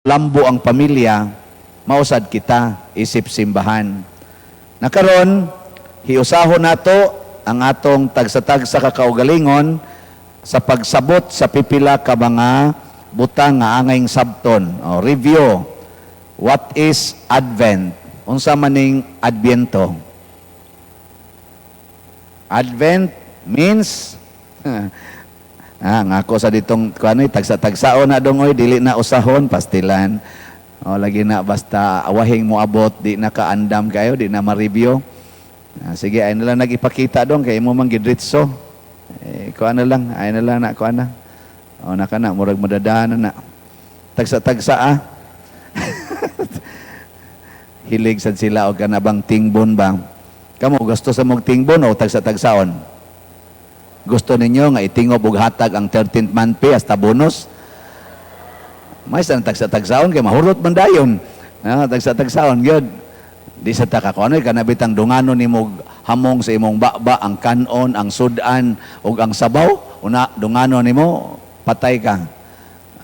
lambo ang pamilya, mausad kita isip simbahan. Nakaron, hiusahon nato ang atong tagsa-tagsa kakaugalingon sa pagsabot sa pipila ka mga butang nga angayng sabton. O, review. What is Advent? Unsa maning Adviento? Advent means nga ako sa ditong kuanoy tagsa-tagsaon na dongoy dili na usahon pastilan. O lagi na basta awahing mo abot di na kaandam kayo, di na ma-review. Sige ay na lang nagipakita dong kay mo man gidritso. Kuano lang, ay na lang na kuana. O naka na murag madadaan na. Tagsa-tagsa Hilig sad sila og kanabang tingbon ba. Kamo gusto sa mog tingbon o tagsa-tagsaon? Gusto ninyo nga itingob og hatag ang 13th month pay hasta bonus? May sa tagsa-tagsaon kay mahurot man dayon. Tagsa-tagsaon gyud. Di sa taka ko ano kanabitang dunganon nimo hamong sa imong baba, ang kanon, ang sudan ug ang sabaw, una dunganon nimo patay ka.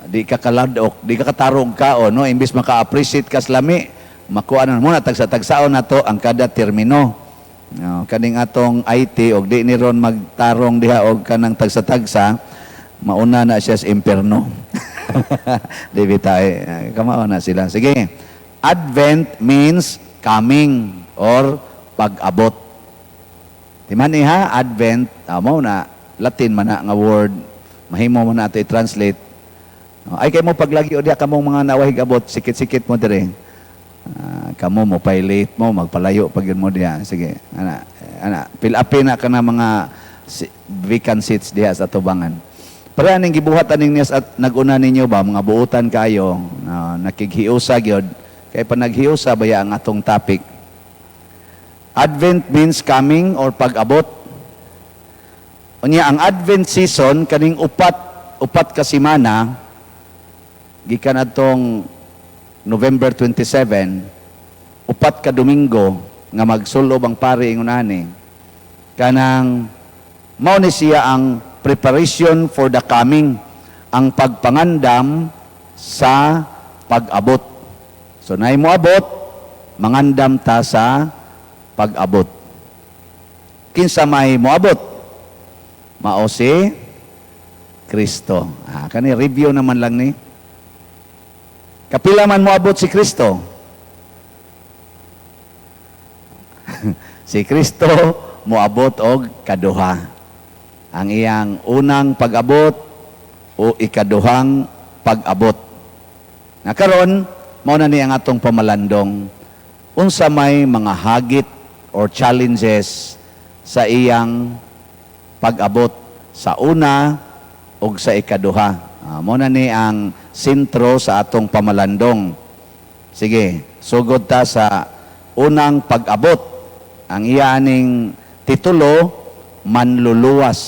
Di ka kaladok, di ka katarong kaon no, imbis maka-appreciate ka sa lami, makuanan mo na tagsa-tagsaon nato ang kada termino. No, kaning atong IT og di ni ron magtarong diha og kanang tagsa-tagsa, mauna na siya sa impierno. Di bitay, kamao na sila. Sige. Advent means coming or pag-abot. Di man iha Advent, mo na Latin man na nga word, mahimo mo na ito i-translate. Ay kay mo paglagi o diha kamong mga nawahig abot, sikit-sikit mo dire. Kamo mo pilot mo magpalayo pag mo diha. Sige ana pilapin na kana mga vacant seats diha sa tubangan. Para ning gibuhat aning niya at naguna ninyo ba mga buutan kayo nakighiusa gyud kay panaghiusa baya ang atong topic. Advent means coming or pag-abot. Unya ang Advent season kaning upat ka semana gikan atong November 27, upat ka Domingo nga magsulob ang pari ingon ani. Kanang mao ni siya ang preparation for the coming, ang pagpangandam sa pag-abot. So nay mo abot, mangandam ta sa pag-abot. Kinsa may mo abot? Mao si Kristo. Kani review naman lang ni. Kapila man moabot si Kristo? Si Kristo moabot og kaduha. Ang iyang unang pag-abot o ikaduhang pag-abot. Nakaron, mao na ni ang atong pamalandong. Unsa may mga hagit or challenges sa iyang pag-abot sa una o sa ikaduha. Mao na ni ang sentro sa atong pamalandong. Sige, sugod ta sa unang pag-abot. Ang iyaning titulo, manluluwas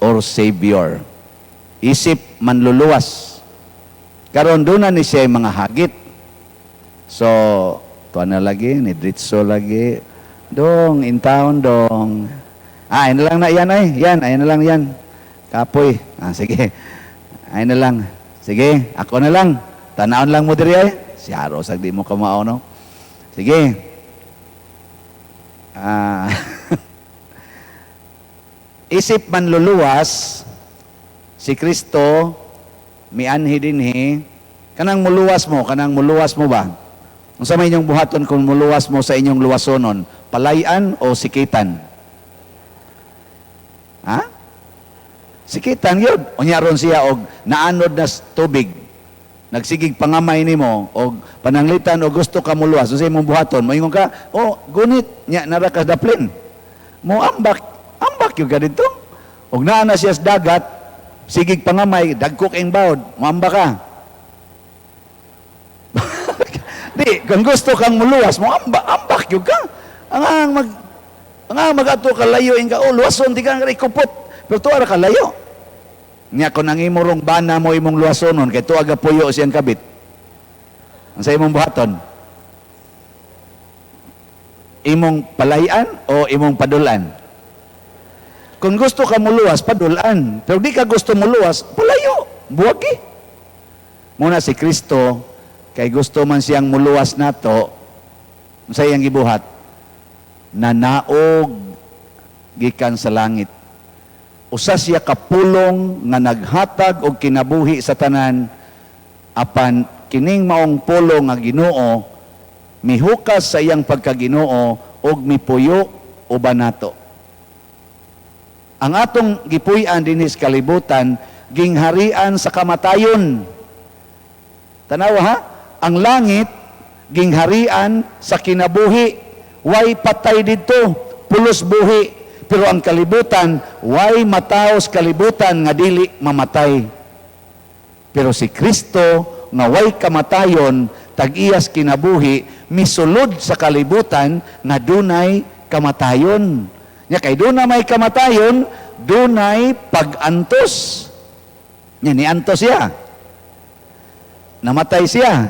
or Savior. Isip manluluwas. Karon doon na ni siya mga hagit. So, tuwa na lagi, ni Dritso lagi. Dong, in town, dong. Ayun na lang na yan ay. Yan, ayun na lang yan. Kapoy. Sige. Ayun na lang. Sige, ako na lang. Tanaon lang mo diri ay. Si Aros, di mo kamao, no? Sige. Isip manluluwas, si Kristo, mianhi dinhi, kanang muluwas mo ba? Kung sa may inyong buhaton kung muluwas mo sa inyong luwasonon, palayan o sikitan? Ha? Sikitan yun. Unyaron siya og naanod na tubig. Nagsigig pangamay nimo og pananglitan o gusto ka muluwas. So sa imong buhaton, moingon ka, gunit nya nara ka daplin. Mo ambak yung ganito. Og naa na siya sa dagat, sigig pangamay, dagkok ing bawd, mo ambak ka. Di, kung gusto kang muluwas, mo ambak yung ka. Ang mag-ato ka layo ing ka, luwason, di ka nga ikupot. Pero tuwa ka layo. Nya kung ang imong bana mo imong luwasonon kay tuaga puyo siyang kabit. Ang sa imong buhaton? Imong palayan o imong padulan? Kung gusto ka muluwas, padulan. Pero di ka gusto muluwas, palayo, buwagi. Muna si Kristo Kay gusto man siyang muluwas nato, sa iyang gibuhat, nanaog gikan sa langit. Usa siya kapulong nga naghatag og kinabuhi sa tanan, apan kining maong pulong nga Ginoo mihukas sa iyang pagkaginoo og mipuyo uban nato. Ang atong gipuy-an dinhi sa kalibutan gingharian sa kamatayon. Tanawa ha, ang langit gingharian sa kinabuhi, way patay didto, pulos buhi. Pero ang kalibutan, way mataos kalibutan nga dili mamatay. Pero si Kristo nga way kamatayon, tag-iyas kinabuhi, misulod sa kalibutan nga dunay kamatayon. Nya kay dunay may kamatayon, dunay pag-antos. Nya ni antos siya. Namatay siya.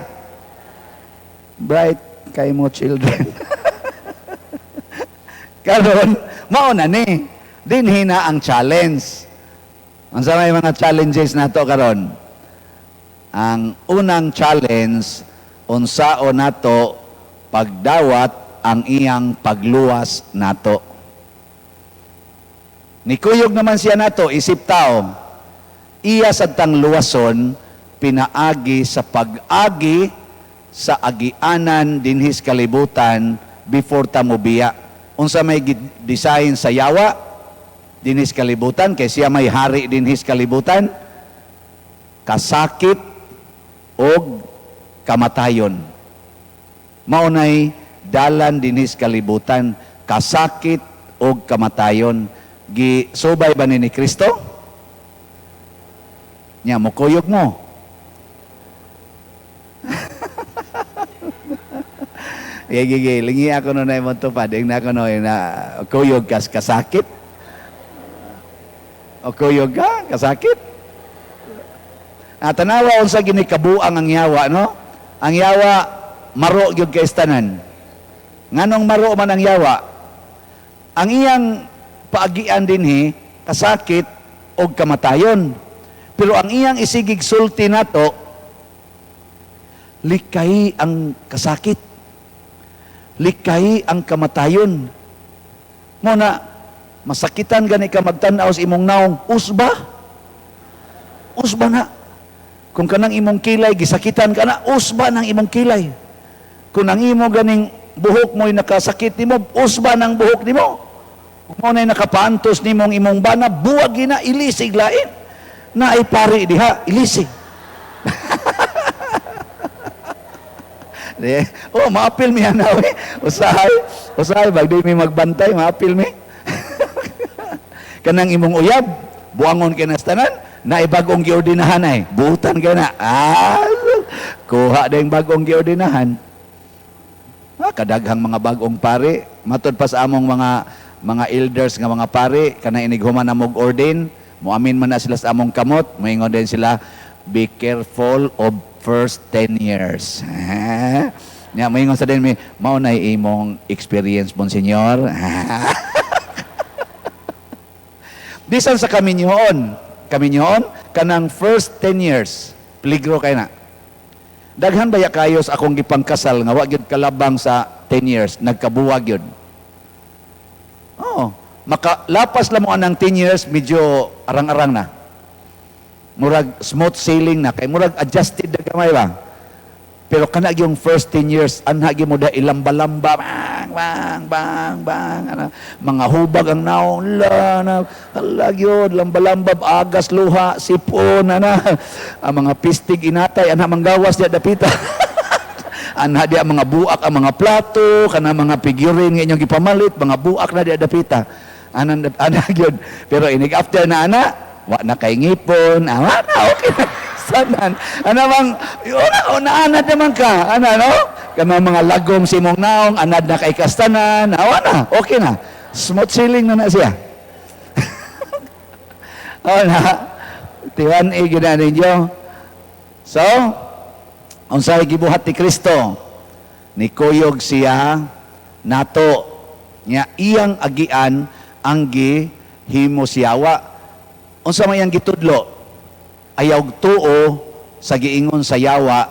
Bright kay mo children. Karon, mauna ni. Dinhi na ang challenge. Ang sa may mga challenges nato karon. Ang unang challenge, unsao nato pagdawat ang iyang pagluwas nato. Nikuyog naman siya nato, isip tao. Iya sa tang luwason, pinaagi sa pag-agi sa agianan dinhis kalibutan before ta mobiya. Unsa may design sa yawa dinhis kalibutan, kay siya may hari dinhis kalibutan, kasakit og kamatayon. Maunay dalan dinhis kalibutan, kasakit og kamatayon. Gisubay ba ni Kristo? Nya mukuyog mo. Gigi, lingi ako no na imong tupad, na ako no na kuyog kasakit. O kuyog ka, kasakit. Tanawa unsa gini kabuang ang yawa, no? Ang yawa maro gyud kay istanan. Nganong maro man ang yawa? Ang iyang paagian dinhi kasakit og kamatayon. Pero ang iyang isigig sulti nato, likay ang kasakit. Likay ang kamatayon. Muna, masakitan gani ka magtanaw sa imong naong, usba? Usba na. Kung kanang imong kilay, gisakitan ka na, usba ng imong kilay. Kung ang imo ganing buhok mo'y nakasakit nimo, usba ng buhok nimo. Kung mo na'y nakapantos nimong imong bana, buwag na, ilisig lain. Na ay pari diha, ilisig. Oh, maapil mi anaw eh. Usahay, bagday mi magbantay, maapil mi. Kanang imong uyab, buangon kay nastanan, na ibagong giordinahan ay, buutan ka na. Kuha na yung bagong giordinahan. Kadaghang mga bagong pari, matod pa sa among mga elders nga mga pari, kanang inighuman na mog ordain, muamin man na sila sa among kamot, moingon din sila, be careful of first 10 years. Nya moingon sa din mi, mao nay imong experience Monsignor. Bisan sa kaminyoon kanang first 10 years, peligro kay na. Daghan baya kayo sa akong gipangkasal nga wa gyud kalabang sa 10 years, nagkabuwag yun. Oh, makalapas lang mo anang 10 years, medyo arang-arang na. Murag smooth sailing na, kay murag adjusted na gamay ba? Pero kana yung first 10 years, anhagi mo da ilamba-lamba, bang, ano, mga hubag ang naon, halagyon, lamba-lamba, agas, luha, sipon, ang mga pistig inatay, anha manggawas diya dapita. Anha diya mga buak ang mga plato, kana mga figurine nga inyong ipamalit, mga buak na diya dapita. Anha yun. Pero inig after na wa na kay ngipon, na, okay na. Sanan, bang, anad naman ka, no? Kana mga lagom si mong naong, anad na kay kastanan, na, okay na. Smooth sailing na siya. Tiwan gina ninyo. So, unsay gibuhat ni Kristo, nikuyog siya nato, nya iyang agian ang gihimo siyawa. Unsa may ang gitudlo? Ayaw tuo sa giingon sa yawa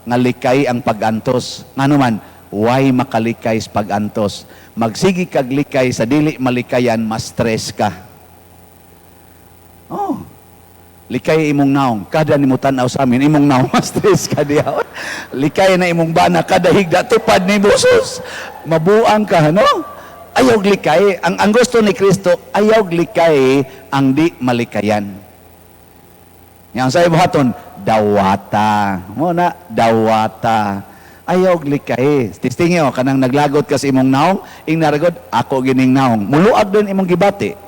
nga likay ang pagantos. Ngano man, why makalikay sa pagantos? Magsigi kag likay sa dili malikayan, ma-stress ka. Oh. Likay imong naong, kada nimo tan-aw sa amin, imong naong ma-stress ka diha. Likay na imong bana, kada higda tupad ni busos. Mabuang ka, no? Ayaw likay. Ang gusto ni Kristo, ayaw likay ang di malikayan. Yang sa ibuhaton, dawata. Mo na, dawata. Ayaw likay. Tistingin o, kanang naglagot ka sa imong naong, ing naragod, ako gining naong. Muluag din imong gibati.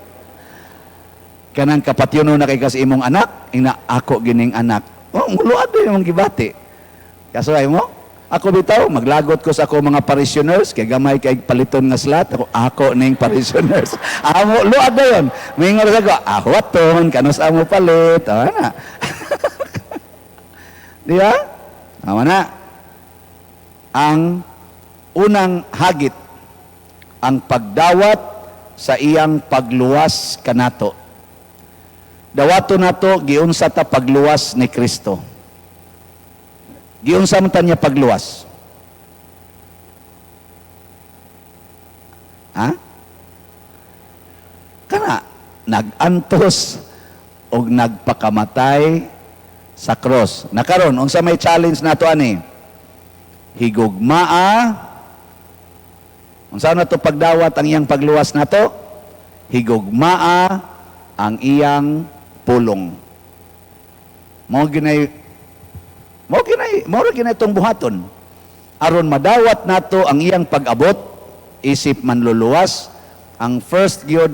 Kanang kapatyono na kay kas imong anak, ing na ako gining anak. Oh, muluag din imong gibati. Kasuay mo? Ako bitaw, maglagot ko sa ako mga parishioners, kay gamay kay paliton nga slat, ako ning parishioners. Amo, luag na yun. Mingon ko, ahwaton, kanus amo palit. O, na. Di ba? Tama na. Ang unang hagit, ang pagdawat sa iyang pagluwas kanato. Dawato nato, giunsa ta pagluwas ni Kristo. Giunsa man ta niya pagluwas? Ha? Kana, nagantos o nagpakamatay sa cross. Nakaron, unsa may challenge nato ani? Higugmaa. Unsa na to pagdawat ang iyang pagluwas nato? Higugmaa ang iyang pulong. Mo ginay itong buhaton. Aron madawat nato ang iyang pag-abot, isip manluluwas, ang first gyud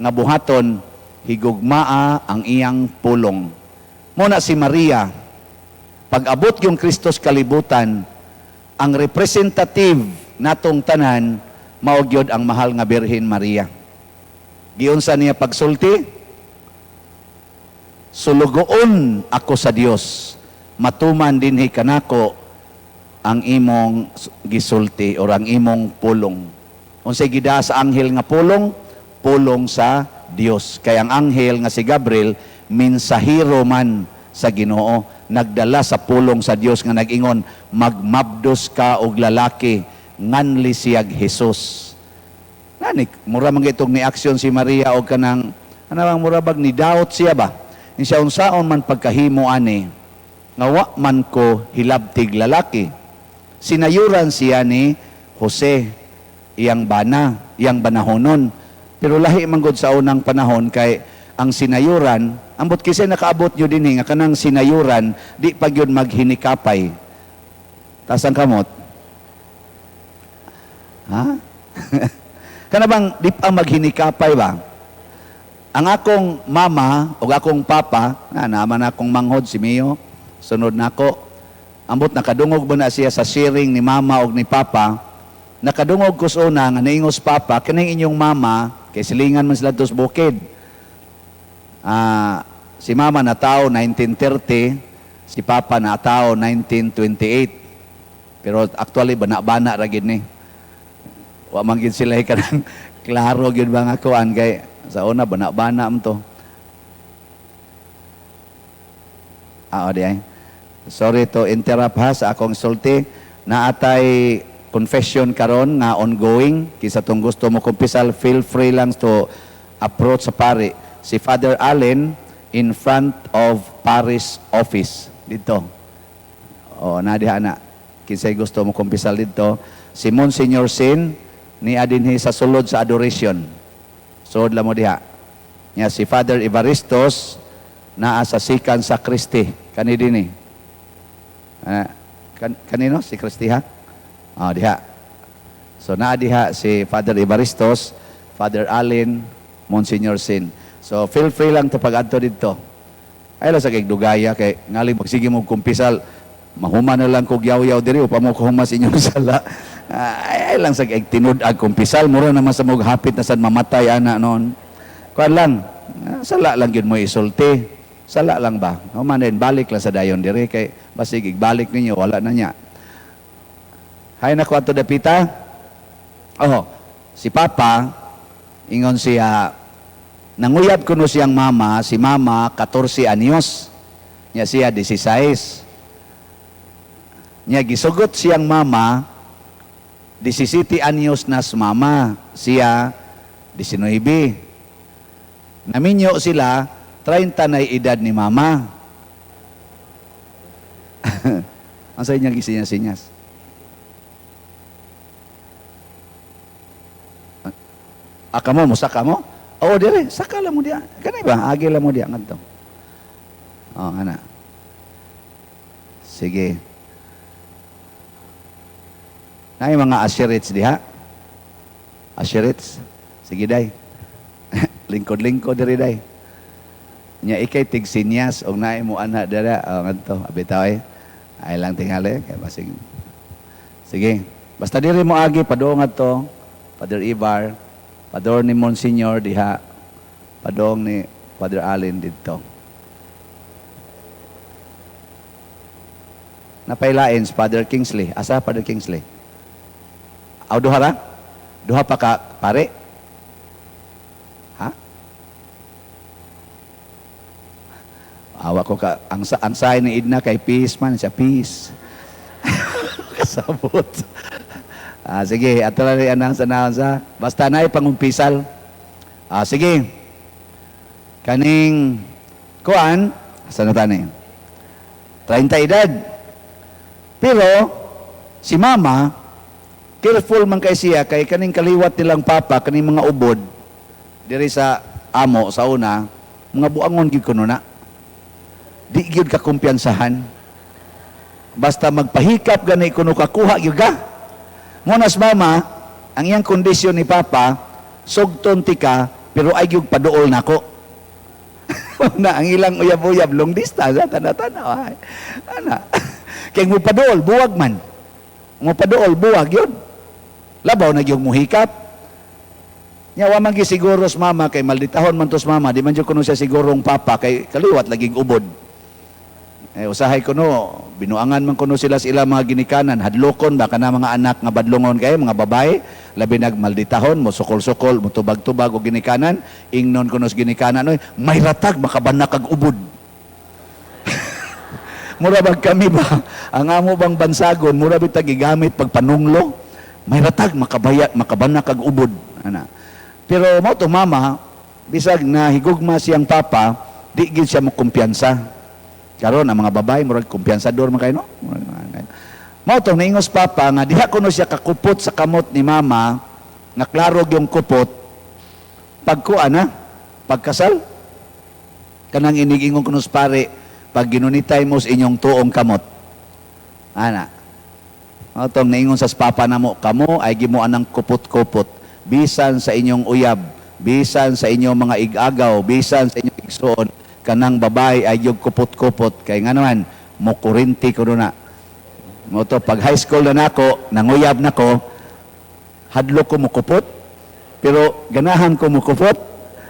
nga buhaton, higugmaa ang iyang pulong. Muna si Maria, pag-abot yung Kristos kalibutan, ang representative natong tanan, mao gyud ang mahal nga Birhen Maria. Giunsa niya pagsulti? Sulugoon ako sa Dios, matuman dinhi kanako ang imong gisulti o ang imong pulong. Unsay gida sa anghel nga pulong? Pulong sa Dios. Kaya ang anghel nga si Gabriel, mensahero man sa Ginoo, nagdala sa pulong sa Dios nga nag-ingon, magmabdos ka og lalaki, nganli siyag Jesus. Nanik, mura man itong ni aksyon si Maria o kanang, anawang mura bag ni doubt siya ba? Siya unsaon man pagkahimo ani, nga wa man ko hilabtig lalaki. Sinayuran siya ni Jose, iyang bana, iyang banahonon. Pero lahi man gud sa unang panahon kay ang sinayuran, ambot kasi nakaabot yun din nga kanang sinayuran, di pag yun maghinikapay. Tas ang kamot? Ha? Kana bang di pa maghinikapay ba? Ang akong mama o akong papa, naman akong manghod si Mio, sunod na ako, ambot nakadungog ba na siya sa sharing ni mama o ni papa, nakadungog ko sa una, nga naingos papa, kaning inyong mama, kay silingan man sila tos bukid. Si mama na tao 1930, si papa na tao 1928. Pero actually, bana-bana ra gid ni. Wa man gid sila kanang klaro gid ba nga kuan kay sa una bana-bana mo to. Di ay. Sorry to interrupt ha sa akong sulti. Naatay confession karon nga ongoing. Kisa tong gusto mo kumpisal, feel free lang to approach sa pari. Si Father Allen in front of parish office dito. Nadiha na. Kinsay gusto mo kumpisal dito. Si Monsignor Sin ni adinhi sa sulod sa adoration. Sod la mo diha. Nya si Father Evaristos naa sa sikan sa Kristi. Kani dinhi. Kanino si Kristi ha? Diha. So naa diha si Father Evaristos, Father Allen, Monsignor Sin. So feel free lang to pag-adto dito. Ay lang sa kay dugaya kay ngali magsige mo kumpisal. Mahuman na lang kog yaw-yaw diri upa mo kuhumas inyong sala. Ay lang sa kay tinud-ag kumpisal mura naman sa mog hapit na sad mamatay ana noon. Kuan lang. Sala lang gyud mo isulti. Sala lang ba? Human din balik lang sa dayon diri kay basig igbalik ninyo wala na niya. Hay na ko ato dapita. Si Papa ingon siya nanguyab kuno siyang mama, si mama 14 anyos. Nya siya 16. Nya gisugot siyang mama, 17 anyos na mama, siya 19. Naminyo sila, 30 na edad ni mama. Ang sa inyong gisinyas-sinyas. Kamo, musaka mo? Oo, dire, saka lang mo diya. Kanay ba? Agi lang mo diya. Ngadto. Oo, ana. Sige. Na mga asherits diha. Asherits. Sige, day. Lingkod-lingkod diri, day. Nya ikay tigsinyas og naay mo ana dara. Oo, ngadto. Abitaw eh. Ay lang tingali. Kaya basig. Sige. Basta diri mo agi, padong ngadto. Father Ibar. Pador ni Monsignor diha, padong ni Father Allen dito. Napailain si Father Kingsley. Asa Father Kingsley? Aw duha ra? Duha pa ka pare? Ha? Awa ko ka ang say ni Idna kay peace man siya peace. Kasabot. Sige, ato na rin anang sanahon sa. Basta na pangumpisal. Sige. Kaning, kuan, saan na tani? 30 edad. Pero, si mama, careful man kay siya, kay kaning kaliwat nilang papa, kaning mga ubod, diri sa amo, sa una, mga buangon gid kuno na. Di gid ka kumpiyansahan. Basta magpahikap gani kuno kakuha gyud ka. Munas mama, ang iyang kondisyon ni Papa, sugton tika, pero ay yung paduol nako. Na ang ilang uyab-uyab, long distance, tanda-tanda. Ana. Kaya mo paduol, buwag man. Mo paduol, buwag yun. Labaw na yung muhikap. Nyawa man siguro sa mama, kay malditahon man to sa mama, di man dyan kuno siya sigurong Papa, kay kaliwat laging ubod. Usahay ko no, binuangan man kuno sila sa ilang mga ginikanan, hadlokon baka na mga anak nga badlongon kay mga babae, labi nagmalditahon mo sukol-sukol, mo tubag-tubag og ginikanan, ingnon kuno sa ginikanan oy, may ratag makabanak kag ubod. Mura bag kami ba ang amo bang bansagon, mura bitag gigamit pag panunglo, may ratag makabanak kag ubod ana. Pero mo to mama, bisag na higugma siyang papa, di gid siya mo kumpiyansa. Karon ang mga babae murag kumpiyansador man kay no. Mao to naingos papa nga diha kuno siya kakupot sa kamot ni mama, nga klaro yung kupot pagkuan na pagkasal. Kanang inig-ingon kuno sa pare pag ginunitay mo sa inyong tuong kamot. Ana. Mao to naingon sa papa namo, kamo ay gimuan ng kupot-kupot bisan sa inyong uyab, bisan sa inyong mga igagaw, bisan sa inyong igsoon. Kanang babae ay yung kupot-kupot kay nga naman mo kurinti ko na mo to pag high school na nako nanguyab nako hadlo ko mo kupot pero ganahan ko mo kupot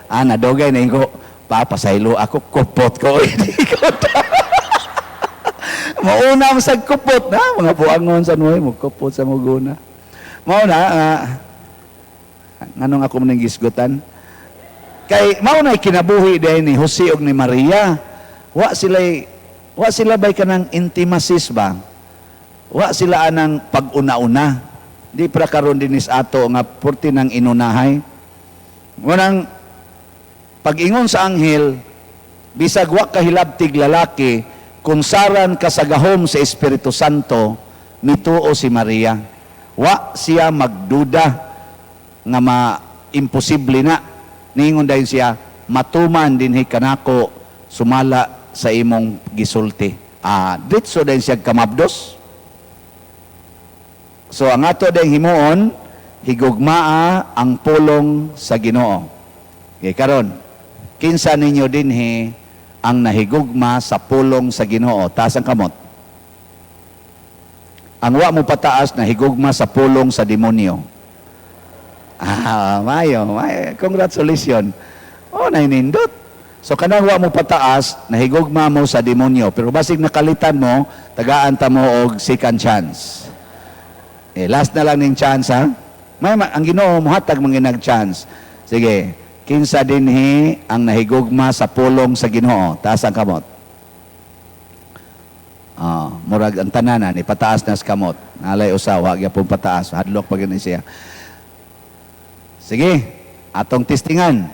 nadogay na ko papasaylo ako kupot ko hindi ko mauna mo sa kupot na mga buangon sa nuhay mo kupot sa muguna mauna nganong ako man gisgutan. Kay mao na kinabuhi din ni Jose ug ni Maria. Wa sila bay kanang intimacies ba? Wa sila anang pag-una-una. Di pra karon dinis ato nga purti nang inunahay. Munang pag-ingon sa anghel, bisag wa kahilabtig lalaki, kung saran ka sa gahom sa Espiritu Santo, nituo si Maria. Wa siya magduda nga imposible na. Ningon dahil siya, matuman din kanako sumala sa imong gisulti. Ditso dahil siya kamabdos. So, ang ato dahil himuon, higugmaa ang pulong sa Ginoo. Okay, karon, kinsa ninyo din ang nahigugma sa pulong sa Ginoo. Taas ang kamot. Ang wa mo pataas, nahigugma sa pulong sa demonyo. Mayo. Congratulations. Nainindot. So, kanang wa mo pataas, nahigugma mo sa demonyo. Pero basig nakalitan mo, tagaan ta mo og second chance. Last na lang ning chance, ha? Ang Ginoo muhatag manginag chance. Sige, kinsa dinhi ang nahigugma sa pulong sa Ginoo? Taas ang kamot. Murag ang tananan, ipataas na sa kamot. Nalay usawa, gyapon pataas. Hadlok pa gani siya. Sige, atong testingan.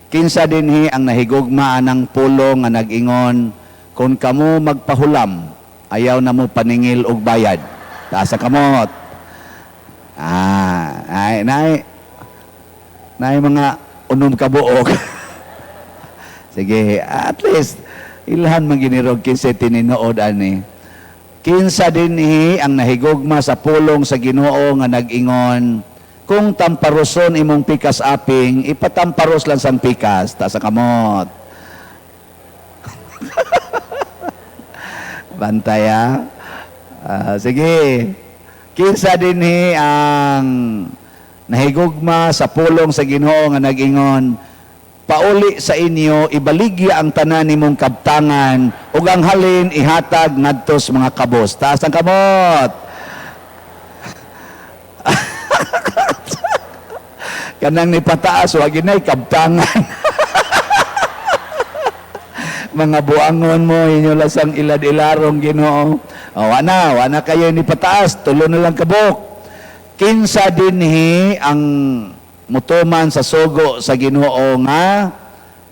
Kinsa dinhi ang nahigugma ng pulong nga nag-ingon, kung kamo magpahulam, ayaw na mo paningil og bayad. Taas sa kamot. Nay mga unom kabuok. Sige, at least ilhan man ginirog kinsa tininood ani. Kinsa dinhi ang nahigugma sa pulong sa Ginoo nga nag-ingon, kung tamparoson imong pikas aping, ipatamparos lang sang pikas, ta sa kamot. Bantaya. Sige. Kinsa dinhi ang nahigugma sa pulong sa Ginoo nga nag-ingon, pauli sa inyo, ibaligya ang tanan nimong kabtangan, ug ang halin ihatag ngadto sa mga kabos. Taas ang kamot. Kanang nipataas, wag ginay kabtangan. Mga buangon mo, inyo lasang ilad-ilarong Ginoo. Wana kayo nipataas, tulo na lang kabok. Kinsa dinhi ang mutuman sa sugo sa Ginoo nga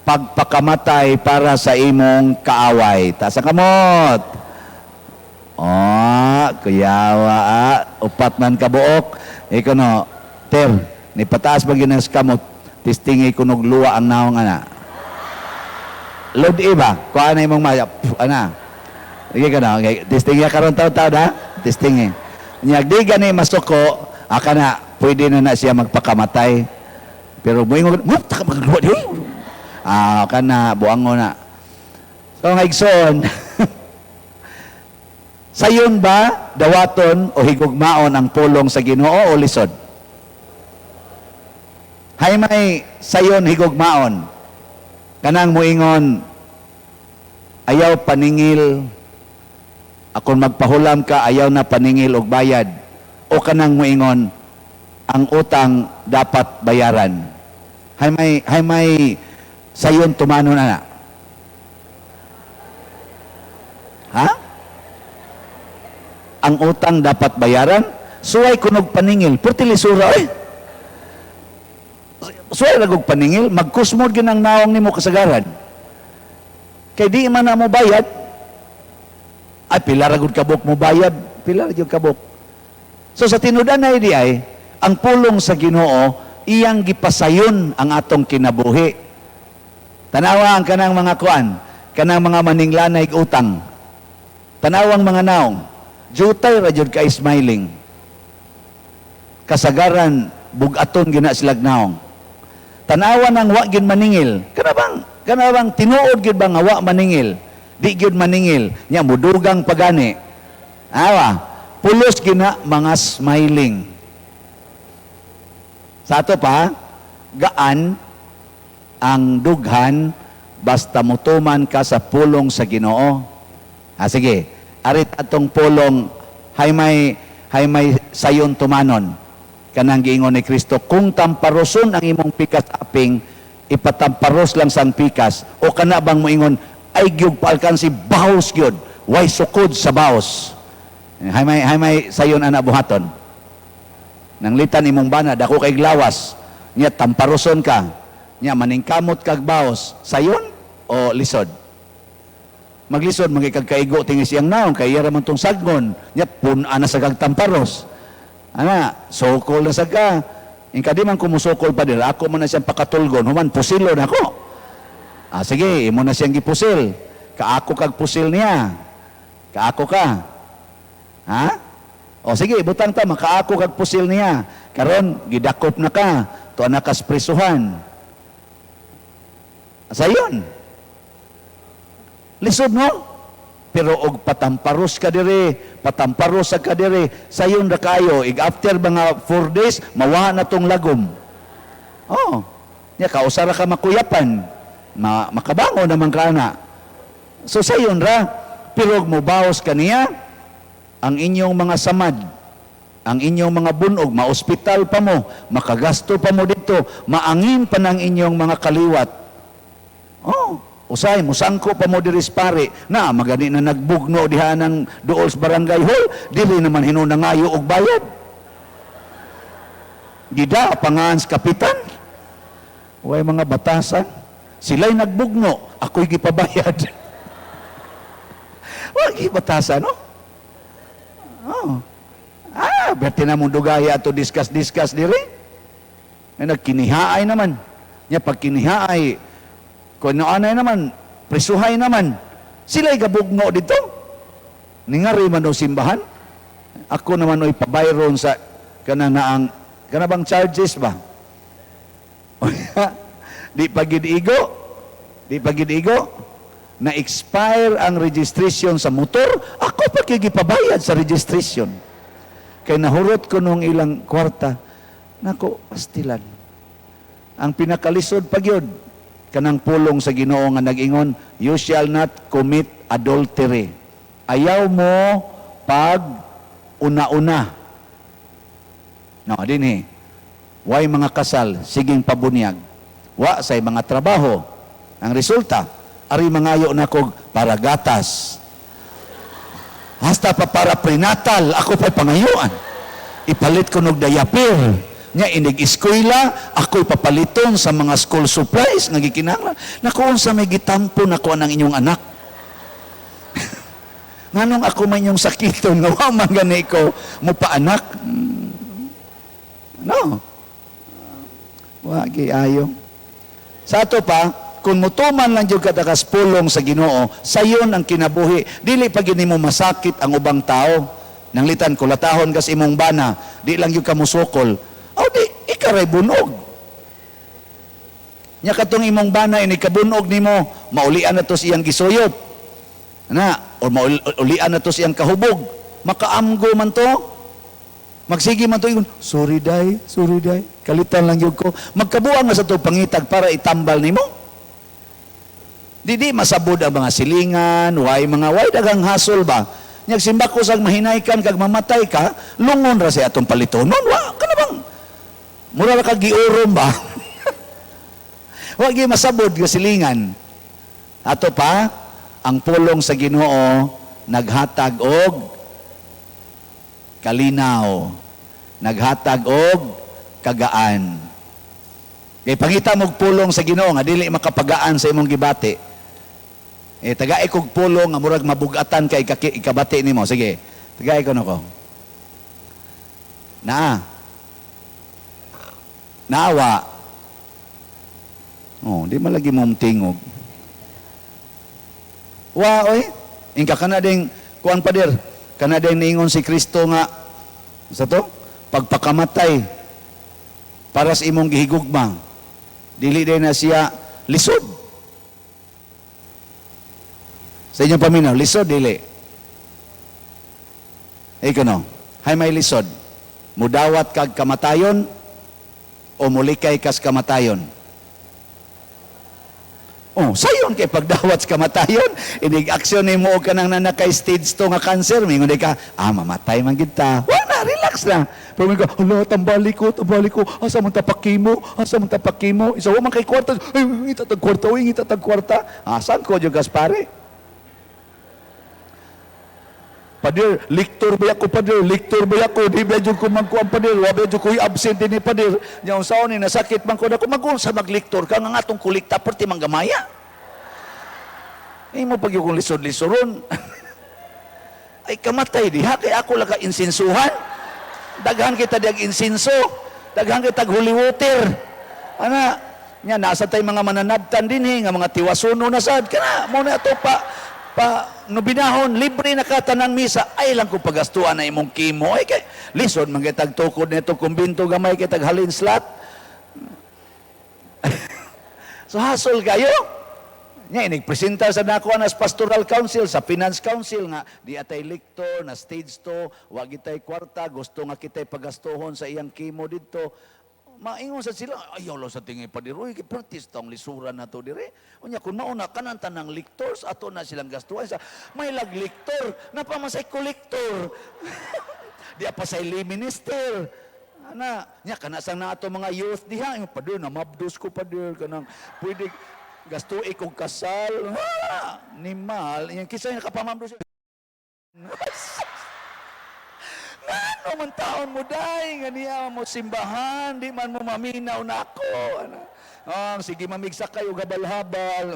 pagpakamatay para sa imong kaaway. Taas ang kamot. Kuyawa, upat man kabuok. Ikaw no, Ter, nipataas ba ginas kamot, tistingay kunog luwa ang naong ana. Lod iba, kuha na imong maya, Sige ka na, okay. Tistingay karon taon-taon ha? Tistingay. Di gani masuko, aka na, pwede na siya magpakamatay. Pero buingon, taka magluwa di. Aka na, buango na. So, ngaigsoon, sayon ba, dawaton o higugmaon ang pulong sa Ginoo o lisod? Hay may sayon higugmaon. Kanang muingon, ayaw paningil, akong magpahulam ka, ayaw na paningil og bayad. O kanang muingon, ang utang dapat bayaran. Hay may sayon tumano na. Ha? Ang utang dapat bayaran? Suway kunog paningil. Purti lisura, suway ragog paningil, magkusmod ginang naong nimo kasagaran. Kay di man na mo bayad, ay pila ragod kabok mo bayad, pila ragod kabok. So sa tinudan na idi ay, ang pulong sa Ginoo, iyang gipasayon ang atong kinabuhi. Tanawa ang kanang mga kuan, kanang mga maninglanay utang. Tanawang mga naong, jutay rajud kay smiling. Kasagaran, bugaton gina silag naong. Tanawa ng wa gyud maningil. Kanabang tinuod gyud ba nga wa maningil? Di gyud maningil. Nya mudugang pagani. Pulos gina mga smiling. Sa ato pa, gaan ang dughan basta mutuman ka sa pulong sa Ginoo. Sige, arit atong pulong hay may sayon tumanon. Kanang giingon ni Kristo, kung tamparoson ang imong pikas aping, ipatamparos lang sang pikas, o kana bang moingon, ay gyud paalkan si baos gyud, way sukod sa baos. Hay may sayon ana buhaton. Nang litan imong bana, dako kay glawas, nya tamparoson ka, nya maningkamot kag baos, sayon o lisod? Maglisod, magikagkaigo tingis iyang naong, kay iyara man tong saggon, nya pun-ana sa kagtamparos. Sokol na saga. Ingka di man kumusokol pa nila, ako man na siyang pakatulgon, human, pusilo na ako. Sige, imo na siyang gipusil. Kaako kag pusil niya. Kaako ka. Sige, butang ta, makaako kag pusil niya. Karon, gidakop na ka. Tuwa na kasprisuhan. Sayon. Lisod mo. Pero og patamparos ka dire, patamparos ka dire, sayon ra kayo, after mga 4 days, mawa na tong lagom. Nya kausara ka makuyapan, makabango naman ka na. So sayon ra, pero mo baos kaniya, ang inyong mga samad, ang inyong mga bunog, ma-ospital pa mo, makagasto pa mo dito, maangin pa ng inyong mga kaliwat. Usay, musangko pa mo diri sa pare. Na, magani na nagbugno diha ng duol sa barangay hall. Dili naman hinunangayo og bayad. Gida, pangahan sa kapitan. Way mga batasan. Sila'y nagbugno, ako'y gipabayad. Wagi batasan, no? Oh. Berti na mong dugaya ato discuss diri. May nagkinihaay naman. Nya pag kinihaay, kung ano naman, prisuhay naman, sila'y gabugno dito. Ningari man o simbahan. Ako naman o'y pabayron sa kanang charges ba? Di pagid-igo. Na-expire ang registration sa motor, ako pagigipabayad sa registration. Kaya nahurot ko nung ilang kwarta, nako, pastilan. Ang pinakalisod pagyod, kanang pulong sa Ginoo nga nag-ingon, you shall not commit adultery. Ayaw mo pag una-una. No, dinhi. Way mga kasal, siging pabunyag. Wa say mga trabaho. Ang resulta, ari mangayo na kog para gatas. Hasta pa para prenatal, ako pa'y pangayuan. Ipalit ko nog diaper. Nya inig-eskwela, ako'y papaliton sa mga school supplies nga gikinahanglan. Nakuon sa may gitampo nako ang inyong anak. Nganong ako man yung sakiton nga wa man gani ko mo pa anak. No. Wa ayo. Sa ato pa, kung mutuman lang yung katakas pulong sa Ginoo, sayon ang kinabuhi. Dili pa gini mo masakit ang ubang tao. Nanglitan ko latahon kas imong bana, di lang yung kamusokol. O di, ikaray bunog. Nya katong imong bana, inikabunog ni mo, maulian na to siyang gisuyot. O maulian na to siyang kahubog. Makaamgo man to. Magsige man to, sorry day, kalitan lang yun ko. Magkabuang na sa to pangitag para itambal ni mo. Di masabod ang mga silingan, way dagang hasol ba? Nyagsimba ko sang mahinaykan, kag mamatay ka, lungon ra siya atong palitonon. Wa, ka na bang? Mura ka giurom ba? Wag masabod ka silingan. Ato pa, ang pulong sa Ginoo naghatag og kalinaw, naghatag og kagaan. Kay pangita mog pulong sa Ginoo nga dili makapagaan sa imong gibati. Tagay kog pulong nga murag mabugatan kay ikabati nimo. Sige, tagay ko nako. Naawa. Di malagi mong tingog. Oy. Ingka ka na ding, kuwan pa dir, ka na ding niingon si Kristo nga, sa to, pagpakamatay, para sa imong gihigugma, dili din na siya lisod. Sa inyong paminaw, lisod, dili. Ikaw no, hay may lisod. Mudawat kag kamatayon, o mulikay kas kamatayon. Sayon kay pagdawat sa kamatayon, inig-aksyon ni mo ka nang nanakay stage 2 nga cancer, mingon ka, mamatay man kita. Wala, relax na. Pero mingon ka, tambali ko, asa man tapakimo, isa man kay kwarta, ay, ngitatag kwarta, asan ko yung gaspare? Padir, liktor ba ako, di ba yung kumangkuang padir, wabi yung kuy absent din ni padir, yung saon ni nasakit man ko na kumagun sa magliktor ka, nga atong kulikta, perti manggamaya. Mo pag yung lisod-lisoron. Ay kamatay diha, kay ako lang ka-insinsuhan. Daghan kita diag insinso, daghan kita holy water. Nasa tay mga mananabtan din nga mga tiwasuno na sad, kana, mo na ito no binahon, libre na katanang misa, ay lang kung pagastuan na imong kimo, ay kay, lisod, magkitag tukod nito, kumbinto gamay, kitag halin slot. So, hasol kayo. Nga, inigpresenta sa nakuha na pastoral council, sa finance council, nga, di atay liktor, na stage 2, wag itay kwarta, gusto nga kitay pagastuhon sa iyang kimo dito. Maingon sa sila, ayaw lang sa tingin pa diro, practice tong lisuran na to dire. Unya, kung mauna ka ng tanang liktors, ato na silang gastuhan. May lag-liktor, napamasay kolektor. Di pa sa minister. Nya, kanasang na ato mga youth diha, yung padir, na mabdos ko padir, kanang, pwede, Gasto ikog kasal. Ha! Ni mahal. Yan kisa yung kapamamdo siya. Ano man taon mo day, nga niya mo simbahan, di man mo maminaw na ako. Ano? Sige mamigsa kayo, gabal-habal.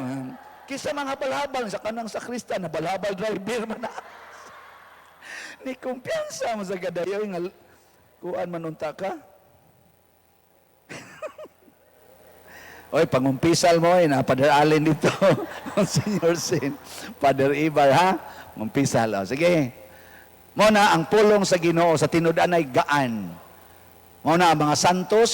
Kisa mga habal-habal, sa kanang sakristan, habal-habal driver man na. Ni kumpiyansa mo sa gadayo, nga kuan manunta ka. Oy, pangumpisal mo, Father Allen dito. Senior Sin. Father Ibar, ha? Umpisal. O, sige. Muna, ang pulong sa Ginoo sa tinud-an ay gaan. Muna, ang mga santos,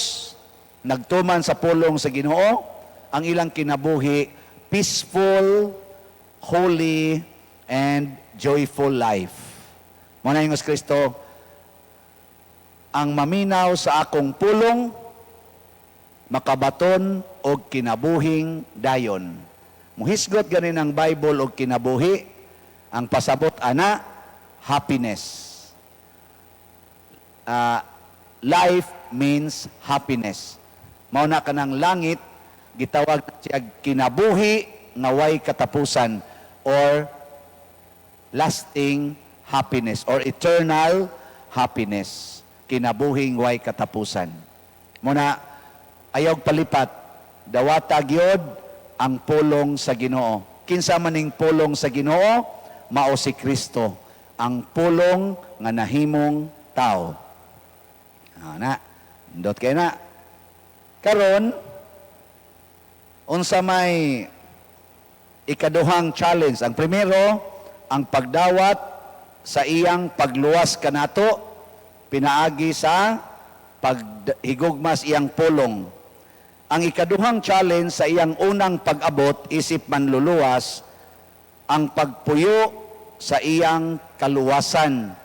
nagtuman sa pulong sa Ginoo, ang ilang kinabuhi, peaceful, holy, and joyful life. Muna yung Kristo, ang maminaw sa akong pulong, makabaton o kinabuhing dayon. Muhisgot ganin ang Bible o kinabuhi, ang pasabot ana, happiness. Life means happiness. Mauna ka ng langit, gitawag siya kinabuhi nga way katapusan or lasting happiness or eternal happiness. Kinabuhing way katapusan. Muna, ayaw palipat, dawata gyud ang pulong sa Ginoo. Kinsa maning pulong sa Ginoo, mao si Kristo, ang pulong nga nahimong tao. Na, ndot kay na. Karon, unsa may ikaduhang challenge. Ang primero, ang pagdawat sa iyang pagluwas kanato, pinaagi sa paghigugmas iyang pulong. Ang ikaduhang challenge sa iyang unang pag-abot, isip manluluwas, ang pagpuyo sa iyang kaluwasan.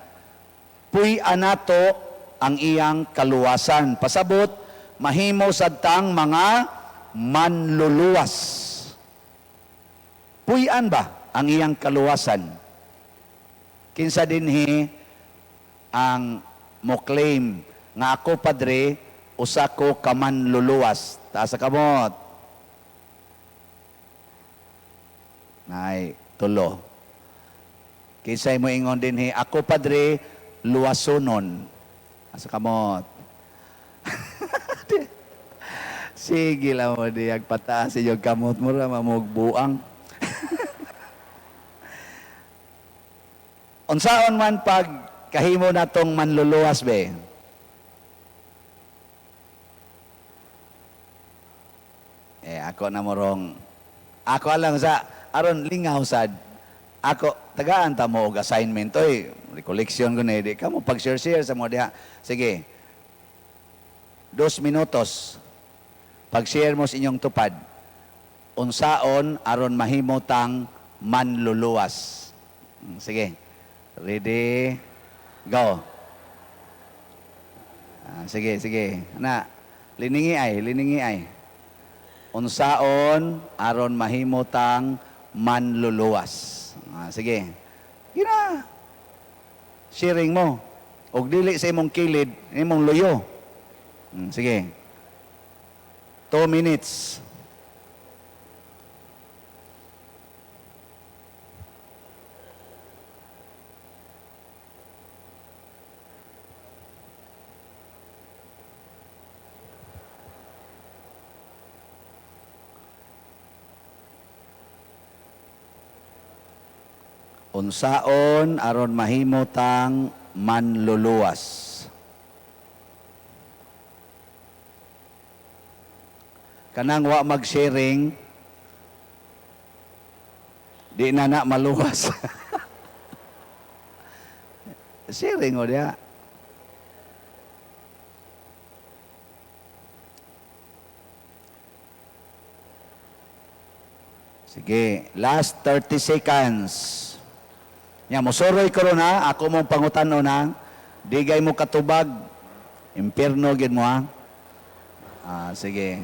Puy-an nato ang iyang kaluwasan. Pasabot, mahimo sadtang mga manluluwas. Puy-an ba ang iyang kaluwasan? Kinsa dinhi ang mo-claim nga ako, Padre, usa ko ka manluluwas. Taas sa kamot. Nay, tulo. Kinsay mo ingon dinhi, ako, Padre, luwasonon. Taas sa kamot. Sige lang mo di, agpataas yung kamot mo ra, mamugbuang. Unsaon man pag kahimo na tong manluluwas, be? Ako na morong, ako lang sa, aron lingaw sad, ako, tagaan ta mo og assignment, oy, recollection ko na, di ka mo pag-share-share sa mo diha. Sige, 2 minutos, pag-share mo sa inyong tupad, unsaon aron mahimutang manluluwas. Sige, ready, go. Sige, sige, na, liningi ay. Unsaon aron mahimutang manluluwas. Sige. Gina. Sharing mo. Og dili sa imong kilid, imong luyo. Sige. 2 minutes. Unsaon aron mahimutang manluluwas. Kanang wa mag-sharing, di na maluwas. Sharing o diya. Sige, last 30 seconds. Mosoroy ko ron ha, ako mong pangutano na, digay mo katubag, impyerno gid mo ha. Sige.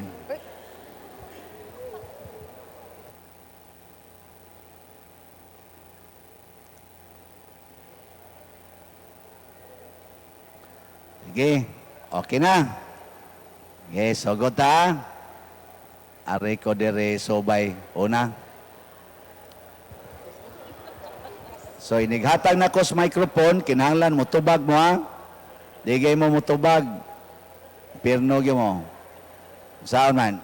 Sige, okay na. Okay, sugot ha. Ari ko dire sobay. Una. So inighatag na ko sa microphone, kinahanglan mo tubag mo ha. Digay mo tubag. Pirno gyud mo. Saan man?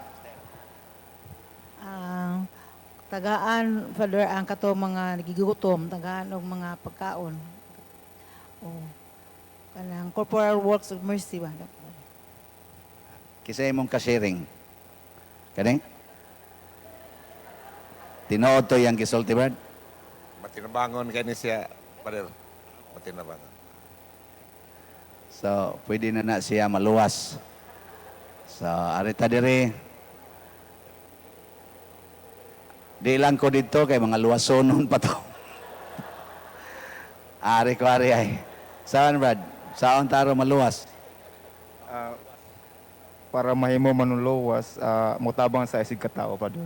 Tagaan, Father, ang kato mga nagigutom, tagaan og mga pagkaon. Kanang corporal works of mercy ba? Kisa imong ka-sharing. Kani? Tinuod to yang gisulti Brad? Matinabangon kay ni siya, Pader. Matinabangon. So, pwede na siya maluwas. So, arita diri. Di lang ko dito kay mga luwasonon pa to. Ari ko ari ay. Saan Brad? Saan taro maluwas? Para mahimo manuluwas, mutabang sa isig katao, Padre.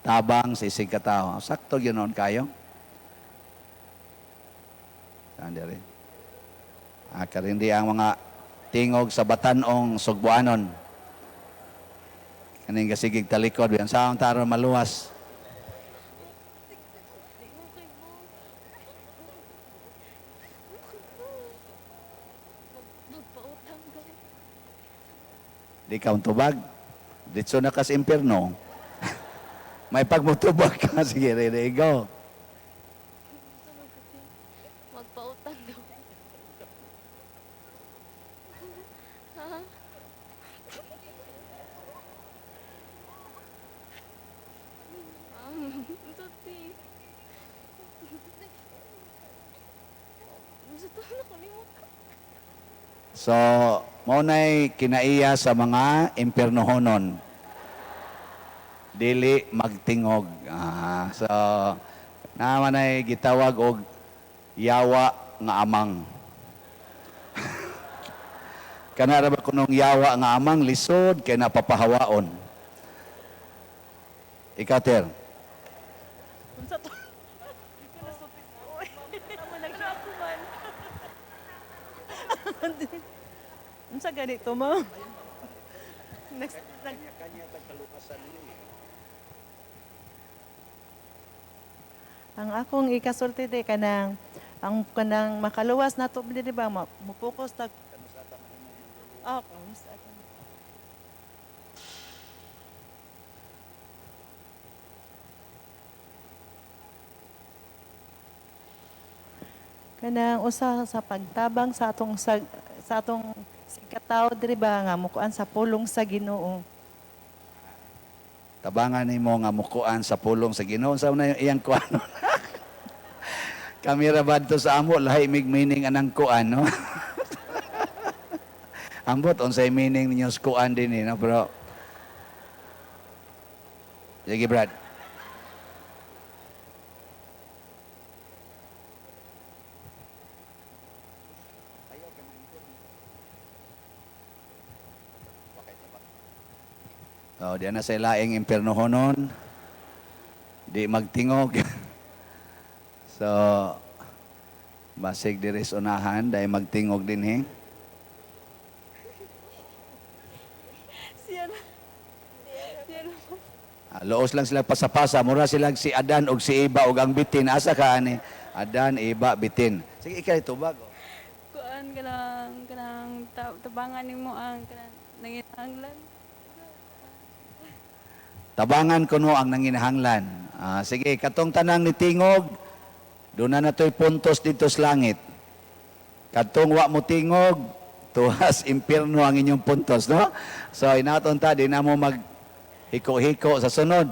Tabang sa isig katao. Sakto yun noon kayo. Saan diri? Karindi ang mga tingog sa batanong sugbuanon. Kaning kasigig talikod. Yan saan taro maluwas? Di ka tubag. Ditso na kas impyerno. May pagmutubag ka. Sige, ready, go. Magpautang daw. Ha? Tuti. Gusto to na kalimot ko. So, maunay kinaiya sa mga impyernohonon. Dili magtingog. So, naman ay gitawag og yawa nga amang. Kanara ba kunong yawa nga amang lisod kay napapahawaon. Ikaw, Ter. Unsa to? Oy, naman nagsapuman. Unsa ganito mo? Next, ang akong ikasulti di kanang ang kanang makaluwas nato di ba mo-focus tag kamusta ka? Kanang usa sa pagtabang sa atong sikataw diri ba nga mukuan sa pulong sa Ginoo. Tabangan nimo nga mukuan sa pulong sa Ginoo. Sa una iyang kuan. Kamera ba dito sa amo lahi mig meaning anang kuan no. Ambot unsay meaning ninyo sa kuan din no pero sige Brad. Oh, diyan na sa laing impyernohonon. Di magtingog. So, basig diri sa unahan, dahil magtingog din he. Siya na. Siya na. Loos lang sila pasapasa. Mura sila si Adan o si Iba o ang bitin. Asa ka ani? Adan, Iba, bitin. Sige, ikaw itubag. Kuan kanang tabangan nimo ang kanang nanginahanglan. Tabangan ko no ang nanginahanglan. Sige, katong tanang ni Tingog, doon na nato'y puntos dito sa langit. Katong wa mo tingog, tuhas impyerno ang inyong puntos, no? So, inaton ta, di na mo maghiko-hiko sa sunod.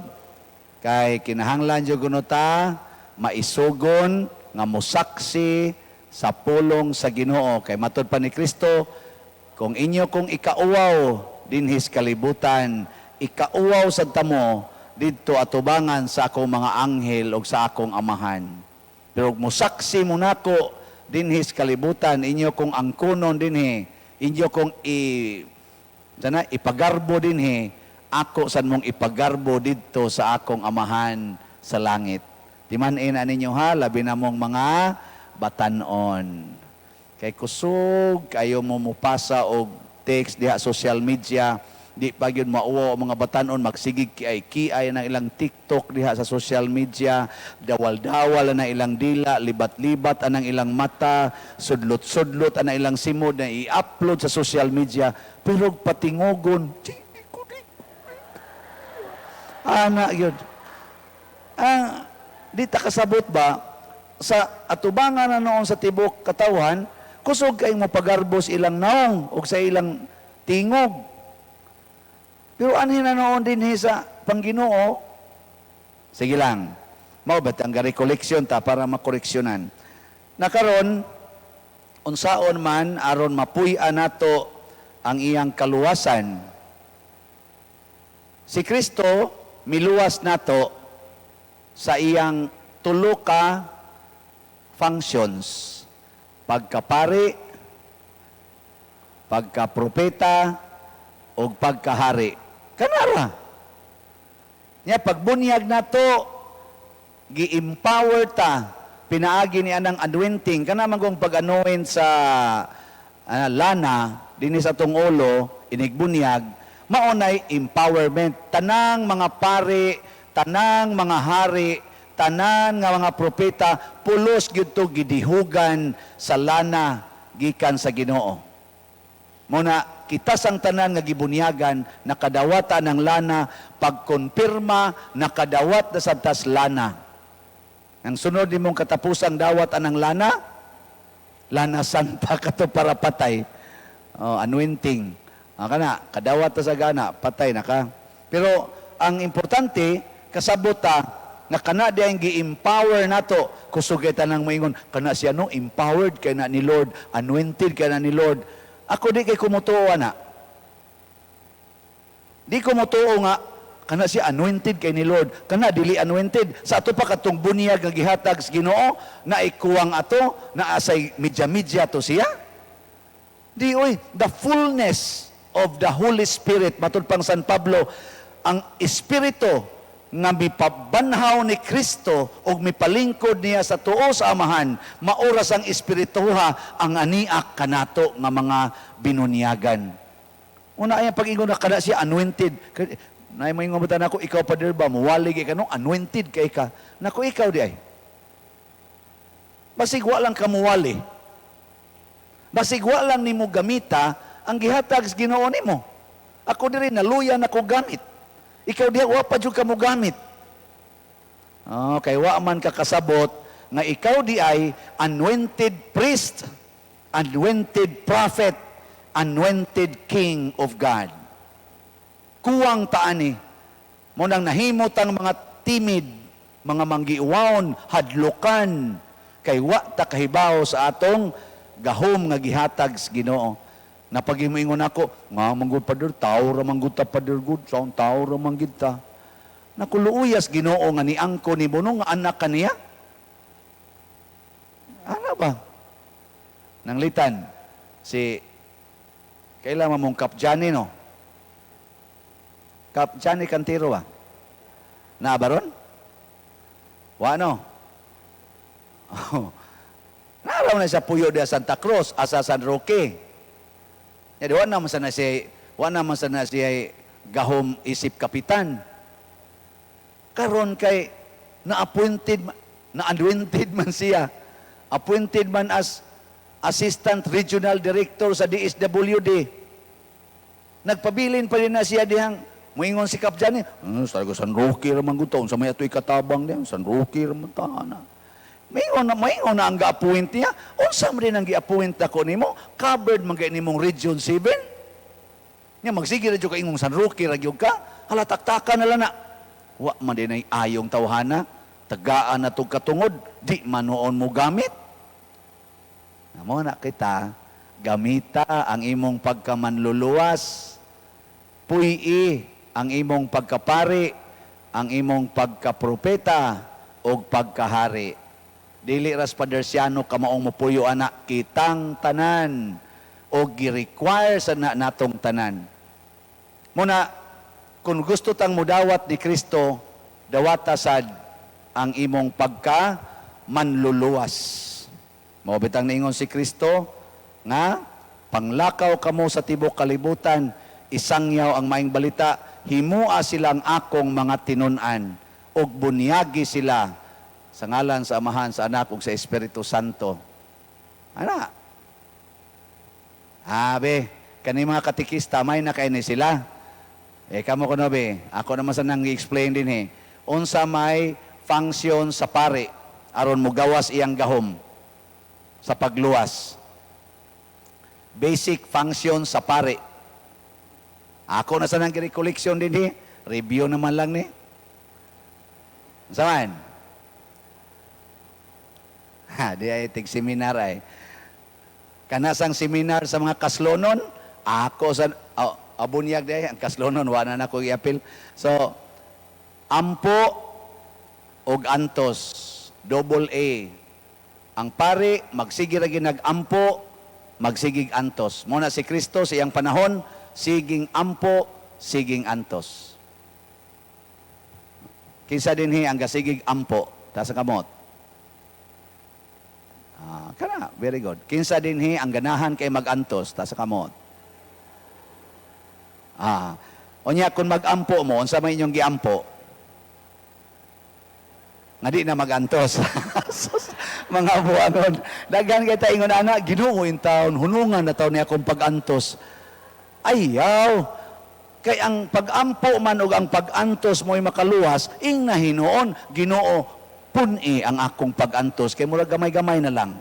Kay kinahanglan yung ta, maisugon, nga musaksi sa pulong sa Ginoo. Kay matod pa ni Kristo, kung inyo kung ikauwaw dinhis kalibutan, ikauwaw sa tamo didto atubangan sa akong mga anghel o sa akong amahan. Pero musaksi mo nako dinhis kalibutan inyo kung angkunon dinhi, inyo kung ipagarbo dinhi, ako san mong ipagarbo didto sa akong amahan sa langit. Timan-ina ninyo ha, labi na mong mga batanon. Kay kusog kayo mo mupasa og text diha social media Di pa gyud mauwa ang mga batanon magsigig kiay ng ilang TikTok diha sa social media, dawal-dawal na ilang dila, libat-libat anang ilang mata, sudlot-sudlot ang ilang simod na i-upload sa social media, pero patingogon, ana yun. Di ta kasabot ba sa atubangan na noon sa tibok katawhan, kusog kayong mapagarbos ilang naong o sa ilang tingog. Pero anhin na noon din sa Pangginoo, sige lang, maubat ang rekoleksyon ta para makoreksyonan. Nakaron, unsaon man aron mapuy-an nato ang iyang kaluwasan. Si Kristo miluwas nato sa iyang tulo ka functions: pagkapari, pagkapropeta, o pagkahari. Kanara. Nya pagbunyag nato, gi-empower ta, pinaagi ni anang anointing, kana man kung pag-anoin sa lana, dinhi sa tong ulo, inigbunyag, maunay empowerment. Tanang mga pari, tanang mga hari, tanan nga mga propeta, pulos gyud to gidihugan sa lana gikan sa Ginoo. Muna kita sang tanan nga gibunyagan nakadawata ng lana, pagkonpirma nakadawat na sa tas lana. Ang sunod nimong katapusang dawat anang lana, lana santa kato para patay. Anointing. Kana kadawat ta sa gana, patay na ka. Pero ang importante kasabot ta nga kana diayng gi-empower nato, kusog kita nang moingon kana siya no empowered kay na ni Lord, anointed kay na ni Lord. Ako di kay kumutuo na. Di kumutuo nga kana si anointed kay ni Lord, kana dili anointed. Sa ato pa katong bunyag nga gihatag sa Ginoo, na ikuwang ato, na asay midya-midya to siya. Di oy, the fullness of the Holy Spirit, matud pang San Pablo, ang Espiritu nga mipabanhaw ni Kristo o mipalingkod niya sa tuo sa Amahan, maoras ang Espirituha ang aniak kanato nga mga binunyagan. Una ay pag-ingon na kada siya anointed. Na may ngumutan ako, ikaw pa ba, muwalig ka no, anointed kay ka. Naku, ikaw di ay. Basig wa lang kamuwali. Basig wa lang nimo gamita ang gihatag sa Ginoo nimo. Ako diri naluya na ko gamit. Ikaw diha wa pa jud ka mo gamit. Kay wa man ka kasabot nga ikaw di ay anointed priest, anointed prophet, anointed king of God. Kuwang taani mo nang nahimot ang mga timid, mga manggiuwaon, hadlukan, kay wa ta kahibaw sa atong gahom nga gihatag sa Ginoo. Napagimingon ako, nga manggod pader, tao ra manggod ta pader good, saon tao ra manggid ta. Nakuluuyas Ginoo nga ni angko ni Bunong nga anak kaniya. Ano ba? Nanglitan, si, kailangan mong Kap Johnny, no? Kap Johnny Cantero ba? Naabaron? Wano? Naaraw na sa Puyo de Santa Cruz, asa San Roque. Ya, di wana man sana siya gahom isip kapitan. Karon kay na-anointed man siya. Appointed man as Assistant Regional Director sa DSWD. Nagpabilin pa rin na siya dihang moingon si Kap Johnny, sa San Roque raman gutaon, sa may ato'y katabang diyan, San Roque raman taana. Mayon na ang ga-appoint niya. Unsa man rin ang gi-appoint ako nimo? Covered man kay nimong Region 7. Nya magsige ra jud ka ingong San Roque ra jud ka. Hala taktakan na lang na. Wa man din ay ayong tawhana. Tagaan na tug katungod, di man noon mo gamit. Namo na kita gamita ang imong pagkamanluluwas. Puyi ang imong pagkapari, ang imong pagkapropeta o pagkahari. Dili ras padersiano ka maong mupuyo anak kitang tanan o gi-require sa natong tanan. Muna, kung gusto tang mudawat ni Kristo, dawata sad ang imong pagka manluluwas. Mao bitang niingon si Kristo nga panglakaw kamo sa tibok kalibutan, isangyaw ang maing balita, himua silang akong mga tinun-an, ug bunyagi sila sa ngalan sa Amahan, sa Anak, ug sa Espiritu Santo. Ana? Be, kani mga katikista, may na kay ni sila. Kamo ko no, be. Ako naman sa nang i-explain din unsa may function sa pari aron mo gawas iyang gahom sa pagluwas. Basic function sa pari. Ako na sa nang recollection din review naman lang ni. Saman? Di ay tig-seminar ay. Kanasang seminar sa mga kaslonon, ako sa, abunyag di ay, ang kaslonon, wala na ako i-appeal. So, ampo og antos, double A. Ang pari, magsige ra ginag-ampo, magsigig antos. Muna si Kristo sa iyang panahon, siging ampo, siging antos. Kinsa dinhi ang gasigig ampo, ta sa kamot. Kana, very good. Kinsa dinhi ang ganahan kay mag-antos, ta sa kamot. Unya kung mag-ampo mo, unsa may inyong giampo? Nga di na mag-antos. Mga buwangon. Daghan kay ta ingon ana, Ginoo in taon, hunungan na taon niya akong pag-antos. Ayaw. Kay ang pag-ampo man ug ang pag-antos mo'y makaluwas, ing na hinuon, Ginoo, puni ang akong pag-antos. Kay murag gamay-gamay na lang.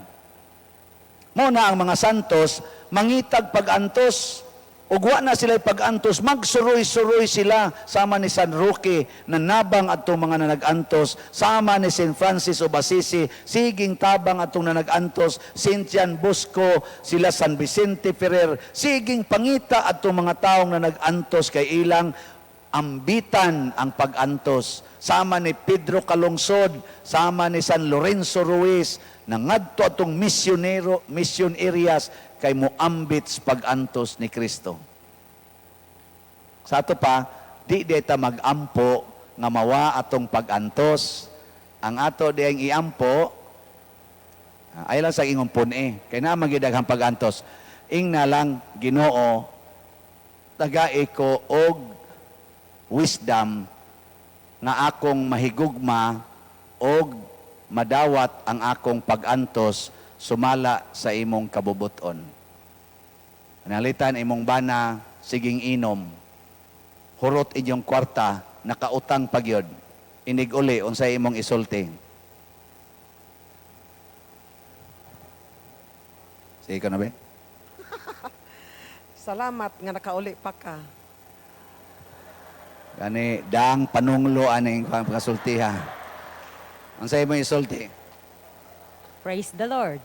Muna ang mga santos, mangitag pag-antos, ug wa na sila pag-antos, magsuroy-suroy sila, sama ni San Roque, na nabang atong mga nanag-antos, sama ni St. Francis of Assisi, siging tabang atong nanag-antos, St. Jan Bosco, sila San Vicente Ferrer, siging pangita atong mga taong nanag-antos kay ilang ambitan ang pag-antos. Sama ni Pedro Calungsod, sama ni San Lorenzo Ruiz, nangadto atong mission areas kay moambit pag-antos ni Kristo. Sa ato pa, di ta mag-ampo nga mawa atong pag-antos. Ang ato di ang iampo, ay lang sa ingong puni. Kaya na magidaghang pag-antos. Ing na lang Ginoo, tagai ko og wisdom nga akong mahigugma og madawat ang akong pag-antos sumala sa imong kabubuton. Nalitan imong bana, siging inom. Hurot inyong kwarta, nakautang pagyod. Inig uli, unsay imong isulti. Sige ka na ba? Salamat nga nakauli pa ka. Gani, daang panunglo aning pagkasultiha. Unsay imong isulti? Praise the Lord.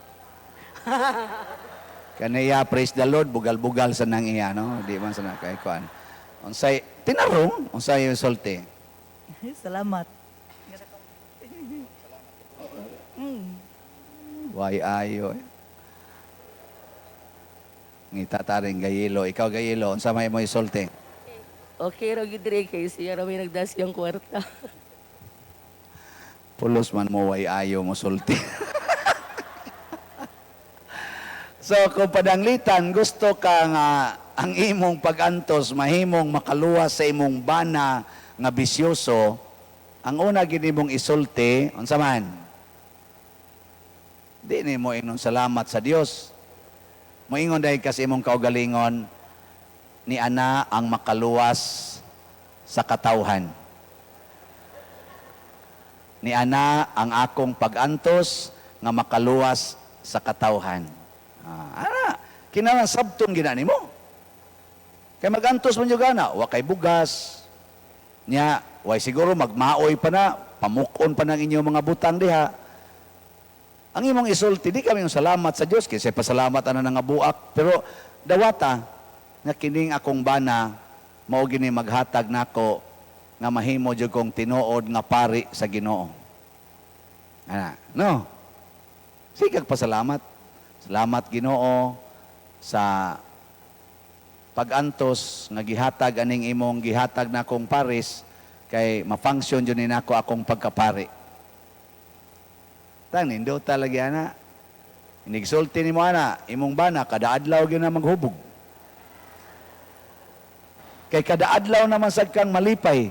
Kaniya, praise the Lord, bugal-bugal sa nang iya, no? Di man sa nakaikuan. Unsay, tinarong, unsay yung sulti. Salamat. Why ayo. Ngita taring gayilo. Ikaw gayilo, unsa may mo isulti. Okay, raw yun dire kay siya raw may nagdas yung kwarta. Pulos man mo, why ayo mo sulti. So, kung padanglitan, gusto ka nga ang imong pag-antos, mahimong makaluwas sa imong bana nga bisyoso, ang una ginimong isulti, unsa man? Di ni mo inon salamat sa Dios. Moingon dahil kasi imong kaugalingon, ni ana ang makaluwas sa katawhan. Ni ana ang akong pag-antos nga makaluwas sa katawhan. Kinahanglan sabton ginani mo. Kay mag-antos man yung gana, wa kay bugas. Nya, way siguro magmaoy pa na, pamukon pa ng inyong mga butang diha. Ang imong isulti, di kami yung salamat sa Diyos, kasi pasalamat ana nga buak. Pero dawata, nga kining akong bana, mao gini maghatag nako nga mahimo jud kong tinuod nga pari sa Ginoo. No? Sigag pasalamat. Salamat Ginoo sa pag-antos nga gihatag aning imong gihatag na akong paris kay ma-function jud ni nako akong pagkapari. Nindo talaga ana. Inigsulti nimo ana, imong bana kada adlaw gyud na maghubog. Kay kada adlaw naman sad kang malipay.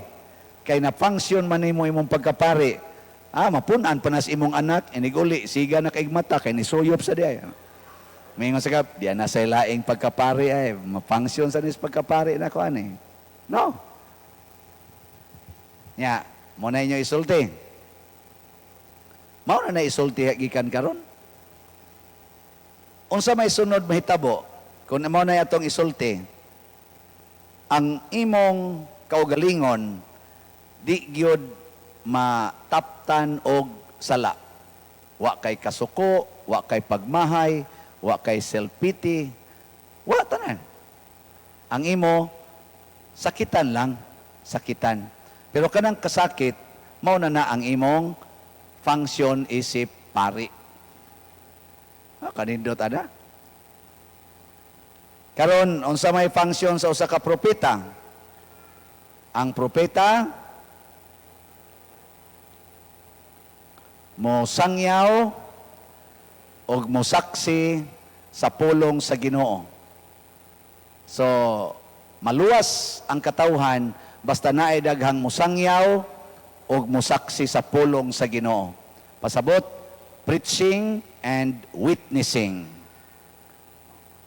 Kay na function man nimo imong pagkapari. Mapunan pa nas imong anak, iniguli, siga na kaigmata, kay nisuyop sa diay. Mingon sa kap, diyan na sa laing pagkapari ay, ma-function sa nis pagkapari na ko ani. No. Nya, mo na inyo isulti. Mao na isulti gikan karon. Unsa may sunod mahitabo, kung mao na atong isulti, ang imong kaugalingon di gyud mataptan og sala. Wa kay kasuko, wa kay pagmahay, wa kay self-pity, wa tanan. Ang imo sakitan lang, sakitan. Pero kanang kasakit, mao na ang imong function isip pari. Kanindot ada. Karon unsa may function sa usa ka propeta? Ang propeta mo sangyaw o mo saksi sa pulong sa Ginoo. So, maluwas ang katawhan basta naay daghang musangyaw o musaksi sa pulong sa Ginoo. Pasabot, preaching and witnessing.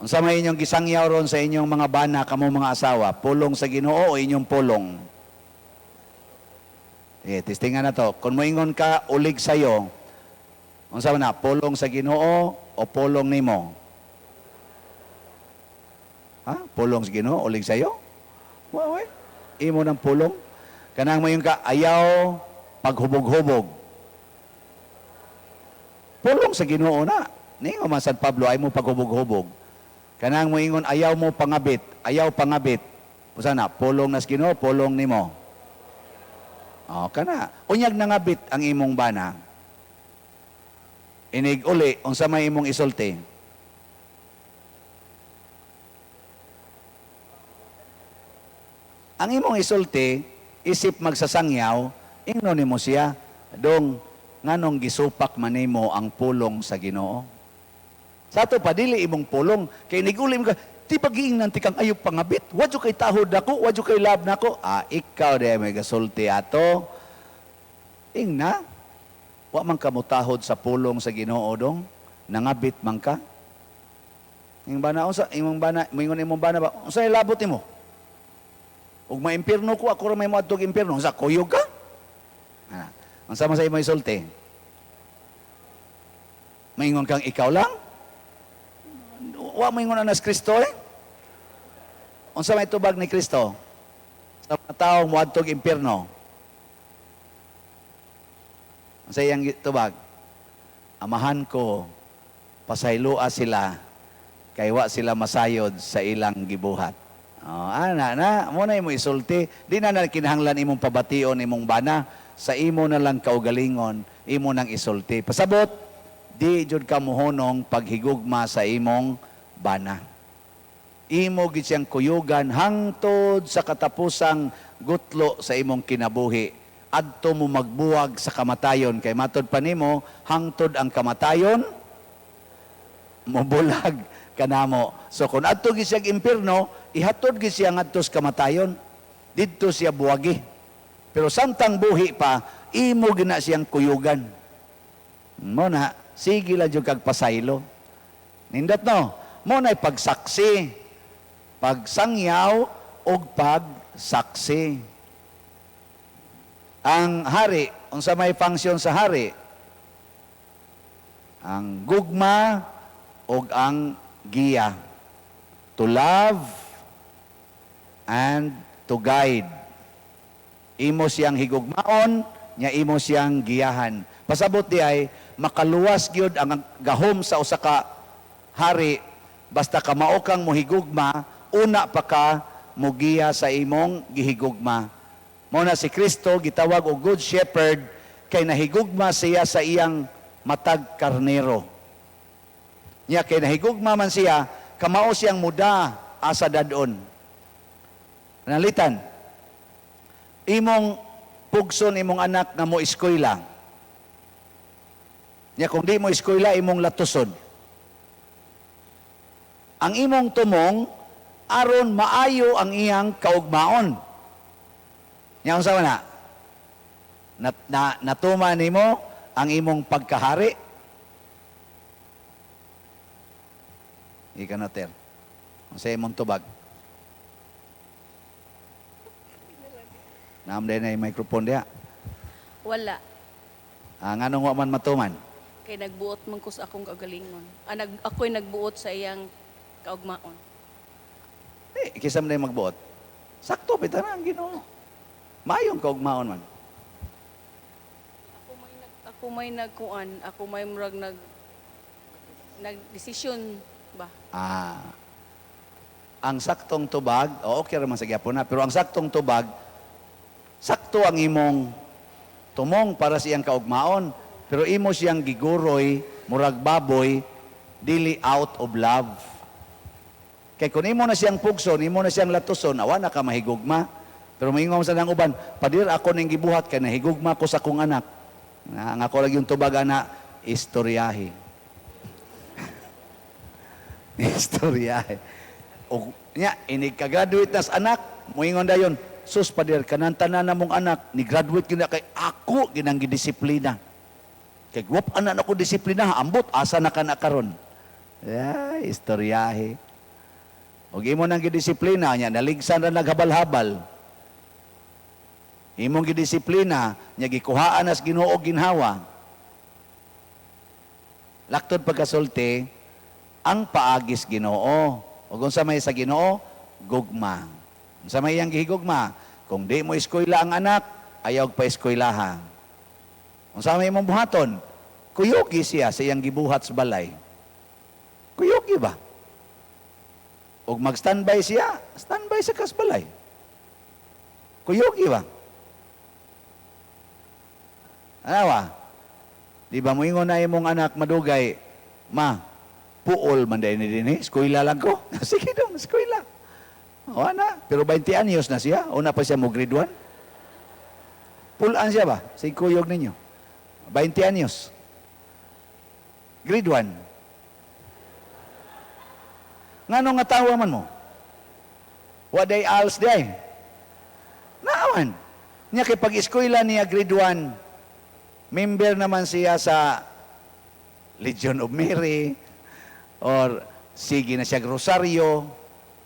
Unsa may inyong gisangyaw ron sa inyong mga bana kamo mga asawa, pulong sa Ginoo o inyong pulong? Testingan na to. Kung moingon ka ulig sayo, unsa man na, pulong sa Ginoo o pulong nimo? Pulong sa Ginoo, ulig sayo? Wow, imo ng pulong. Kanang moingon ka ayaw paghubog-hubog. Pulong sa Ginoo na. Ningo man San Pablo ay mo paghubog-hubog. Kanang moingon ayaw mo pangabit, ayaw pangabit. Unsa na, pulong na sa Ginoo, pulong nimo. Kana. Unyag nangabit ang imong bana. Inig uli, unsa may imong isulti? Ang imong isulti, isip magsasangyaw, ingno nimo siya, dong nganong gisupak man nimo ang pulong sa Ginoo. Sa ato pa dili imong pulong, kay nigulim ka, ti pag-iingnan ti kang ayop pangabit, wadyo kay tahod nako, wadyo kay lab nako. Ikaw de may gasulti ato. Ingna, wa man ka mutahod sa pulong sa Ginoo dong, nangabit man ka. Imong bana unsa, imong bana, moingon imong bana ba, unsa ilabot nimo? Ug maimpirno ko, ako ra may moadtog impirno, unsa kuyog ka? Unsa man sa imong isulti? Moingon kang ikaw lang? Wa moingon anas Kristo eh? Unsa may tubag ni Kristo? Sa mga taong moadtog impirno. Unsa iyang tubag? Amahan ko, pasaylua sila, kay wa sila masayod sa ilang gibuhat. Mo na imo isulti, di na kinahanglan imong pabation imong bana, sa imo na lang kaugalingon, imo nang isulti. Pasabot, di jud ka muhunong paghigugma sa imong bana. Imo gid siyang kuyugan hangtod sa katapusang gutlo sa imong kinabuhi. Adto mo magbuwag sa kamatayon, kay matod pa nimo hangtod ang kamatayon mobulag kanamo. So kung adto gid siya impierno, ihatod gid siya ngadto sa kamatayon. Didto siya buwagi. Pero samtang buhi pa, imo gina siyang kuyugan. Mo na, sige lang yung kagpasaylo. Nindot no, mo na'y pagsaksi, pagsangyaw, o pagsaksi. Ang hari, unsa may function sa hari? Ang gugma, o ang giya. To love, and to guide. Imo siyang higugmaon, nya imo siyang giyahan. Pasabot di ay, makaluwas gyud ang gahom sa usa ka hari, basta ka mao kang mohigugma, una pa ka mugiya sa imong gihigugma. Mao na si Kristo gitawag og good shepherd, kay nahigugma siya sa iyang matag karnero. Nya kay nahigugma man siya, kamao siyang muda asa dadon. Nalitan, imong pugson imong anak nga mo eskwela. Nya kung di mo eskwela, imong latusod. Ang imong tumong, aron maayo ang iyang kaugmaon. Nya unsa man na? Natuma nimo ang imong pagkahari. Ika na ter. Unsa imong tubag? Naam din na microphone diha. Wala. Nganong wa man matuman? Kay nagbuot man ko sa akong kagalingon. Ako'y nagbuot sa iyang kaugmaon. Kisa man na magbuot. Sakto pita na ang Ginoo. Mayong kaugmaon man. Ako may nagkuan, ako may murag nagdesisyon ba? Ang saktong tubag, okay raman sa gyapon na, pero ang saktong tubag, sakto ang imong tumong para siyang kaugmaon, pero imo siyang giguroy, murag baboy, dili out of love. Kay kung imo na siyang pugson, imo na siyang latuson, awa na ka mahigugma. Pero maingon sa nang uban, padir ako ning gibuhat kay nahigugma ko sa kong anak. Ang ako lang yung tubag ana, istoryahe. Istoryahe. O nya inig ka graduate nas anak, moingon dayon, sus padir kanan tanan na mong anak, ni graduate gina kay ako ginang gidisiplina. Kay guwap anak na ko disiplina, ambot asa na kana karon. Istoryahe. Og imo nang gidisiplina nya naligsan ra naghabal-habal. Imong gidisiplina nya gikuhaan as Ginoo ginhawa. Laktod pagkasulti ang paagis Ginoo. Ug unsa may sa Ginoo? Gugma. Unsa may iyang gihigugma? Kung di mo eskwela ang anak, ayaw pa eskwelaha. Unsa may imong buhaton? Kuyogi siya sa iyang gibuhat sa balay. Kuyogi ba? Ug mag-standby siya, standby sa kasbalay. Kuyogi ba? Anawa? Di ba mo ingon na imong anak madugay, ma, puol man din ni eskwela lang ko. Sige dong, eskwela. O na, pero 20 anyos na siya, una pa siya mo grade 1. Pulaan siya ba? Sa kuyog ninyo. 20 anyos. Grade 1. Ngano nga tawa man mo? Waday als day. Naawan. Nya kay pag-eskwela niya grade 1, member naman siya sa Legion of Mary, or sige na siya Rosario,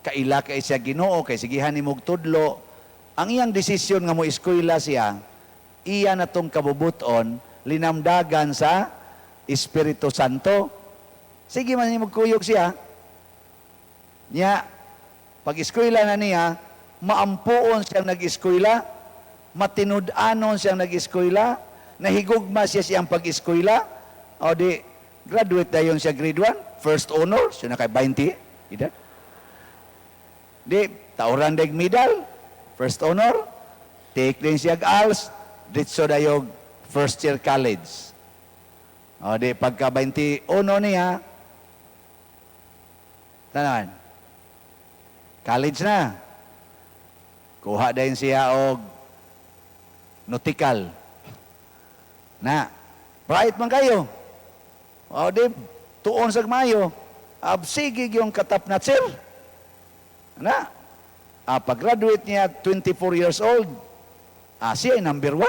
kaila kay siya Ginoo, kay sigihan ni mog tudlo. Ang iyang desisyon nga mo eskwela siya, iya na tong kabubuton, linamdagan sa Espiritu Santo. Sige man ni magkuyog siya. Nya, pag eskwela na niya, maampuon siyang nag-eskwela, matinud-anon siyang nag-eskwela, nahigugma siya siyang pag-eskwela, o di, graduate na yun siya grade 1, first honor, siya na kay 20, edad. Di, tauran deg medal, first honor, take din siya ALS, ditso na yung first year college. O di, pagka 21 niya, tanan, college na. Kuha din siya og nautical. Na, bright man kayo. O di, tuon sa mayo, absigig yung katapnat sir. Na, pag-graduate niya, 24 years old, siya ay number 1.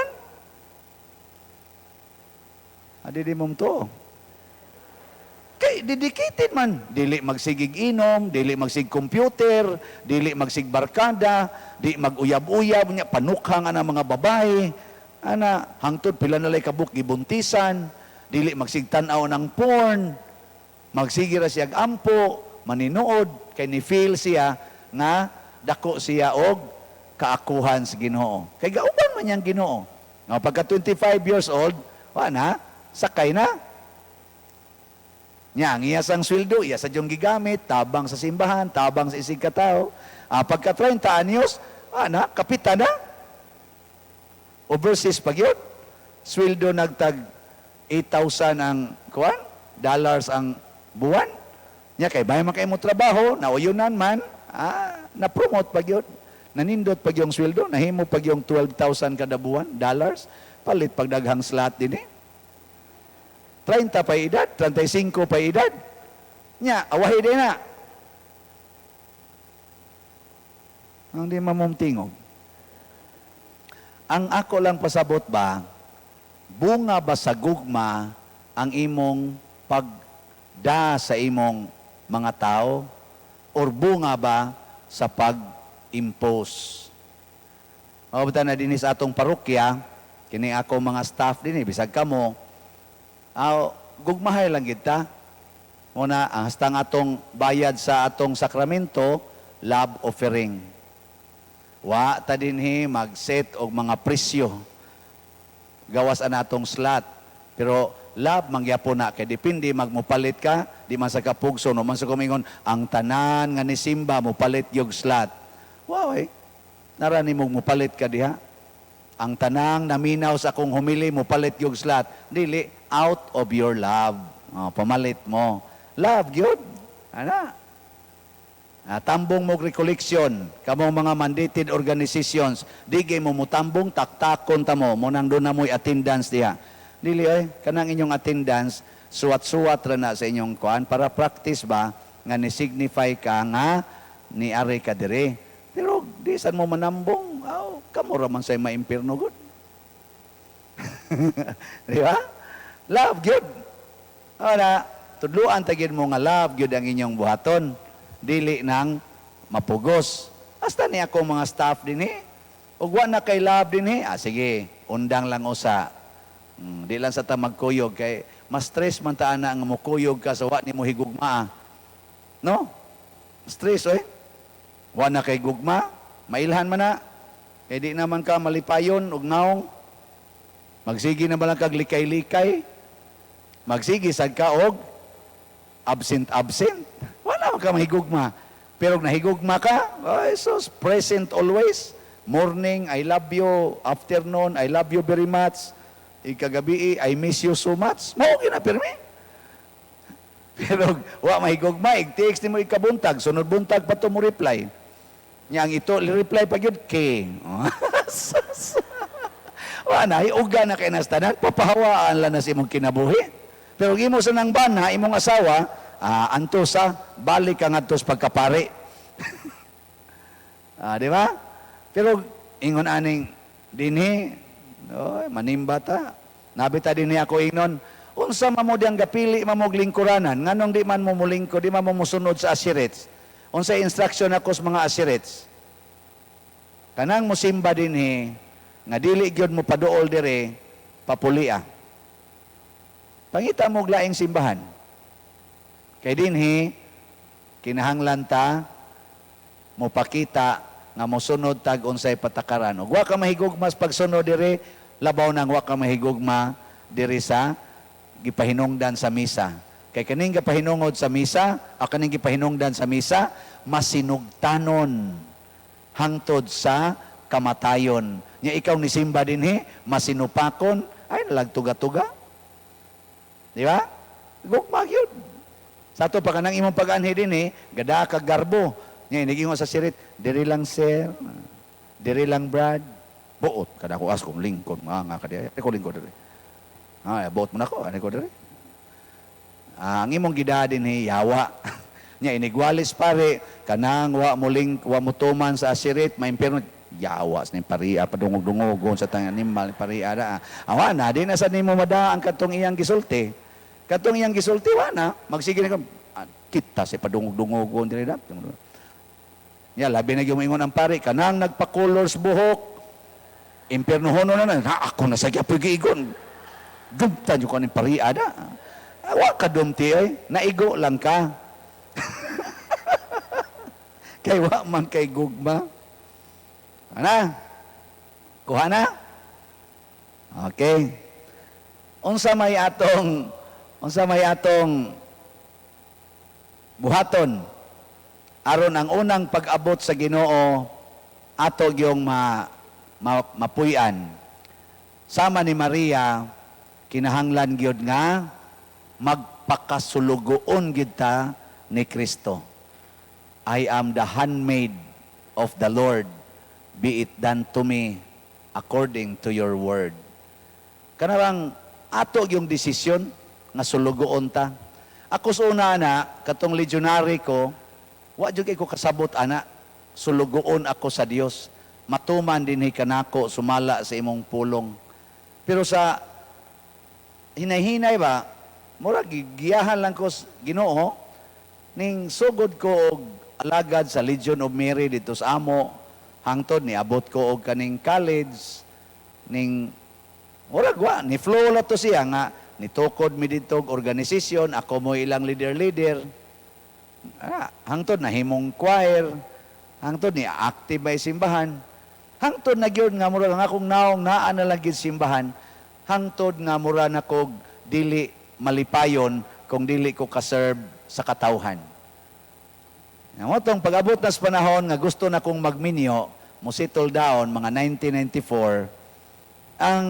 Adi mong to. Kay, dedicated man. Dili magsigig inom, dili magsig computer, dili magsig barkada, di mag-uyab-uyab, niya, panukhang ana mga babae, ana, hangtod pila nalay kabuk gibuntisan, dili magsigtanaw ng porn, magsigira siya ampo, maninuod, kay ni feel siya nga dako siya og kaakuhan sa Ginoo. Kay gauban man yang Ginoo. Nga pagka 25 years old, na, sakay na. Nya, ang iya sang sweldo, iya sa diyong gigamit, tabang sa simbahan, tabang sa isig katao. Pagka 30 anyos, na, kapitan na. Overseas pag yun, sweldo nagtag 8,000 ang kuwan, dollars ang buwan. Nya kay bahay man kayo mo trabaho, nauyunan man, na-promote pag yun. Nanindot pag yung sweldo, nahimo pag yung 12,000 kada buwan, dollars, palit pag daghang slot din 30 pa edad, 35 pa edad. Nya, awahi din na. Ang di mamumtingog. Ang ako lang pasabot ba, bunga ba sa gugma ang imong pagda sa imong mga tao? Or bunga ba sa pag-impose? Mabata na din sa atong parokya, kini ako mga staff din, bisag kamo, gugmahay lang kita. Muna, hasta nga atong bayad sa atong sakramento, love offering. Wa ta dinhi mag-set og mga presyo. Gawas ana atong slot. Pero love mangyapon na kay depende magmupalit ka, di man sa kapugso no man sa kumingon ang tanan nga ni Simba mupalit yung slot. Wow, narani mo mupalit ka diha. Ang tanang naminaw sa akong humili mupalit yung slot. Dili out of your love. Pamalit mo. Love gyud. Ana. Tambong mo recollection, kamong mga mandated organizations, digay mo mutambong, taktakon ta mo nang doon na mo'y attendance diha. Dili kanang inyong attendance, suwat-suwat ra na sa inyong kuan para practice ba, nga ni-signify ka nga, ni ari ka dire. Pero di saan mo manambong, kamo ra man say maimpirno gud. Di ba? Love gyud. Ana, tudluan tagid mo nga love gyud ang inyong buhaton. Dili nang mapugos. Hasta ni ako mga staff din ug wa na kay love din sige, undang lang usa. Di lang sa ta magkuyog kay mas stress man ta ana nga mukuyog ka sa wa nimo higugma. No? Stress wa na kay gugma, mailhan man na. Kay di naman ka malipayon og naong. Magsigi na ba lang kag likay-likay? Magsigi sad ka og absent. Wala ka mahigugma. Pero nahigugma ka, so present always. Morning, I love you. Afternoon, I love you very much. Ikagabi, I miss you so much. Mao na pirmi. Pero wa mahigugma, text ni mo ikabuntag, sunod buntag pa to mo reply. Yang ito, reply pa gyud K. Wa na, iuga na kay nastanan, papahawaan lang na sa imong kinabuhi. Pero imo sa nang bana, imong asawa, anto sa balik ang antos pagkapari. Di ba? Pero ingon aning dinhi, manimba ta. Nabita dinhi ako ingnon, unsa mamo diyang gapili mamog lingkuranan, nganong di man mo mulingko, di man mo musunod sa asirets. Unsa instruction ako sa mga asirets? Kanang musimba dinhi, nga dili gyud mo paduol dire, papulia. Pangita mo laing simbahan. Kay dinhi, kinahanglan ta, mopakita nga mosunod tag unsay patakaran. Ug wa ka mahigugmas pagsunod dire, labaw nang wa ka mahigugma dire sa gipahinungdan sa misa. Kay kaning gipahinungod sa misa, kaning gipahinungdan sa misa, masinugtanon hangtod sa kamatayon. Nya ikaw ni simba dinhi, masinupakon, ay nalagtuga-tuga. Di ba? Gugma yun. Sa ato pa kanang imong pag-anhi dinhi, gada ka garbo. Nya nigingon sa sirit, diri lang sir, diri lang brad. Buot kada ko as kong lingkod nga kadiya. Ko lingkod diri. Buot mo na ko, ani ko diri. Ang imong gida dinhi yawa. Nya inigwalis pare kanang wa mo tuman sa asirit, maimpirno yawas ni paria padungog-dungogon sa tang animal paria da. Awa na di na sa nimo mada ang katong iyang gisulti. Katong iyang gisulti wa na magsige na kita sa padungog-dungogon diri da. Ya labi na gyud ingon ang pare kanang nagpa-colors buhok. Impierno hono na ako na sa giapig-igon. Dumta jud ko ni paria da. Wa ka dumti naigo lang ka. Kay wa man kay gugma. Ana? Kuha na? Okay. Unsa may atong buhaton aron ang unang pag-abot sa Ginoo ato gyung mapuy-an. Sama ni Maria kinahanglan gyud nga magpakasulugoon gyud ta ni Kristo. I am the handmaid of the Lord. Be it done to me according to your word. Kanarang ato yung desisyon nga sulugoon ta. Ako sa una na, katong legionary ko, wa jud kay ko kasabot ana. sulugoon ako sa Dios. Matuman dinhi kanako sumala sa imong pulong. Pero sa hinay-hinay ba, mura gigiyahan lang ko Ginoo ning sugod ko og alagad sa Legion of Mary dito sa amo, hangtod ni abot ko og kaning college ning murag wa ni flow la to siya nga nitukod mi dito og organisasyon, ako mo ilang leader. Hangtod na himong choir, hangtod ni active may simbahan, hangtod na gyud nga mura nga akong naong naa na lang gid simbahan, hangtod nga mura na kog dili malipayon kung dili ko ka-serve sa katawhan. Nga tong pag-abot na sa panahon nga gusto na kong magminyo, mo settle down mga 1994, ang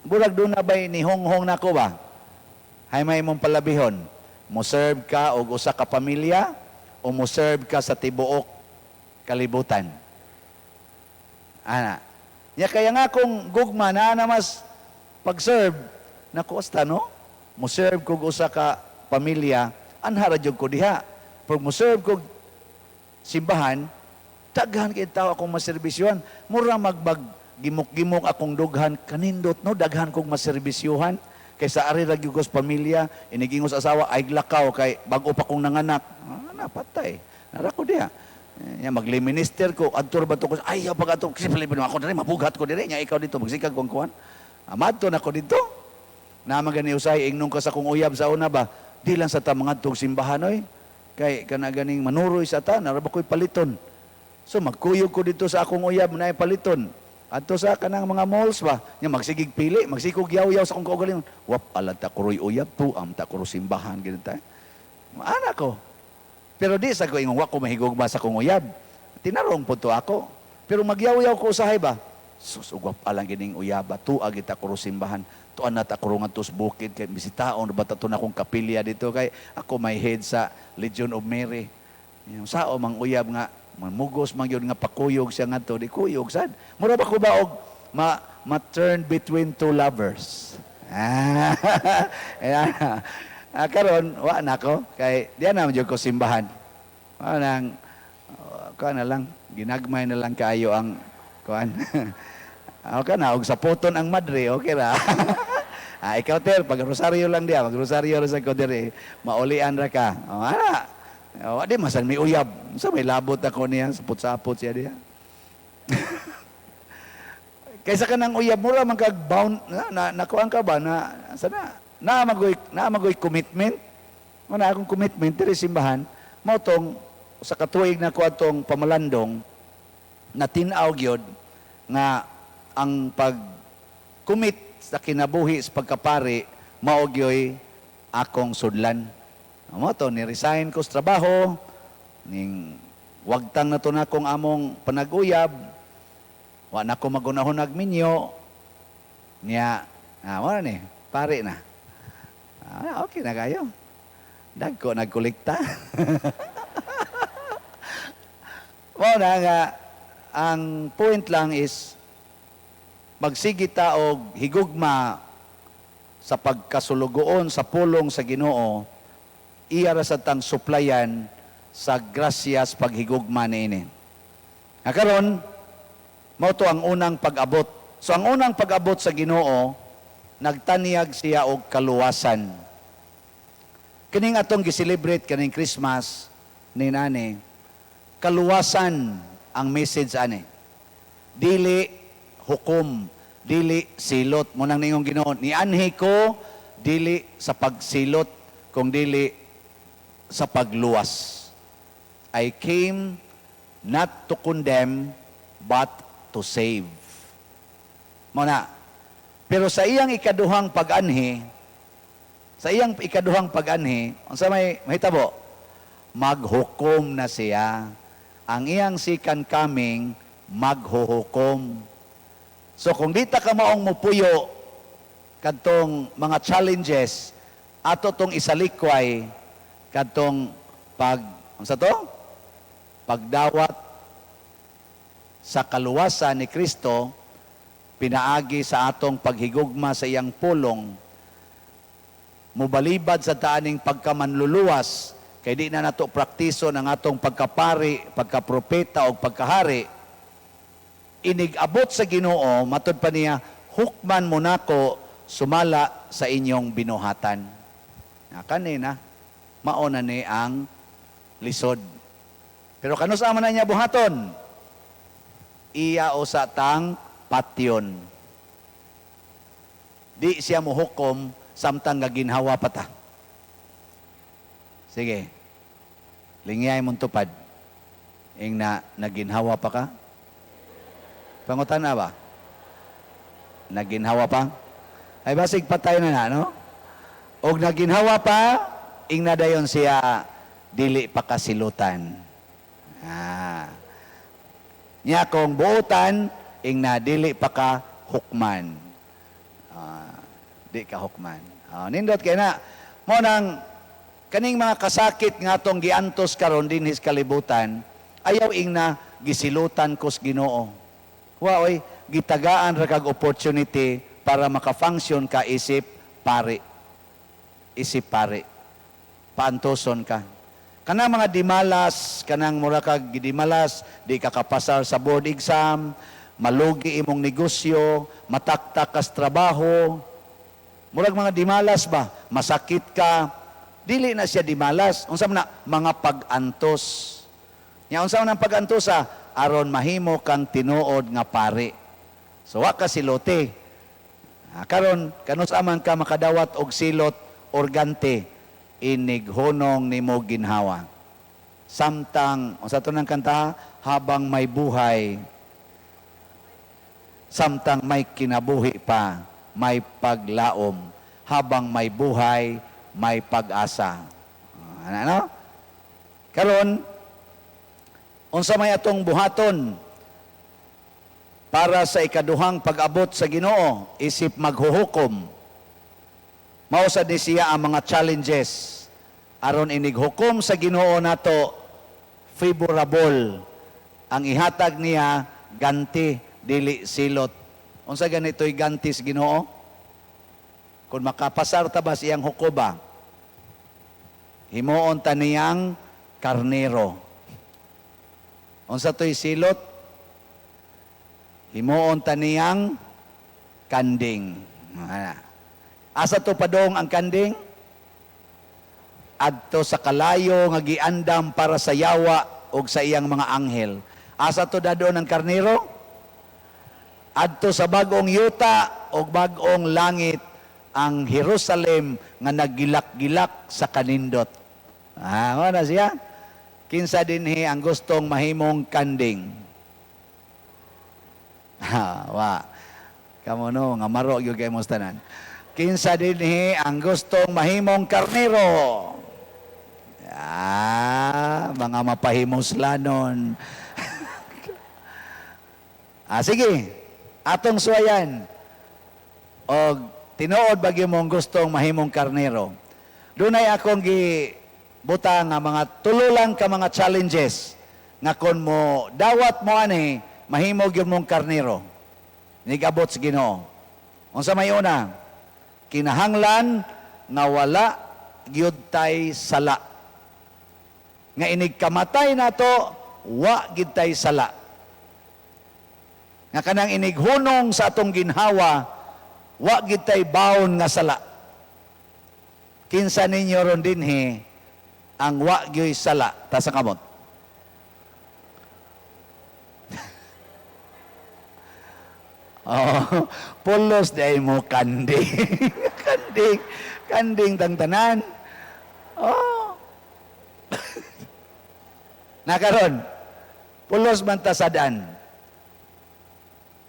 burag doon na ba'y ni hong na ko ba? Hay may mong palabihon, mo serve ka o usa ka pamilya o mo serve ka sa tibuok kalibutan. Ana. Ya kaya nga kung gugma na mas pag-serve na kosta no? Mo serve ko usa ka pamilya, anhara jud ko diha. Pag mo serve ko simbahan, daghan kay tao akong maserbisyuhan. Mura magbag gimok-gimok akong dughan kanindot no daghan kong maserbisyuhan kaysa ari ra gyud ko sa pamilya, inigingos asawa ay lakaw kay bag-o pa kong nanganak. Napatay. Nara ko diha. Ya magliminister ko adto ba to ko ay pag ato kasi pala ako diri mabugat ko diri nya ikaw dito magsikag kong kuan. Amadto na ko dito. Na magani usay ingnon ka sa kong uyab sa una ba di lang sa ta mga tug simbahan oy. Kay kana ganing manuroy sa ta nara ba koy paliton. So magkuyog ko dito sa akong uyab na paliton. Adto sa kanang mga malls ba, nya magsigig pili, magsikog yaw-yaw sa akong kaugalingon. Wap alat ta kuroy uyab tu am ta kuro simbahan gid ta. Ana ko. Pero di sa ko ingon wa ko mahigugma sa akong uyab. Tinarong po to ako. Pero magyaw-yaw ko usahay ba? Sus ugwap alang gining uyab tu agi ta kuro simbahan. Tuan na ta kuro ngadto sa bukid kay bisitaon ba ta to na akong kapilya dito kay ako may head sa Legion of Mary. Sao mang uyab nga mamugos man yun nga pakuyog siya nga to, di kuyog sad. Mura ba ko ba og ma-turn between two lovers? Karon wa na ko kay diyan na jud ko simbahan. Nang na lang ginagmay na lang kaayo ang kuan. Okay na og sapoton ang madre, okay ra. Ikaw ter pag rosaryo lang dia, mag rosaryo ra sa ko diri, maulian ra ka. Ana. Di masan may uyab. Sa may labot ako niya, sapot-sapot siya diya. Kaysa ka ng uyab, mura magkag-bound, nakuhaan ka ba na, sana, magoy commitment, na akong commitment, tiri simbahan, mo tong, sa katuig na ko atong pamalandong, na tinaw gyud nga, ang pag-commit sa kinabuhi sa pagkapari, maogyoy akong sudlan. Amo to ni-resign ko sa trabaho, ning wagtang na to na kong among panag-uyab, wa na ko magunahon nagminyo, niya, wala ni, pare na. Okay na kayo. Dagko nagkolekta. Wala nga, ang point lang is, magsigita og higugma sa pagkasulugoon sa pulong sa Ginoo, iyara sa tang suplayan sa grasyas paghigugma niini. Karon mao to ang unang pag-abot. So ang unang pag-abot sa Ginoo nagtanyag siya og kaluwasan. Kining atong gi-celebrate kaning Christmas ni nani, kaluwasan ang message ani. Dili hukom, dili silot mo nang ningong Ginoo. Nianhi ko dili sa pagsilot kung dili sa pagluwas. I came not to condemn, but to save. Muna, pero sa iyang ikaduhang pag-anhi, unsa may mahitabo? Maghukom na siya. Ang iyang second coming, maghuhukom. So kung di ta ka maong mupuyo, kadtong mga challenges, ato tong isalikway, kadtong pagdawat sa kaluwasan ni Kristo, pinaagi sa atong paghigugma sa iyang pulong, mubalibad sa taaning pagkamanluluwas kay di na nato praktiso ng atong pagkapari, pagkapropeta o pagkahari, inigabot sa Ginoo, matod pa niya, hukman mo nako sumala sa inyong binuhatan. Kanina, mauna ni ang lisod. Pero kanusama na niya buhaton? Iya o sa tang patyon. Di siya muhukom samtang gaginhawa pa ta. Sige. Lingiyay mong tupad. Ing na naginhawa pa ka? Pangutan na ba? Naginhawa pa? Ay basig patay na no? Og naginhawa pa, ing na dayon siya dili pa kasilutan. Nya kung buutan, ing na dili pa ka hukman. Di ka hukman. Nindot kay na, mo nang kaning mga kasakit nga atong giantos karon din his kalibutan, ayaw ing na gisilutan kos Ginoo. Waoy, gitagaan ra kag opportunity para maka-function ka isip pare. Isip pare. Paantoson ka. Kanang mga dimalas, kanang mura kag gidimalas, di ka kapasar sa board exam, malugi imong negosyo, mataktak kas trabaho. Murag mga dimalas ba? Masakit ka. Dili na siya dimalas. Unsa man na? Mga pag-antos. Nya unsa man ang pag-antosa? Aron mahimo kang tinuod nga pare. So wa ka silote. Karon kanus aman ka makadawat og silot organte inighunong nimo ginhawa. Samtang unsa to nang kanta? Habang may buhay, samtang may kinabuhi pa, may paglaom. Habang may buhay, may pag-asa. Ano? Karon, unsa may atong buhaton para sa ikaduhang pag-abot sa Ginoo, isip maghuhukom. Mausad ni siya ang mga challenges aron inighukom sa Ginoo nato favorable ang ihatag niya ganti dili silot. Unsa ganito'y ganti sa Ginoo? Kung makapasar ta ba siyang hukuba, himuon ta niyang karnero. Unsa to'y silot? Himuon ta niyang kanding. Asa to padong ang kanding? Adto sa kalayo nga giandam para sa yawa og sa iyang mga anghel. Asa to dadon ang karnero? Adto sa bagong yuta og bagong langit, ang Jerusalem nga naggilak-gilak sa kanindot. Mo na siya? Kinsa dinhi ang gustong mahimong kanding? Wa. Kamo no, nga maro gyud kay mos tanan. Kinsa dinhi ang gustong mahimong karnero? Mga mapahimuslanon. Sige, atong suwayan. Og tinuod bagyo mong gustong mahimong karnero. Dunay akong gibuta nga mga tululang ka mga challenges nga kon mo dawat mo ani mahimo gyud mong karnero. Nigabot sa Ginoo. Unsa may una? Kinahanglan nga wala gyud tay sala. Nga inigkamatay nato, wa gyud tay sala. Nga kanang inighunong sa atong ginhawa, wa gyud tay baon nga sala. Kinsa ninyo ron dinhi ang wa gyud sala ta sa kamot? Pulos day mo kanding. kanding tangtanan. Nakaron, pulos man ta sadan.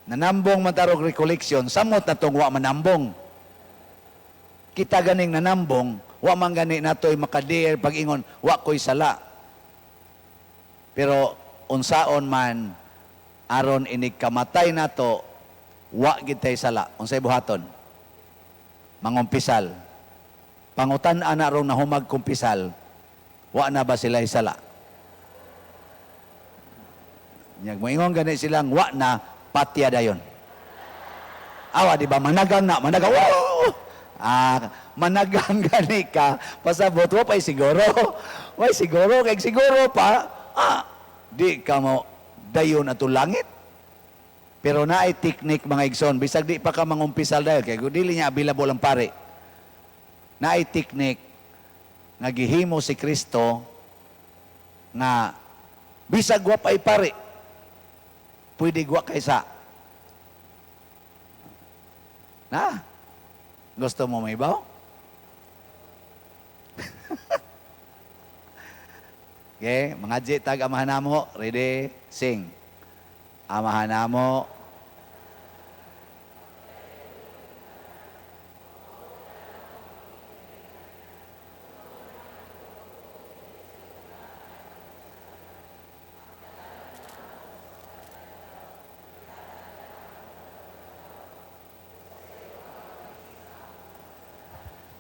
Nanambong man tarog recollection, samot na tong wa manambong. Kita ganing nanambong, wa man gani natoy makadeer pag-ingon, wa ko'y sala. Pero unsaon man aron inigkamatay nato, wa gid tay sala. Unsay buhaton? Mangumpisal. Pangutan-an na rong nahumag kumpisal, wa na ba sila sala? Nyag moingon gani silang wa na patya dayon. Awa di ba managang na, managang. Wow! Managang gani ka, pasabot mo pa'y siguro. Way siguro, kay siguro pa, di ka mo dayon ato langit. Pero naay teknik mga igsoon, bisag di pa ka mangumpisal dahil, kay kung dili niya available ang pare. Naay teknik, nga gihimo si Kristo, nga bisag wa pa'y pare, pwede gwa kaysa. Na? Gusto mo may baw? Okay, mga tag amahan namo, ready, sing. Amahan namo.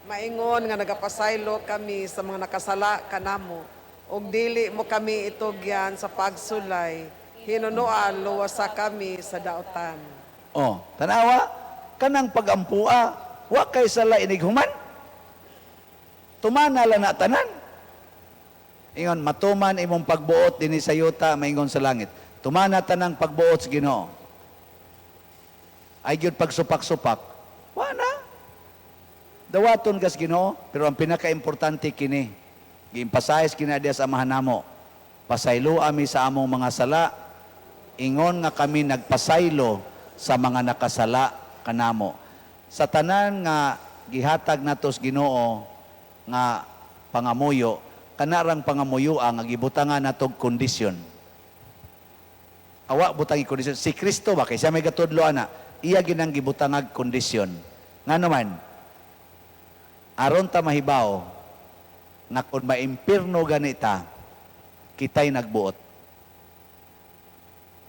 Maingon nga nagapasaylo kami sa mga nakasala kanamo. Og dili mo kami itugyan sa pagsulay. Hinunuan luwasa kami sa daotan. Oh, tanawa, kanang pagampua, wa kay sala inighuman. Tumana lang na tanan. Ingon, matuman imong pagbuot dinhi sa yuta, maingon sa langit. Tumana tanang pagbuot sa Ginoo. Ay gyud pagsupak-supak. Wa na. Dawaton kas Ginoo, pero ang pinaka-importante kini, giimpasayas kina diya sa amahan namo. Pasaylo ami sa among mga sala, ingon nga kami nagpasaylo sa mga nakasala kanamo. Sa tanan nga gihatag natos Ginoo nga pangamuyo, kanarang pangamuyo nga gibutangan natog kondisyon. Awa butangi kondisyon. Si Kristo ba kay siya may gatudlo ana, iya ginang gibutangag kondisyon. Nga naman, aron ta mahibaw nga kung maimpirno ganita, kita'y nagbuot.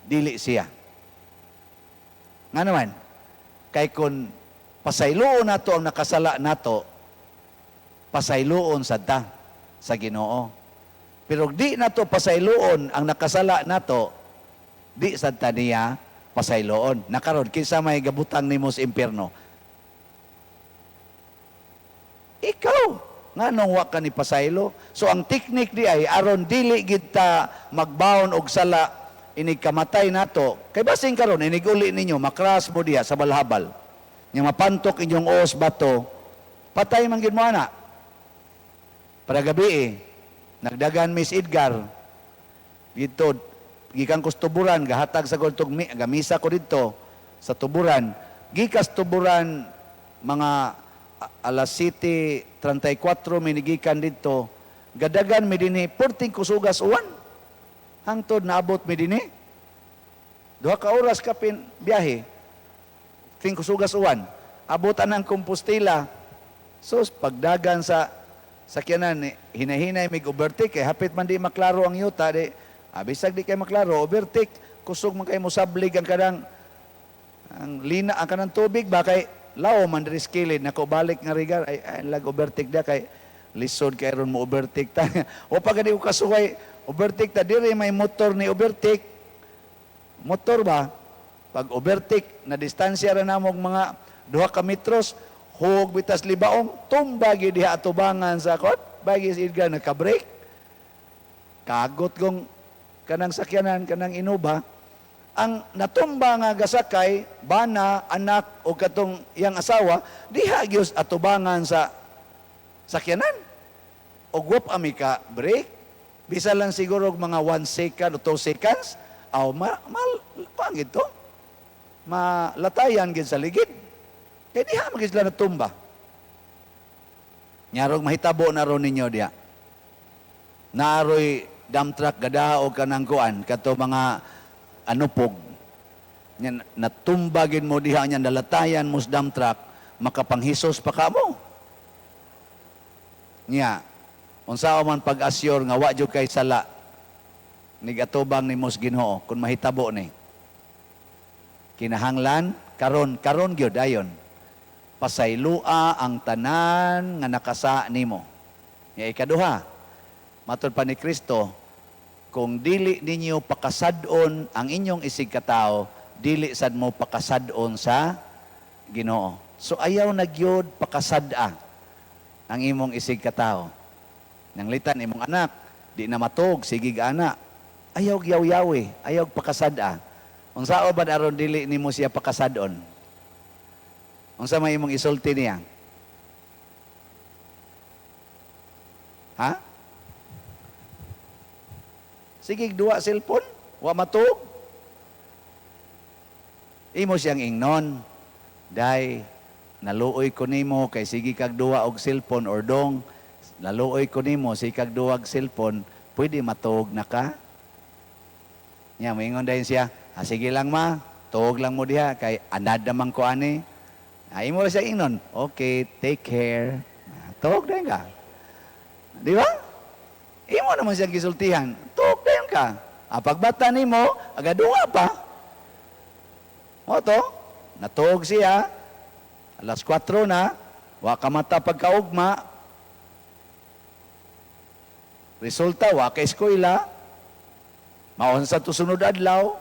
Dili siya. Nga naman, kay kung pasayloon nato ang nakasala nato, pasayloon sad ta sa Ginoo. Pero di nato pasayloon ang nakasala nato, di sad ta niya pasayloon. Nakaron kinsa may gabutang nimo sa impierno? Ikaw, nga nung wa ka ni pasaylo. So ang teknik di ay, aron dili gid ta magbaon og sala, inig kamatay nato. Kay basing karon inig uli ninyo, makras mo diya sa balhabal. Nya mapantok inyong os bato, patay man gid mo ana. Para gabi nagdagan Miss Edgar, dito, gikan ko sa tuburan, gahatag sa gultog, gamisa ko dito, sa tuburan. Gikas tuburan, mga alas 7:34 minigikan dito, gadagan mi dinhi 14 kusugas uwan. Hangtod naabot mi dinhi. 2 ka oras kapin biyahe. 10 kusugas uwan. Abutan ang Compostela. Sus pagdagan sa sakyanan, hinahinay mig overtake kay hapit man di maklaro ang yuta di. Bisag di kay maklaro, overtake kusog man kay mosablig ang kanang ang lina ang kanang tubig ba kay lao man diri skilid nako balik nga rigar ay lag overtake da kay lisod kay ron mo overtake ta. O pag gani ko kasuway overtake ta diri may motor ni overtake. Motor ba? Pag overtake na distansya ra namog mga 2 ka metros, hug bitas libaong tumba gyud diha atubangan sa kot. Bagi si Edgar naka-brake. Kagot gong kanang sakyanan kanang Innova. Ang natumba nga gasakay, bana, anak o katong iyang asawa, diha gyud atubangan sa sakyanan. O guwap ami ka break, bisa lang siguro mga 1 second o 2 seconds, pangit to. Malatayan gid sa ligid. Kaya diha magis lang natumba. Nyarog mahitabo na ron ninyo diya. Naaroy dump truck gadaog kanang kuan, kato mga anupog. Yan, natumbagin mo diha niyan, dalatayan mo sa dump truck, makapanghisos pa ka mo. Nya, unsa man pag-asyur nga wa jud kay sala, nigatubang ni mos Ginoo, kung mahitabo ni. Kinahanglan, karon gyud ayon, pasaylua ang tanan nga nakasa nimo. Nya ikaduha, matod pa ni Kristo, kung dili ninyo pakasadon ang inyong isig katao, dili sad mo pakasadon sa Ginoo. So ayaw nagyod pakasada ang imong isig katao. Nanglitan imong anak, di na matog, sige ga anak. Ayaw yaw-yawi, ayaw pakasada. Unsa ba aron dili nimo siya pakasadon? Unsa may imong isulti niya? Ha? Sige, duwa cellphone, wa matug. Imo siyang ingnon. Day, naluoy ko nimo kay sige kag duwa og cellphone or dong. Naluoy ko nimo sige kag duwa og cellphone, pwede matug na ka. Nya moingon dayon siya, sige lang ma, tuog lang mo diha kay anad naman ko ani. Imo siya ingnon. Okay, take care. Tuog dayon ka. Di ba? Imo naman siya gisultihan. Tuog dayon ka. Pagbata nimo, agaduwa pa. O to, natuog siya, alas 4 na, wa ka mata pagkaugma, resulta, wa ka eskwela, maon sa tusunod adlaw,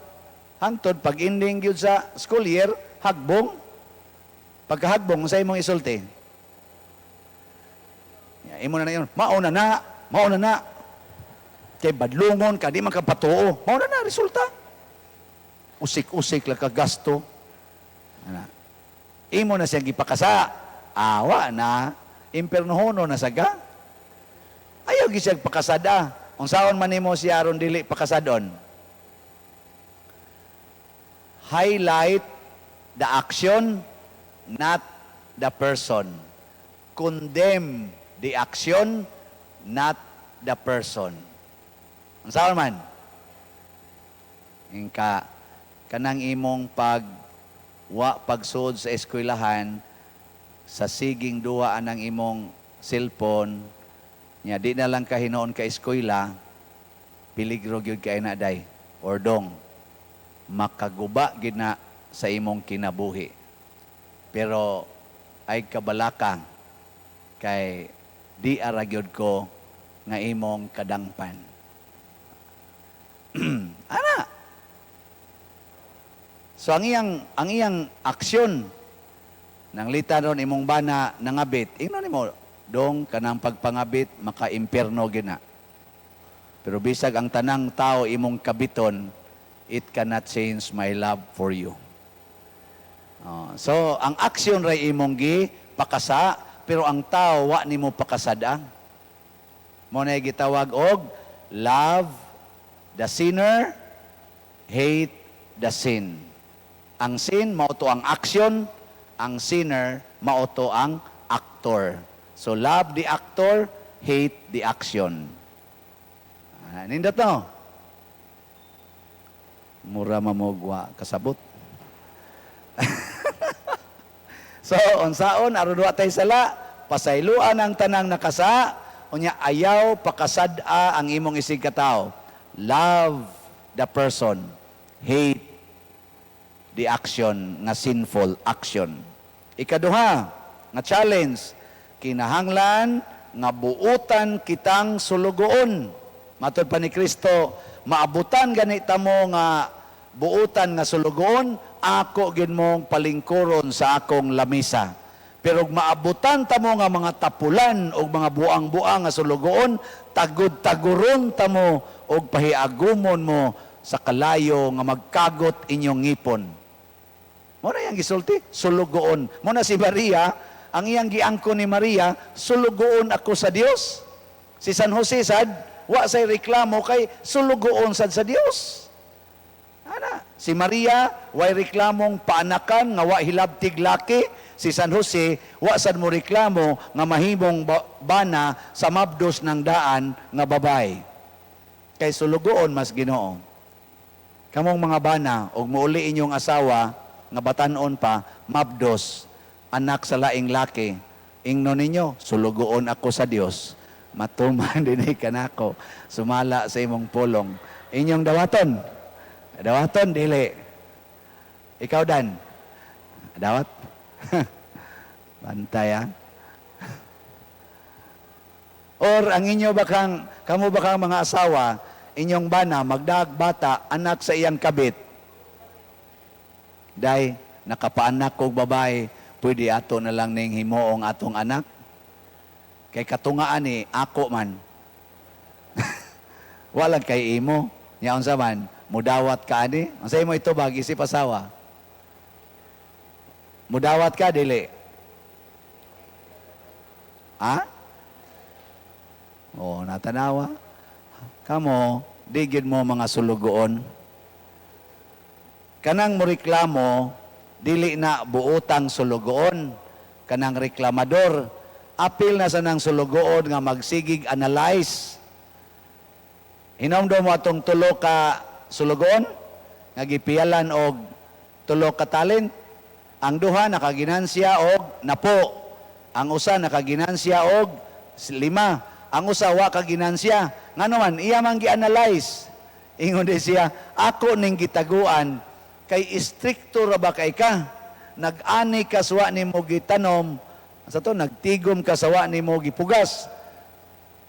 hangtod, pag ending yun sa school year, hagbong, pagkahagbong, sa imong isulti. Imo na yun, mauna na, kay badlungon ka, di man ka patuo, mauna na, resulta. Usik-usik lang kagasto. Imo na siyang gipakasa. Awa na. Impernohono na saga. Ayaw gisiyang pakasada. Kung saan man nimo siya aron dili pakasadon. Highlight the action, not the person. Condemn the action, not the person. Kung saan man. Ingka, kanang imong pagsud sa eskwelahan, sa siging duwaan ng imong cellphone, nya di na lang ka hinoon ka eskwela, piligro gyud kay na day, or dong, makaguba gid na sa imong kinabuhi. Pero ay kabalaka kay di ara gyud ko nga imong kadangpan. Ana, so ang iyang aksyon nang litanon imong bana nangabit, ingnon nimo dong kanang pagpangabit maka-impierno gina. Pero bisag ang tanang tao imong kabiton, it cannot change my love for you. So ang aksyon ray imong gi pakasa, pero ang tao wa nimo pakasada. Mo na gitawag og love the sinner, hate the sin. Ang sin, mauto ang action. Ang sinner, mauto ang actor. So, love the actor, hate the action. Nindot no? Mura mamugwa kasabot. So, unsaon, aron wa tay sala, pasayloan ang tanang nakasa, unya ayaw pakasada ang imong isig katao. Love the person, hate the action nga sinful action. Ikaduha, nga challenge, kinahanglan nga buutan kitang sulugoon. Matod pa ni Kristo, maabutan ganita mo nga buutan nga sulugoon, ako gid mong palingkuron sa akong lamisa. Pero maabutan ta mo nga mga tapulan o mga buang-buang nga sulugoon, tagud-taguron ta mo o pahiagumon mo sa kalayo nga magkagot inyong ngipon. Mo na yang gisulti, sulugoon. Mo na si Maria, ang iyang giangko ni Maria, sulugoon ako sa Dios. Si San Jose sad, wa say reklamo kay sulugoon sad sa Dios. Ana, si Maria way reklamong paanakan nga wa hilabtig laki. Si San Jose wa sad mo reklamo nga mahimong bana sa mabdos ng daan nga babay. Kay sulugoon mas Ginoo. Kamong mga bana og muuli inyong asawa nga batan-on pa, mabdos, anak sa laing laki, ingno ninyo, sulugoon ako sa Dios, matuman din kanako, sumala sa imong pulong. Inyong dawaton, dili. Ikaw Dan, dawat? Bantay ha? Or ang inyo kamo bakang mga asawa, inyong bana, magdag bata, anak sa iyang kabit, day, nakapaanak kong babae, pwede ato na lang ning himuong atong anak. Kay katungaan ni ako man. Walang kay imo. Nya unsa man, mudawat ka ani. Unsa imo ito bag isip asawa? Mudawat ka dili. Ha? Oh, natanawa. Kamo, digid mo mga sulugoon. Kanang mo reklamo, dili na buotang sulugoon. Kanang reklamador, apil na sa nang sulugoon nga magsigig analyze. Hinomdo mo atong tulo ka sulugoon, nga gipiyalan og tulo ka talent. Ang duha nakaginansya og napo. Ang usa nakaginansya og 5. Ang usa wa kaginansya. Ngano man iya man gi-analyze. Ingon di siya, ako ning gitaguan kay istrikto ra ba kay ka? Nag-ani ka sa wa nimo gitanom, sa to nagtigom ka sa wa nimo gipugas.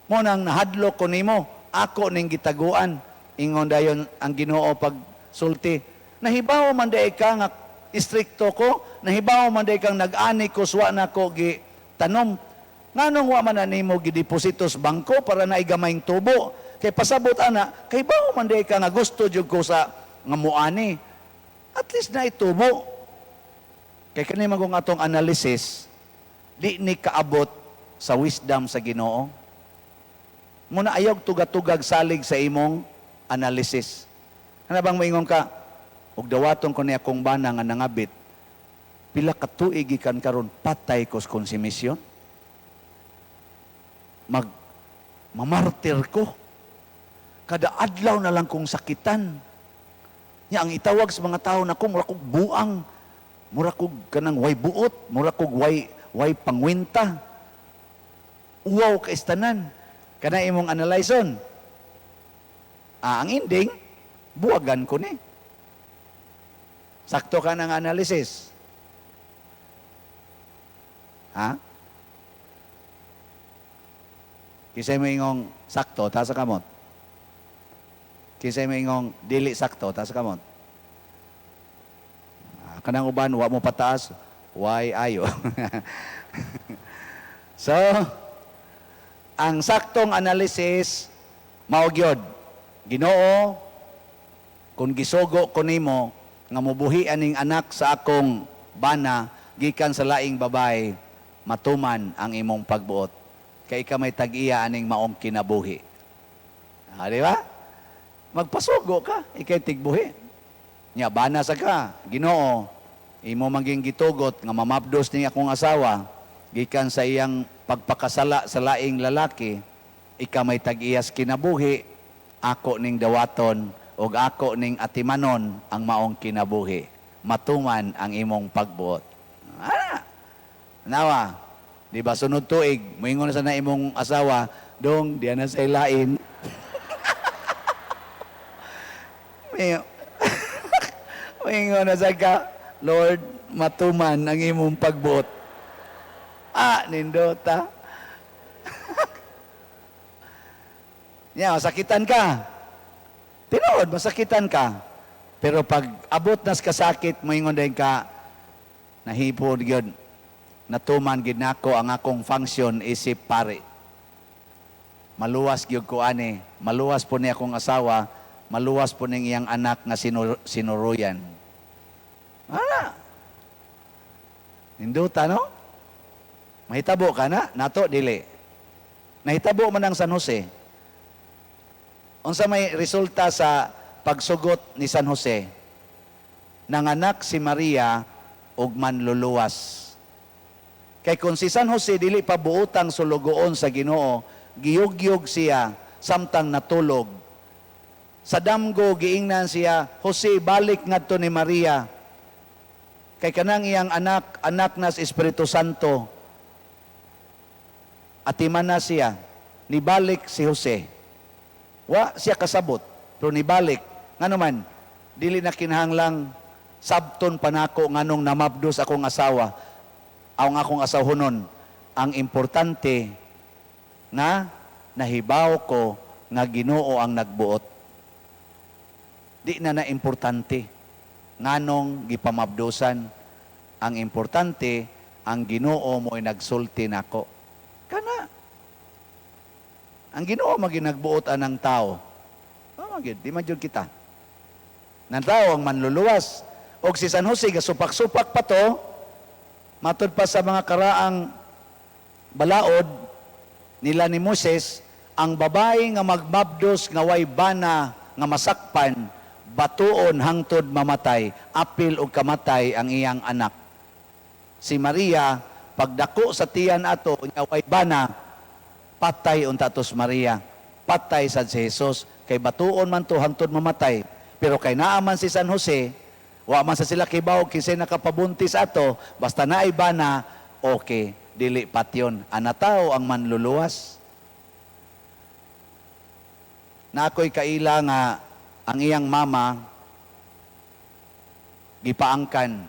Mo nang nahadlok ko nimo, ako ning gitaguan. Ingon dayon ang Ginoo pag sulti. Nahibaw man day ka nga istrikto ko, nahibaw man day kang nag-ani ko sa wa nako gitanom. Nganong wa man na nimo gidepositos bangko para na igamayng tubo? Kay pasabot ana, kay bawo man day ka nga gusto jud ko sa nga muani. At least na itubo. Kay kani magong atong analysis, di ni kaabot sa wisdom sa Ginoo. Muna ayog tugatugag salig sa imong analysis. Ano bang moingon ka? Ug dawaton ko ni akong bana nga nangabit. Pila ka tuig gikan karon patay ko sa konsumisyon. Mamartir ko. Kada adlaw na lang kong sakitan. Nya ang itawag sa mga tao na mura kog buang, mura kog kanang way buot, mura kog way pangwinta. Uwaw ka istanan. Kana imong analyson. Ang ending, buwagan ko ni. Sakto ka ng analysis. Ha? Kisay mo ingong sakto, ta sa kamot. Kisay mo ingong dili sakto, ta sa kamot. Kanang uban, wa mo pataas, why ayo. So, ang saktong analysis, maugyod. Ginoo, kung gisugo ko nimo, nga mubuhi aning anak sa akong bana, gikan sa laing babay, matuman ang imong pagbuot. Kay ka may tag-iya aning maong kinabuhi. Di ba? Magpasugo ka, ikay tigbuhi. Nya, bana sa ka, Ginoo, imo maging gitugot, nga mamabdos ni akong asawa, gikan sa iyang pagpakasala sa laing lalaki, ika may tag-iyas kinabuhi, ako ning dawaton, o ako ning atimanon ang maong kinabuhi. Matuman ang imong pagbuot. Nawa, di ba sunod tuig, moingon sa na imong asawa, dong, diyan na sa ilain. Moingon na sa ka, Lord, matuman ang imong pagbuot. Nindota. Masakitan ka. Tinood, masakitan ka. Pero pag abot nas kasakit, moingon din ka, nahipod yun, natuman gid nako ang akong function isip pare. Maluwas gyud ko ani, maluwas po ni akong asawa, maluwas po ning iyang anak nga sinuruyan. Ninduta no? Mahitabo ka na? Nato dili. Nahitabo man ang San Jose. Unsa may resulta sa pagsugot ni San Jose? Nanganak si Maria ug manluluwas. Kay kung si San Jose dili pa buotang sulugoon sa Ginoo, giyog-yog siya samtang natulog. Sa damgo giingnan siya, Jose balik ngadto ni Maria. Kay kanang iyang anak na sa Espiritu Santo. Atiman na siya, nibalik si Jose. Wa siya kasabot, pero nibalik. Ngano man, dili na kinahanglang sabton panako nganong namabdos akong asawa. Ang akong asahonon, ang importante na nahibaw ko nga Ginoo ang nagbuot. Di na importante nganong gipamabdosan. Ang importante ang Ginoo mo'y nagsulti nako. Kana. Ang Ginoo maginagbuot anang tao. Di man jud kita. Nang tao ang manluluwas. Og si San Jose gasupak-supak pa to, matud pa sa mga karaang balaod nila ni Moses, ang babae nga magmabdos nga way bana nga masakpan, batuon hangtod mamatay, apil og kamatay ang iyang anak. Si Maria, pagdako sa tiyan ato, nga way bana, patay unta tos Maria. Patay sad si Jesus, kay batuon man to hangtod mamatay. Pero kay naaman si San Jose, wa man sa sila kibaw kinsay nakapabuntis ato, basta naay bana, okay, dili patyon. Anataw ang manluluwas. Na ako'y kaila nga ang iyang mama gipaangkan.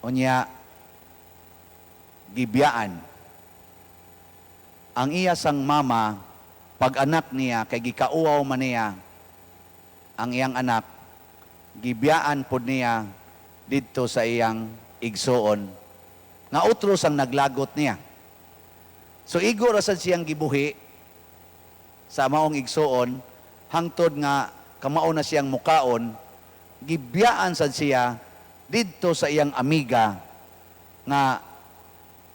Unya gibiyaan. Ang iya sang mama, pag anak niya, kay gikauaw man niya, ang iyang anak, gibiyaan pod niya dito sa iyang igsoon, nga utros ang naglagot niya. So igo rasad siyang gibuhi sa maong igsoon, hangtod nga kamao na siyang mukaon, gibiyaan sad siya dito sa iyang amiga, nga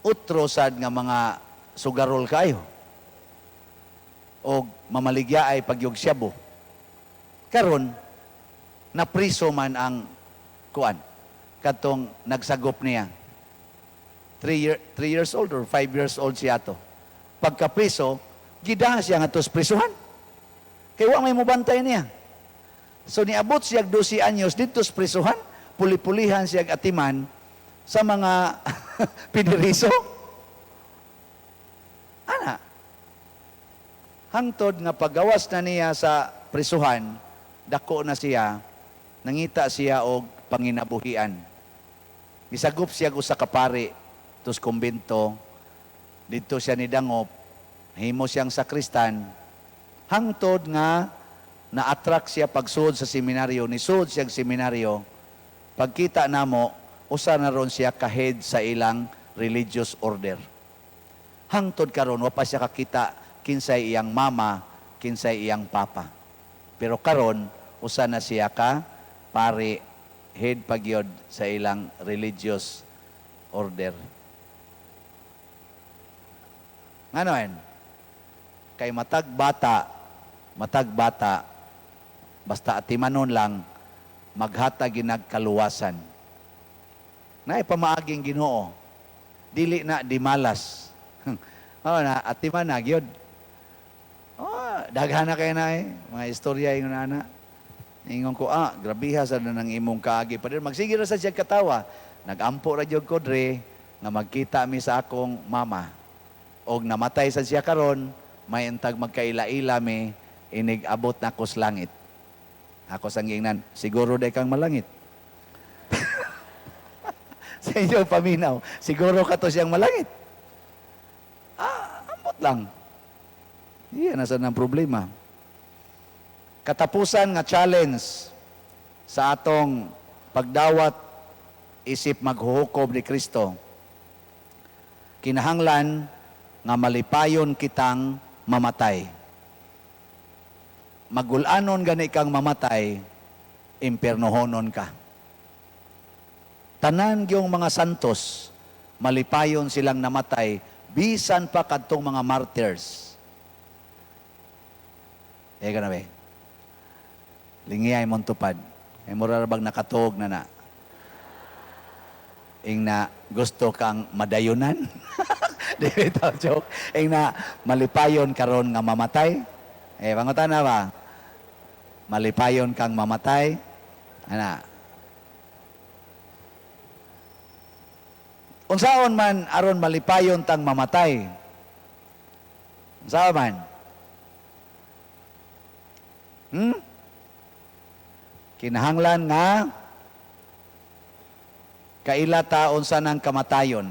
utrosad nga mga sugarol kayo o mamaligya ay pagyog siyabo. Karon napriso man ang kuan katong nagsagop niya. 3 years old or 5 years old siya to. Pagkapriso, gidaha siya nga tos prisuhan. Kaya wa may mubantay niya. So niabot siya 12 anyos dito sa prisuhan, puli-pulihan siya atiman sa mga piniriso. Ana, hangtod nga paggawas na niya sa prisuhan, dako na siya, nangita siya og panginabuhian. Gisagop siya sa kapari, tus kumbento, dito siya nidangop, himo siyang sakristan, hangtod nga na-attract siya pagsuod sa seminaryo, nisuod siya seminaryo, pagkita namo, usa na ron siya ka-head sa ilang religious order. Hangtod karon wa pa siya kakita kinsay iyang mama, kinsay iyang papa. Pero karon usa na siya ka pare head pagyod sa ilang religious order. Nganoen? Kay matag bata, basta atimanon lang, maghatag ginagkaluwasan. Na ipamaaging Ginoo, dili na di malas. Na atiman na gyud. Daghan na kay na mga istorya ingon ana. Ingon ko, grabiha sa nang imong kaagi pa din. Magsige ra sa siya katawa. Nagampo ra jud ko dre nga magkita mi sa akong mama. Og namatay sa siya karon, may entag magkaila-ila mi, inig abot na ko sa langit. Ako sang ingnan, siguro day kang malangit. Sa inyo paminaw, siguro ka to siyang malangit. Ambot lang. Iyan nasa ng problema. Katapusan nga challenge sa atong pagdawat isip maghuhukob ni Kristo. Kinahanglan nga malipayon kitang mamatay. Magulanon gani kang mamatay, impiernohonon ka. Tanan gyung mga santos, malipayon silang namatay, bisan pa kadtong mga martyrs. Ega na ba? Lingiyay mong tupad. Ay murarabag nakatog na. Ing na gusto kang madayunan. Di ito joke. Ing na malipayon karon nga mamatay. Pangutan na ba? Malipayon kang mamatay. Ana. Unsaon man aron malipayon tang mamatay? Unsaon man? Kinahanglan nga kaila ta unsa nang kamatayon.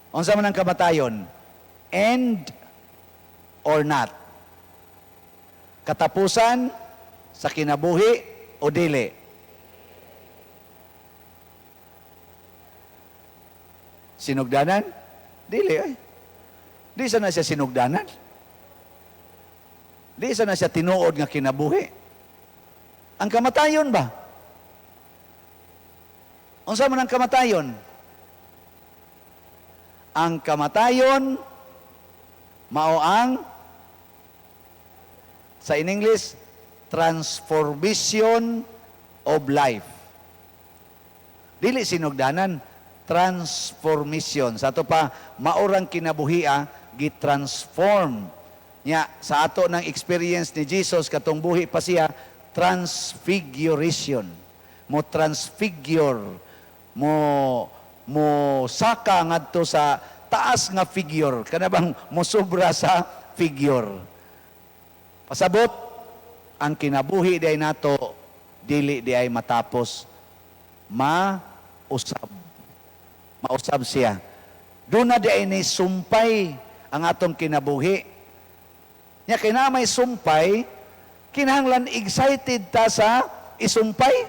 Unsa man ang kamatayon? End or not? Katapusan sa kinabuhi o dili? Sinugdanan? Dili ay. Di sana siya sinugdanan. Di sana siya tinuod nga kinabuhi. Ang kamatayon ba? Unsa man ang kamatayon? Ang kamatayon mao ang sa in English transformation of life. Dili sinugdanan, transformation. Sa ato pa maurang kinabuhia gi-transform nya sa ato ng experience ni Jesus katong buhi pa siya, transfiguration. Mo transfigure, mo saka ngadto sa taas nga figure, kana bang mo sobra sa figure. Pasabot ang kinabuhi day nato dili di ay matapos, mausab siya. Doon na di ay ni sumpay ang atong kinabuhi. Nya kay na may sumpay, kinahanglan excited ta sa isumpay.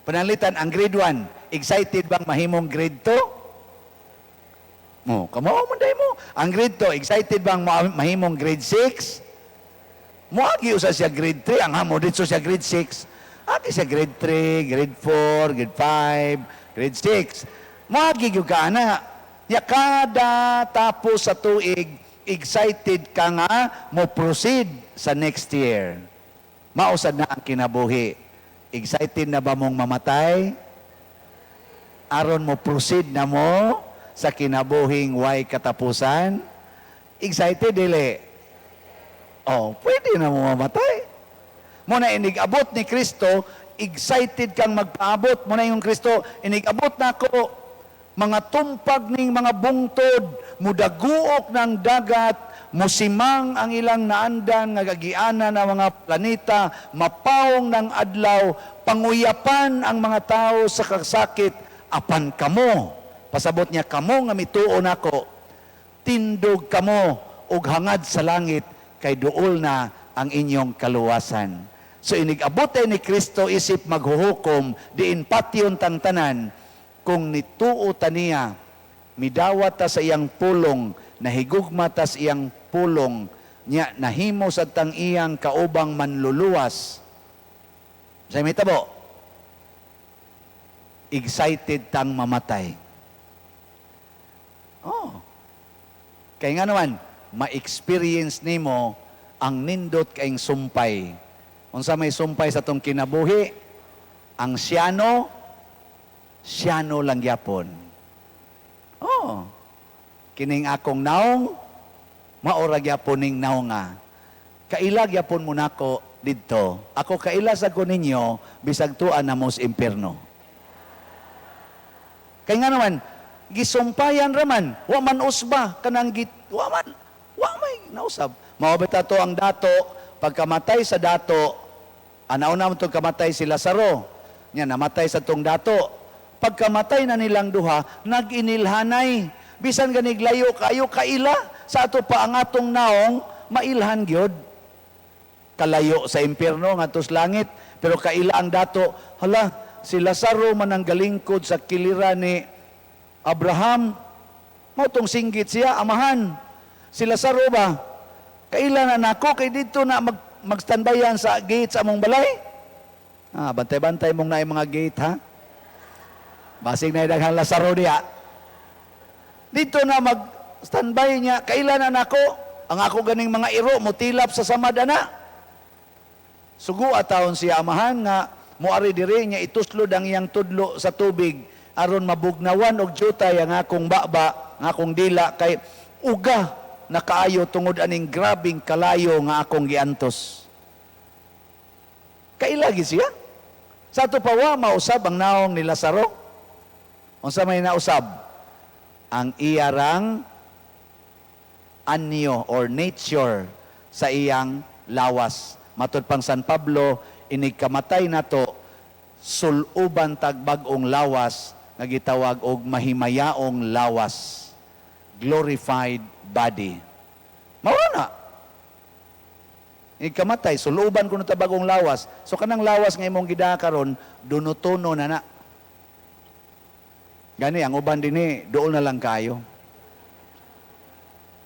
Panalitan ang grade 1, excited bang mahimong grade 2? Kamo man day mo. Ang grade 2, excited bang mahimong grade 6? Moagi usa siya grade 3, ang hamo dito siya grade 6. Agi siya grade 3, grade 4, grade 5, grade 6. Moagi gyud ka ana. Ya kada tapos sa tuig, excited ka nga mo proceed sa next year. Mausad na ang kinabuhi. Excited na ba mong mamatay? Aron mo proceed na mo sa kinabuhing way katapusan? Excited dili? Pwede na mo mamatay. Muna inigabot ni Kristo, excited kang magpaabot. Muna yung Kristo, inigabot na ako, mga tumpag ning mga bungtod, mudaguok ng dagat, musimang ang ilang naandan, nga gagiana ng mga planeta, mapaong ng adlaw, panguyapan ang mga tao sa kasakit, apan kamo, pasabot niya, kamo nga mituon ako, tindog kamo, ug hangad sa langit, kay duol na ang inyong kaluwasan. So inigabot ni Kristo isip maghuhukom, diin patyon tang tanan, kung nituo ta niya, midawat ta sa iyang pulong, nahigugma ta sa iyang pulong, niya nahimo sa tang iyang kaubang manluluwas. Sa mitabo, excited tang mamatay. Kaya nga naman, ma-experience nimo ang nindot kaing sumpay. Unsa may sumpay sa tong kinabuhi, ang siyano lang gyapon. Kining akong naong, maora gyapon ning naong nga. Kaila gyapon mo nako didto. Ako kaila sa ko ninyo, bisag tuan na mo sa impyerno. Kaya nga naman, gisumpayan raman, wa man usba, kanang wa may nausab. Maobita to ang dato, pagkamatay sa dato, anauna mo itong kamatay si Lazaro, niya namatay sa tong dato. Pagkamatay na nilang duha, nag-inilhanay. Bisan ganiglayo kayo, kaila, sa ato pa ang atong naong, mailhan gyud. Kalayo sa impyerno, ngatos langit, pero kaila ang dato, hala, si Lazaro man ang galingkod sa kiliran ni Abraham, mautong singgit siya, amahan. Si Lazaro ba, kaila na nako, kay dito na magstandayan sa gate sa among balay? Bantay-bantay mong na yung mga gate, ha? Basig na idaghang Lazaro diya. Dito na mag-standby niya, kaila na nako, ang ako ganing mga iro, mutilap sa samadana. Sugo atawon siya amahan nga, muari diri niya ituslod ang iyang tudlo sa tubig, aron mabugnawan og jutay ang akong baba, ang akong dila, kay uga na kaayo tungod aning grabing kalayo nga akong giantos. Kailagi siya. Sa ato pa wa mausab ang naong ni Lazaro. Unsa may nausab? Ang iyarang anyo or nature sa iyang lawas. Matud pang San Pablo, inigkamatay na to, suluban tagbag-ong lawas, nga gitawag og mahimayaong lawas. Glorified body. Mawala. Ikamatay, suluban ko na tabagong lawas. So kanang lawas nga imong gidakaron, dunutuno na na. Gani, ang uban din doon na lang kayo.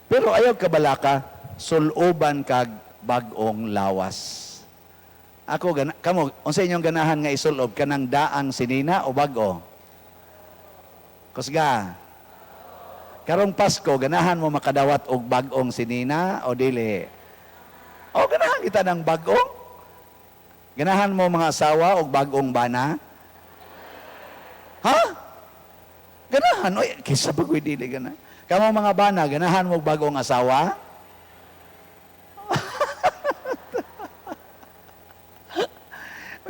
Pero ayaw kabalaka, suluban kag bagong lawas. Ako, kamo, unsa inyong ganahan nga isulob, kanang daang sinina o bago? Kusga. Karong Pasko, ganahan mo makadawat og bagong sinina o dili? O ganahan kita ng bagong? Ganahan mo mga asawa og bagong bana? Ha? Ganahan? Oy, kisa bagoy dili ganahan. Kamo mga bana, ganahan mo og bagong asawa?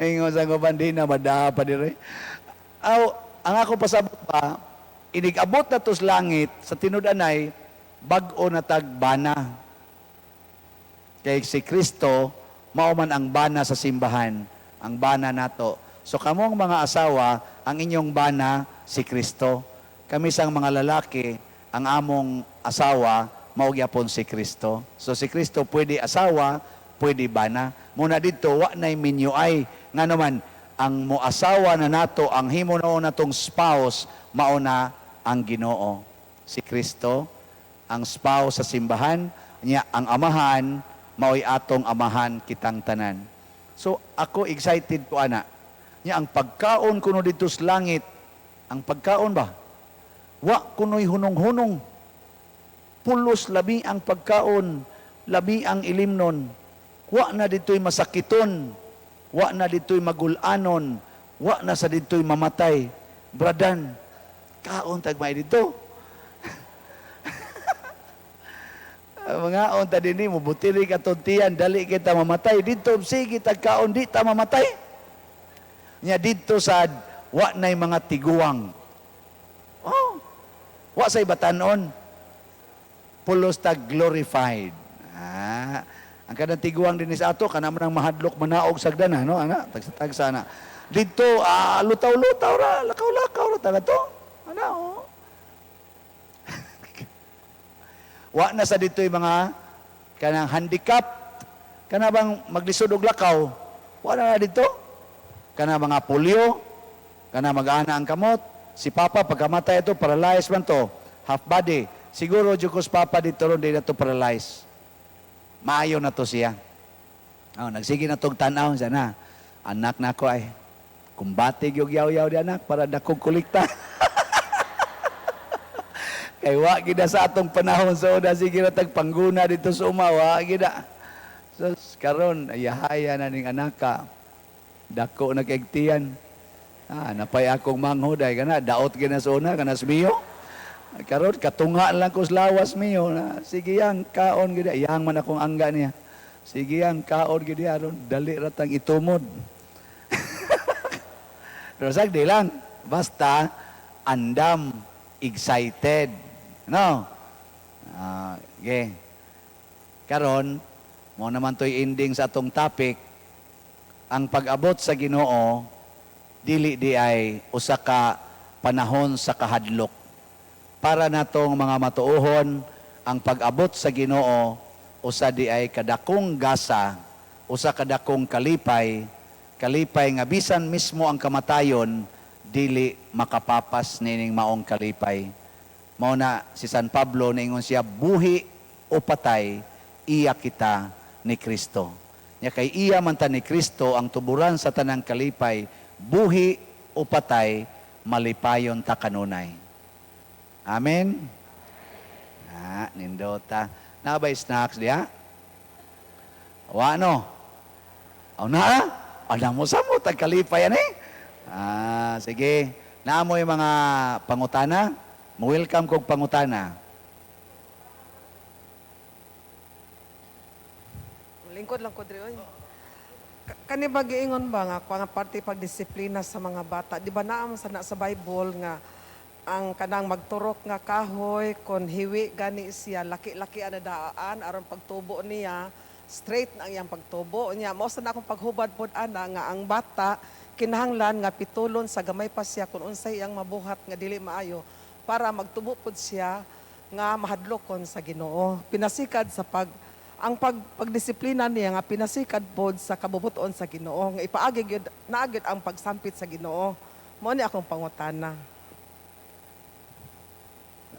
Ingon sa kuban di na madaha pa dire. Aw, ang ako pasabot pa, inigabot na tos langit sa tinud-anay bag-o na tagbana. Kay si Kristo mao man ang bana sa simbahan, ang bana nato. So kamong mga asawa, ang inyong bana si Kristo. Kami sang mga lalaki, ang among asawa mao gyapon si Kristo. So si Kristo pwede asawa, pwede bana. Muna dito wa nay minyuay nga naman ang moasawa na nato, ang himo noon natong spouse, mauna ang Ginoo. Si Kristo, ang spouse sa simbahan, niya ang amahan, mao'y atong amahan kitang tanan. So ako excited ko ana. Niya ang pagkaon kuno dito sa langit, ang pagkaon ba? Wa kuno'y hunong-hunong. Pulos labi ang pagkaon, labi ang ilimnon. Wa na dito'y masakiton. Wa na dito'y magulanon, wa na sa dito'y mamatay. Bradan, kaon tagmay dito. Mga unta dinhi mo butiri ka tuntian, dali kita mamatay dito, sige tagkaon di ta mamatay. Nya dito sad wa nay mga tiguang. Oh. Wa say batanon. Pulos tag glorified. Ang kanang tiguang din sa ato, kanang manang mahadlok manaog sagdana, no? Ana, tagsa na. Dito, lutaw-lutaw ra, lakaw-lakaw ra taga to. Ana, oh. Wa na sa dito yung mga kanang handicap, kana bang maglisod og lakaw, wa na dito. Kana mga polio, kana mag-ana ang kamot. Si Papa, pagkamatay ito, paralyzed man to, half body. Siguro, Diyos Papa dito ron, di na to paralyzed. Maayo na to siya. Oh, nagsige na tong tanaw sana. Anak na ko ay kumbatig yung yaw-yaw di anak para dakong kulikta. Kay wa gida sa atong panahon so na sige na tagpangguna dito sa umawa gida. So karon ayahaya na ning anaka. Dako na kaigtiyan. Napay akong manghuday kana daot gina sa una kana smiyo. Karon katunga lang ko sa lawas miyo na sige yang kaon gid yang man akong angga niya. Sige yang kaon gid aron dali ratang itumod. Pero sagdi lang basta andam excited. No? Okay. Karon mo naman toy ending sa atong topic ang pag-abot sa Ginoo dili di ay usa ka panahon sa kahadlok. Para natong mga matuohon, ang pag-abot sa Ginoo usa di ay kadakong gasa, usa kadakong kalipay, kalipay nga bisan mismo ang kamatayon dili makapapas nining maong kalipay. Mao na si San Pablo ningon siya buhi o patay iya kita ni Kristo. Nya kay iya man ta ni Kristo ang tuburan sa tanang kalipay, buhi o patay malipayon ta kanunay. Amen. Nindota. Nabay snacks diya? Wa no? Aw na? Ana mo sa mo tagkalipay ani? Sige. Naamo yung mga pangutana. Mo-welcome kog pangutana. Lingkod lang ko diri oy. Kani ba giingon ba nga kung ang parte pagdisiplina sa mga bata, di ba naam sa Bible nga ang kanang magturok nga kahoy kon hiwi gani siya laki-laki ana daan aron pagtubo niya straight na ang iyang pagtubo niya mao sa akong paghubad pod ana nga ang bata kinahanglan nga pitulon sa gamay pa siya kun unsay iyang mabuhat nga dili maayo para magtubo pod siya nga mahadlokon sa Ginoo pinasikad sa pagdisiplina niya nga pinasikad pod sa kabubuton sa Ginoo nga ipaagi gyud naagid ang pagsampit sa Ginoo mao ni akong pangutana.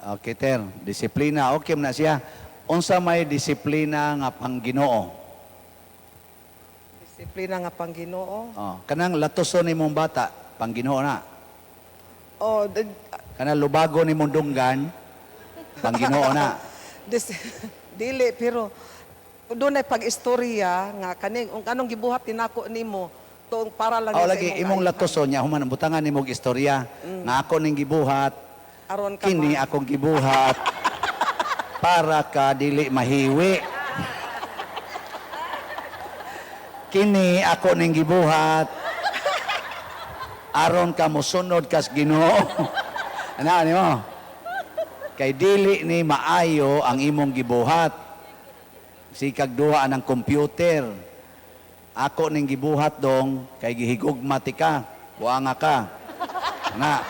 Okay, ter. Disiplina. Okay na siya. Unsa may disiplina nga pang Ginoo? Disiplina nga pang Ginoo. Oh, kanang latuson ni mong bata, pang Ginoo na. Oh, Kanang lubago ni mong dunggan, pang Ginoo na. dili pero doon ay pag-istorya nga kaning anong gibuhat tinako nimo tuong para lang Aw sa lagi imong imong kaihan. latuson niya human butangan nimong istorya nga ako ning gibuhat, Aron ka kini akong gibuhat para ka dili mahiwi. Kini ako ning gibuhat aron ka mosunod kas Ginoo. Ana ni mo? Kay dili ni maayo ang imong gibuhat. Sikag duha ng computer. Ako ning gibuhat dong kay gihigugma ti ka. Buanga ka. Na.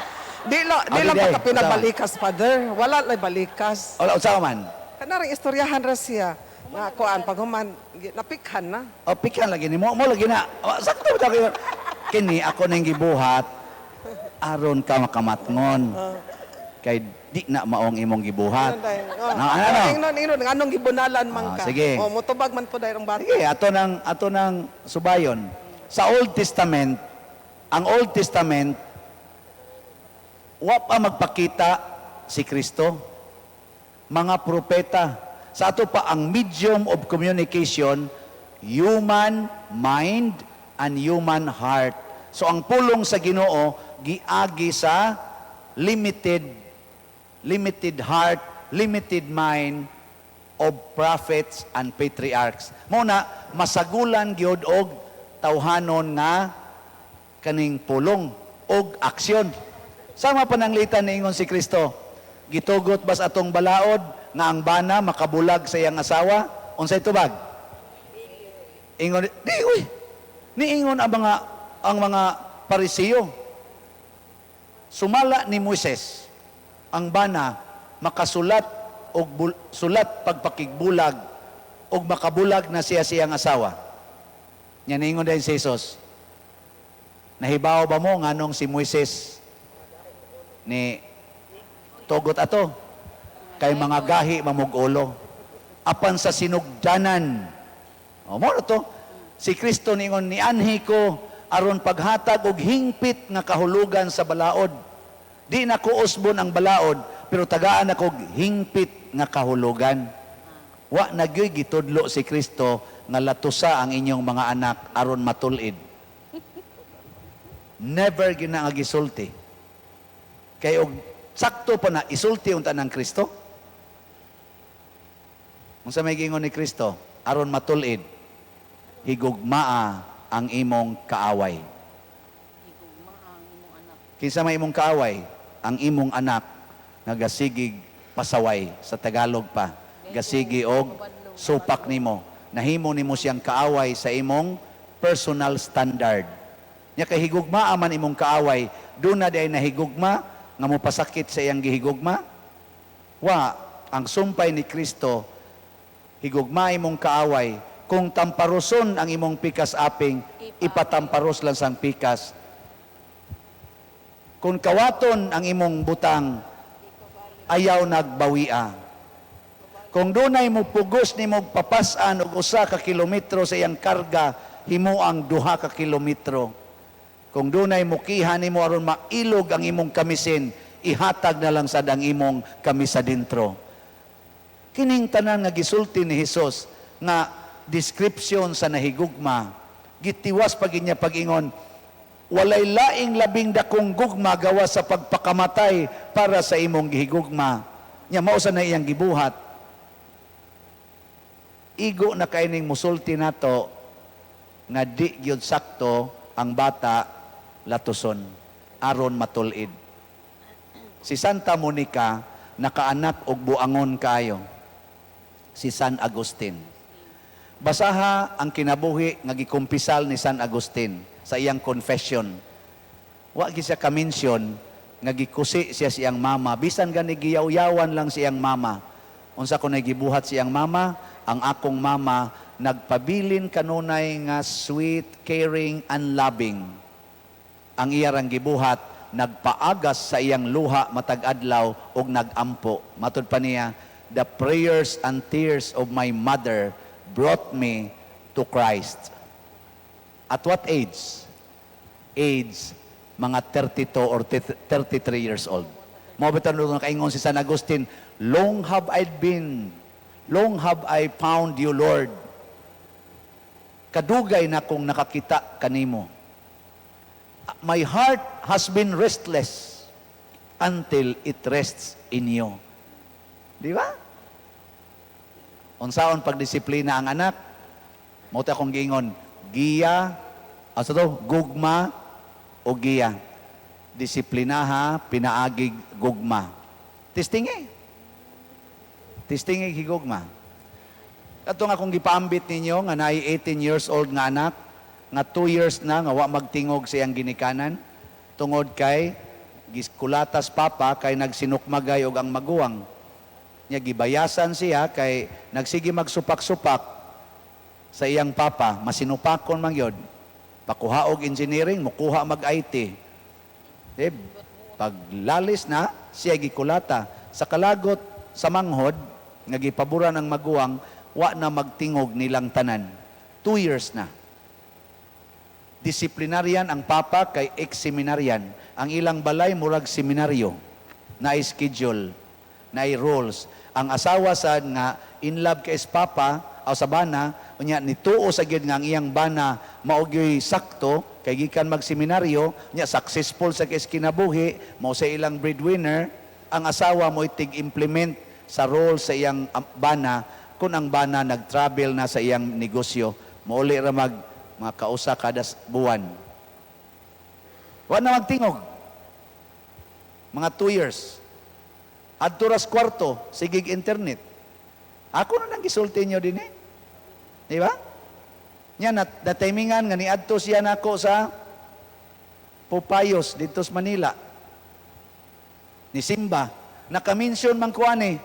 Di lang Di pa day. ka pinabalikas, Father. Wala lay balikas. Wala unsa man. Kanarang istoryahan ra siya. Nga kuan pag human napikhan na. O pikan lagi ni mo lagi na. O, sakto ba tayo? Kini ako ning gibuhat aron ka makamatngon. Kay di na maong imong gibuhat. Ingnon anong gibunalan man ka. Sige. O mutubag man po dayong bata. Sige, ato nang subayon. Sa Old Testament, ang Old Testament, wa pa magpakita si Kristo. Mga propeta. Sa ato pa ang medium of communication, human mind and human heart. So ang pulong sa Ginoo, giagi sa limited heart, limited mind of prophets and patriarchs. Muna, masagulan gyud og tawhanon nga kaning pulong og aksyon. Sama pananglitan niingon si Kristo. Gitugot bas atong balaod nga ang bana makabulag sa iyang asawa? Unsay tubag? Ingon, di uy. Niingon ang mga Parisiyo. Sumala ni Moises ang bana makasulat og sulat pagpakigbulag og makabulag na siya siyang asawa. Nya niingon din si Jesus. Nahibaw ba mo nganong si Moises ni tugot ato kay mga gahi mamugulo apan sa sinugdanan. O mo to si Kristo niingon ni anhi ko aron paghatag og hingpit nga kahulugan sa balaod. Di na ko usbon ang balaod, pero tagaan ako hingpit nga kahulugan. Wa nagyoy gitudlo si Kristo nga latusa ang inyong mga anak aron matulid. Never gina nga gisulti. Kay og sakto pa na isulti unta ng Kristo. Unsa may gingon ni Kristo aron matulid, higugmaa ang imong kaaway. Kinsa may imong kaaway? Ang imong anak nga gasigig pasaway sa Tagalog pa. Gasigi og supak nimo. Nahimo nimo siyang kaaway sa imong personal standard. Nya kay higugma man imong kaaway, duna day nahigugma nga mopasakit sa iyang gihigugma. Wa, ang sumpay ni Kristo higugma imong kaaway. Kung tamparuson ang imong pikas aping, ipatamparos lang sang pikas. Kung kawaton ang imong butang, ayaw nagbawia. Kung dunay mo pugos ni mo papasan og 1 ka kilometro sa iyang karga, himo ang 2 ka kilometro. Kung dunay mo kiha nimo aron mailog ang imong kamisin, ihatag na lang sad ang imong kamisa dentro. Kining tanan nga gisulti ni Hesus nga description sa nahigugma, gitiwas pag inya pag-ingon, walay laing labing dakong gugma gawa sa pagpakamatay para sa imong gihigugma. Nya mao sa na iyang gibuhat. Igo na kaining musulti nato nga di gyud sakto ang bata latuson aron matulid. Si Santa Monica nakaanak og buangon kayo. Si San Agustin. Basaha ang kinabuhi nga gikumpisal ni San Agustin sa iyang confession. Wa gi siya ka-mention nga gikusi siya siyang mama, bisan gani giyaw-yawan lang siyang mama. Unsa ko gibuhat siyang mama? Ang akong mama nagpabilin kanunay nga sweet, caring, and loving. Ang iyarang gibuhat nagpaagas sa iyang luha matag adlaw ug nagampo. Matud pa niya, the prayers and tears of my mother brought me to Christ. At what age? Age mga 32 or 33 years old. Mo bitan nung kaingon si San Agustin, long have I found you, Lord. Kadugay na kung nakakita kanimo. My heart has been restless until it rests in you. Di ba? Unsaon pagdisiplina ang anak? Mo ta akong giingon, giya, gugma o giya. Disiplinaha, pinaagig gugma. Tistingi. Tistingi higugma. Kato nga kung gipaambit ninyo nga naay 18 years old nga anak, nga 2 years na nga wa magtingog sa iyang ginikanan tungod kay giskulatas papa kay nagsinukmagay og ang maguwang nya gibayasan siya kay nagsige magsupak-supak sa iyang papa, masinupakon man yun, pakuha og engineering, mukuha mag IT. Paglalis na siya gikulata sa kalagot sa manghod nga gipaboran ang maguwang, wa na magtingog nilang tanan. 2 years na. Disiplinaryan ang papa kay ex-seminaryan. Ang ilang balay murag seminaryo. Na schedule, na rules. Ang asawa sad nga in love kay papa o sa bana, unya nituo sa gyud nga ang iyang bana maugyoy sakto kay gikan magseminaryo, nya successful sa kinabuhi, mao sa ilang breadwinner, ang asawa mo itig-implement sa role sa iyang bana kung ang bana nag-travel na sa iyang negosyo. Mauli ra mga kausa kada buwan. Wa na magtingog. Mga 2 years. Adturas kwarto, sigig internet. Ako na nang gisulti nyo din eh. Di ba? Nya, natimingan nga ni adto siya nako sa Popayos dito sa Manila. Ni Simba. Nakaminsyon man kuan eh.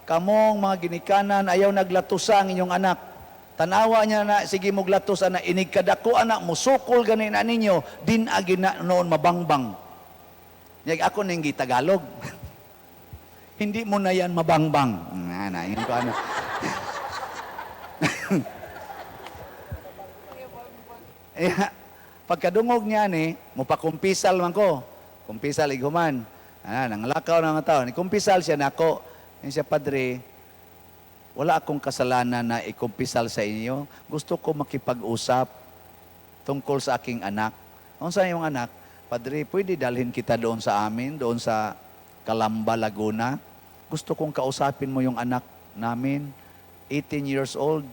Kamong mga ginikanan, ayaw naglatusa ang inyong anak. Tanawa niya na, sige mo glatusa na, inigkadako anak mo, sukol ganin na ninyo, din agi na noon mabangbang. Ako nang Tagalog. Hindi mo na yan mabangbang. Yun ko ano. Pagkadungog niya ni, mupakumpisal man ko. Kumpisal iguman. Nanglakaw na mga tao. Kumpisal siya na ako. Yan siya, Padre, wala akong kasalanan na ikumpisal sa inyo. Gusto ko makipag-usap tungkol sa aking anak. Kung sa iyong anak, Padre, pwede dalhin kita doon sa amin, doon sa Calamba, Laguna. Gusto kong kausapin mo yung anak namin, 18 years old,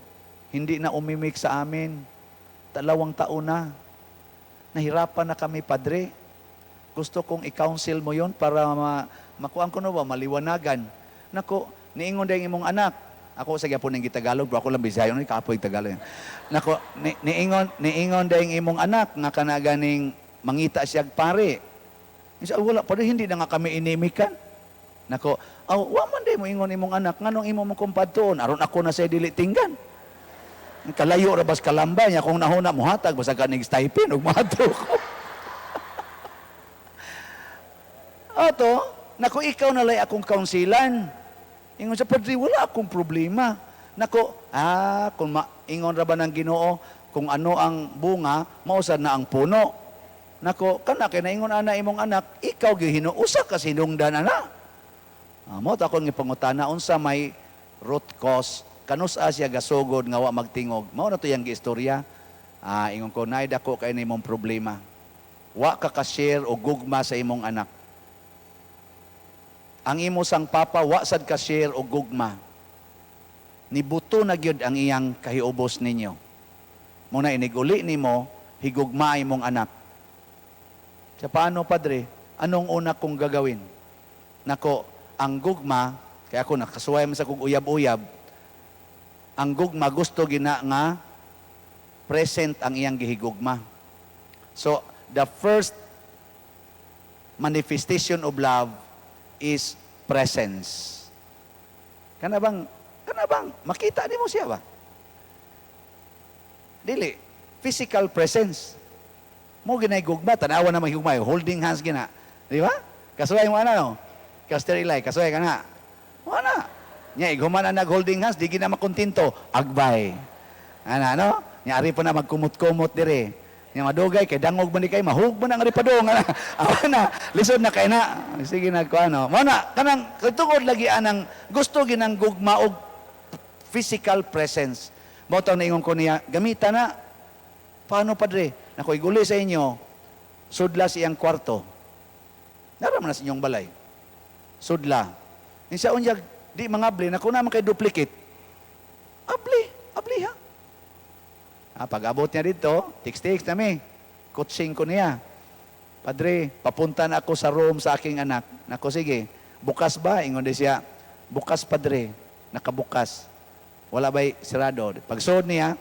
hindi na umimik sa amin, 2 taon na. Nahirapan na kami, Padre. Gusto kong i-counsel mo yon para makuhaan ko na ba, maliwanagan. Nako, niingon dahil imong anak. Ako sa gyapon ng Tagalog, ako lang Bisayo, kapoy Tagalog yan. Nako, niingon dahil imong anak, nga kanaganing mangita siya pare. Wala, Padre, hindi na nga kami inimikan. Nako, wa man day mo ingon imong anak, nganong imo mong kumpadtoon, aron ako na sa dili tinggan. Kalayo ra bas Calamba niya, kung nahuna mo hatag, basta kanig stipend, ug mahato ko. Ato, nako, ikaw na lay akong kaunsilan. Ingon sa Padre, wala akong problema. Nako, kung ingon ra ba ng Ginoo, kung ano ang bunga, mausad na ang puno. Nako, kana kay naingon ana imong anak, ikaw gihino usa ka sinungdan ana. Mo ta akong gipangutana unsa may root cause kanus siya gasugod nga wa magtingog. Mao na to yang giistorya. Ingon ko naay dako kay nimong problema. Wa ka ka-share o gugma sa imong anak. Ang imo sang papa wa sad ka-share o gugma. Nibuto na gyud ang iyang kahiubos ninyo. Muna iniguli nimo higugma imong anak. Sa paano, Padre? Anong una kong gagawin? Nako, ang gugma, kaya ako nakasuway man sa kong uyab-uyab, ang gugma gusto gina nga present ang iyang gihigugma. So, the first manifestation of love is presence. Kana bang, makita ni mo siya ba? Dili, physical presence. Mo ginay gugma, tanawa na mahigugma, holding hands gina. Di ba? Kasuway mo ana no? Kaster Ilay, kasuway ka na. Wala. Nya iguman na nag-holding hands, di gina makontinto. Agbay. Ana no? Nya ari pa na magkumot-kumot dire. Nya madugay kay dangog man di kay mahug man ang ripadong. Awa na, lisod na kay na. Sige nagkuano. Mo na kanang tungod lagi anang gusto ginang gugma og physical presence. Mo taw naingon ko niya, gamita na. Paano padre? Nako iguli sa inyo. Sudla siyang kwarto. Naraman na sa inyong balay. Sudla. Insa unyag di mangabli na naman kay duplicate. Abli ha. Pag abot niya dito, tiks-tiks nami. Coaching ko niya. Padre, papunta na ako sa room sa aking anak. Nako sige, bukas ba? Ingon di siya. Bukas padre, nakabukas. Wala ba'y sirado. Pagsuod niya,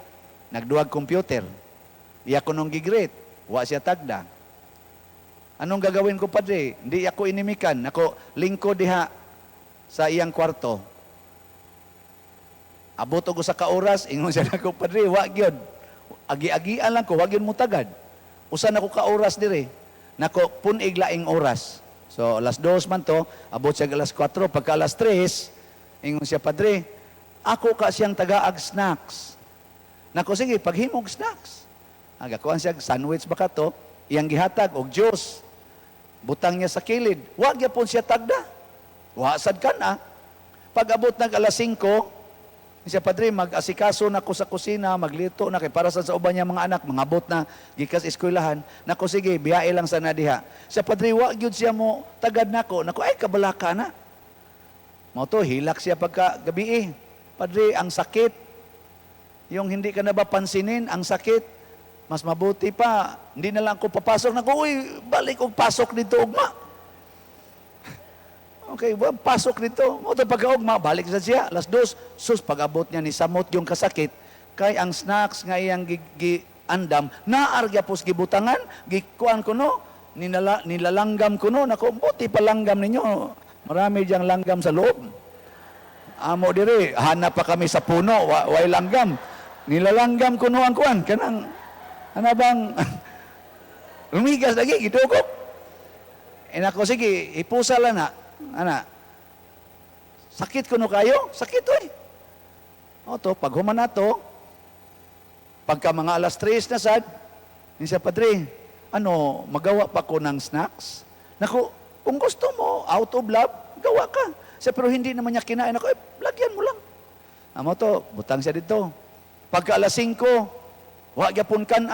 nagduwag computer. Di ako nung gigreet. Wa siya tagda. Anong gagawin ko padre? Hindi ako inimikan. Ako lingkod diha sa iyang kwarto. Abot ko sa kauras, ingon siya nako padre, wa gyud. Agi-agian lang ko, wa gyud mo tagad. Usa na ko kauras dire. Nako punig laing oras. So alas 2 man to, abot siya alas 4, pagka alas 3, ingon siya padre, ako ka siyang tagaag snacks. Nako sige, paghimog snacks. Agakuan siya sandwich ba ka to, iyang gihatag og juice. Butang niya sa kilid. Wa gyapon siya tagda. Wa sad kana. Pag abot nag alas 5, siya padre mag-asikaso na ko sa kusina, maglito na kay para sa uban niya mga anak, mangabot na gikas eskwelahan. Nako sige, biyahe lang sana diha. Siya padre wa gyud siya mo tagad nako. Nako ay kabalaka na. Mo to hilak siya pagka gabi. Padre, ang sakit. Yung hindi ka na ba pansinin, ang sakit. Mas mabuti pa, hindi na lang ako papasok. Nako, uy, balik og pasok dito, ugma. Okay, well, pasok dito. O ito pagka-ugma, balik sa siya. Alas 2, sus, pag-abot niya ni Samot yung kasakit, kay ang snacks nga iyang andam, naargya pos gibutangan, gikuan ko no, nilalanggam ko no, nako, buti pa langgam ninyo. Marami diyang langgam sa loob. Amo dire, hanap pa kami sa puno, way langgam. Nilalanggam ko no ang kuan, kanang, ano bang, lumigas lagi, gidugok. Nako, sige, ipusala na. Ana, sakit ko no kayo? Sakit to eh. O to, pag human na to, pagka mga alas 3 na sad, niya padre, ano, magawa pa ko ng snacks? Naku, kung gusto mo, out of love, gawa ka. Siya, pero hindi naman niya kinain. Ako, lagyan mo lang. Amo to, butang siya dito. Pagka alas 5, wag yapon kan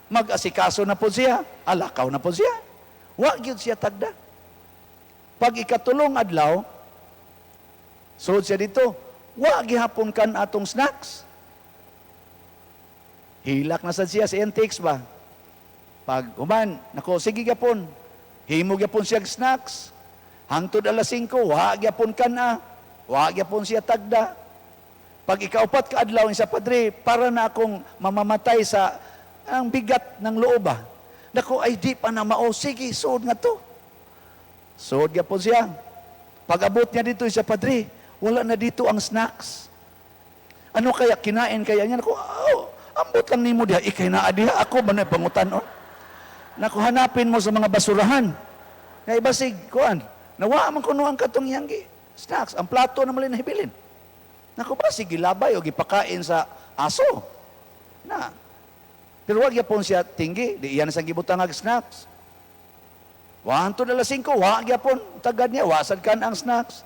mag-asikaso na po siya, alakaw na po siya. Wag yun siya tagda. Pag ikatulong adlaw, suod siya dito, wag gihapon kan atong snacks. Hilak na sad siya sa antiques ba? Pag human, nako, sige gyapon. Himog gyapon siya snacks. Hangtod alas 5, wag gyapon kan wag gyapon siya tagda. Pag ikaupat ka adlaw sa padre, para na akong mamamatay sa ang bigat ng loob ba? Nako, ay di pa na mao, sige, suod nga to. Suod gyapon siya. Pag abot niya dito sa padre, wala na dito ang snacks. Ano kaya kinain kaya niya? Nako, ambot lang nimo diha, ikay naa diha, ako ba na pangutanon? Nako, hanapin mo sa mga basurahan. Kay basig, kuan, nawa man kuno ang katong iyang snacks, ang plato na malin nahibilin. Nako, basig, gilabay o gipakain sa aso. Na. Pero wag yapon siya tinggi, di iyan sa gibutang snacks. Wanto na alas 5, wag yapon, tagad niya, wasad kan ang snacks.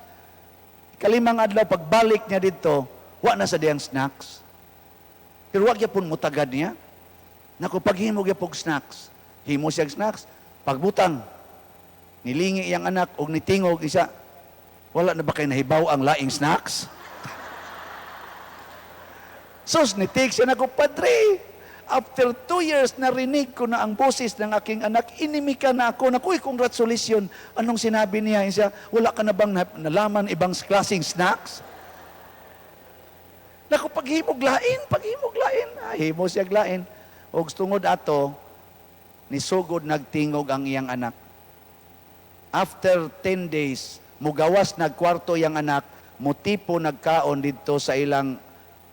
Kalimang adlaw, pagbalik niya dito, wa na sa diyang snacks. Pero wag yapon mo tagad niya. Naku, paghimog yapog snacks, himo siya snacks, pagbutang, nilingi iyang anak, og nitingog isa, wala na ba kayo nahibaw ang laing snacks? Sus, nitig siya na ko, padre, after 2 years, narinig ko na ang boses ng aking anak, inimika na ako, naku, congratulations. Anong sinabi niya? Siya, wala ka na bang nalaman ibang klaseng snacks? Naku, paghimog lain. Himo siya lain. O tungod ato, nisugod nagtingog ang iyang anak. After 10 days, mugawas nagkwarto iyang anak, mutipo nagkaon dito sa ilang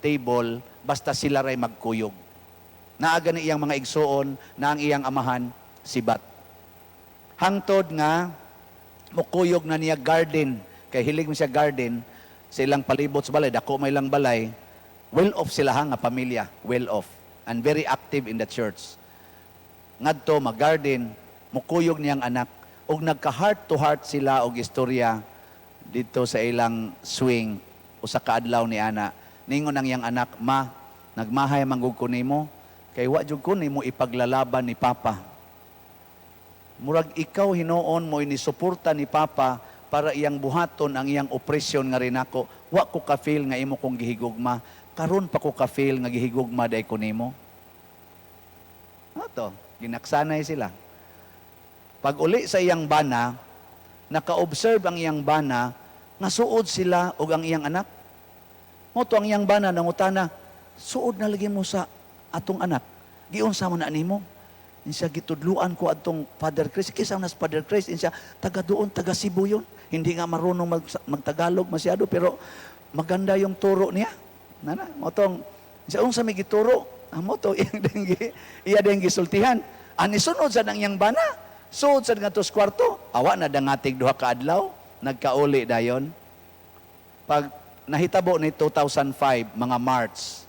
table, basta sila ray magkuyog. Naaga ni iyang mga igsoon na ang iyang amahan, sibat. Hangtod nga, mukuyog na niya garden, kay hilig mo siya garden, sa ilang palibot sa balay, dako may ilang balay, well off sila ha, nga pamilya, well off, and very active in the church. Ngadto, mag-garden, mukuyog niyang anak, og nagka-heart to heart sila og istorya dito sa ilang swing, usa ka adlaw ni ana. Ningon ang iyang anak, ma, nagmahay manggug ko nimo, kay wa jud ko nimo ipaglalaban ni Papa. Murag ikaw hinuon mo ini suporta ni Papa para iyang buhaton ang iyang opresyon nga rin ako. Wa ko ka-feel nga imo kong gihigugma. Karon pa ko ka-feel nga gihigugma day ko nimo. Ato, ginaksanay sila. Pag uli sa iyang bana, naka-observe ang iyang bana, nga suod sila o ang iyang anak. Moto ang iyang bana, nangutana, suod na lagi mo sa atong anak. Giunsa man na nimo. Insya gitudluan ko atong Father Chris. Kisa nas Father Chris, insya taga doon, taga Cebu yun. Hindi nga marunong magtagalog masyado, pero maganda yung turo niya. Nana, motong, insya unsa may gituro. Moto, iya din gisultihan. Ani sunod sa nang iyang bana. Suod sa nga tos kwarto, awa na dangatig duha ka adlaw, nagkauli dayon. Pag nahitabo ni 2005, mga March,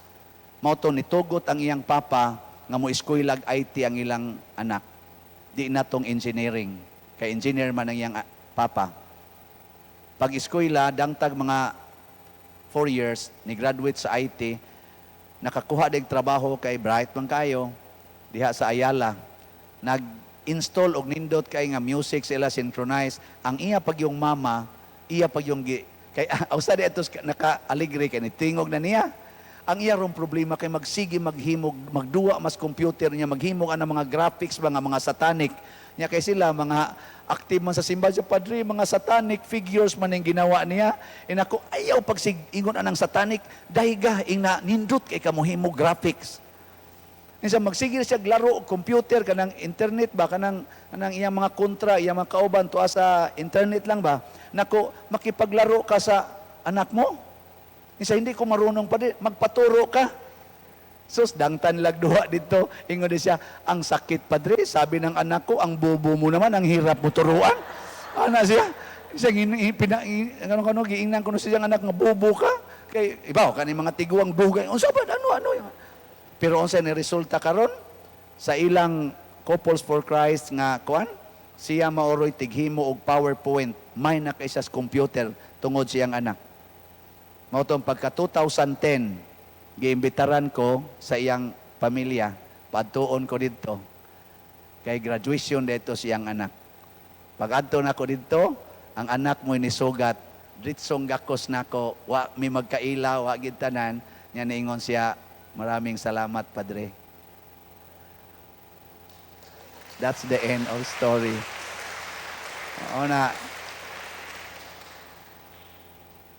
mauto nitugot ang iyang papa nga mo iskuylag IT ang ilang anak. Di na tong engineering. Kay engineer man ang iyang papa. Pag iskuyla, dangtag mga 4 years, ni graduate sa IT, nakakuha dig trabaho kay Bright man kayo, diha sa Ayala. Nag-install og nindot kay nga music sila synchronize. Ang iya pag yung mama, iya pag yung kay usa di atos naka-aligre kay tingog na niya. Ang iya rong problema kay magsige maghimog, magduwa mas computer niya, maghimog ang mga graphics mga satanic. Nya kay sila mga active man sa simbahan sa padre, mga satanic figures man ang ginawa niya. Inako ayaw pag ingon anang satanic, dahiga ing na nindot kay kamuhimo graphics. Minsan magsigil siya laro computer kanang internet ba kanang iyang mga kontra, iyang mga kauban tuwa sa internet lang ba. Nako makipaglaro ka sa anak mo. Minsan hindi ko marunong pa din, magpaturo ka. Sus, dangtan lagduha dito. Ingon din siya, ang sakit padre, sabi ng anak ko, ang bobo mo naman, ang hirap mo turuan. Ano siya? Siya, giingnan ko na siyang anak, nga bobo ka. Kay, ibaw, kaning mga tiguang dugay. Unsa ba, ano? Pero unsa ni resulta karon sa ilang Couples for Christ nga kuan, siya maoroy tighimo og PowerPoint, may na kay sa computer tungod siyang anak. Mao tong pagka 2010, giimbitaran ko sa iyang pamilya, padtuon ko dito. Kay graduation dito siyang anak. Pag adto nako dito, ang anak mo ni sugat, ditsong gakos nako, wa mi magkaila, wa gid tanan, nya niingon siya, maraming salamat padre. That's the end of story. O na,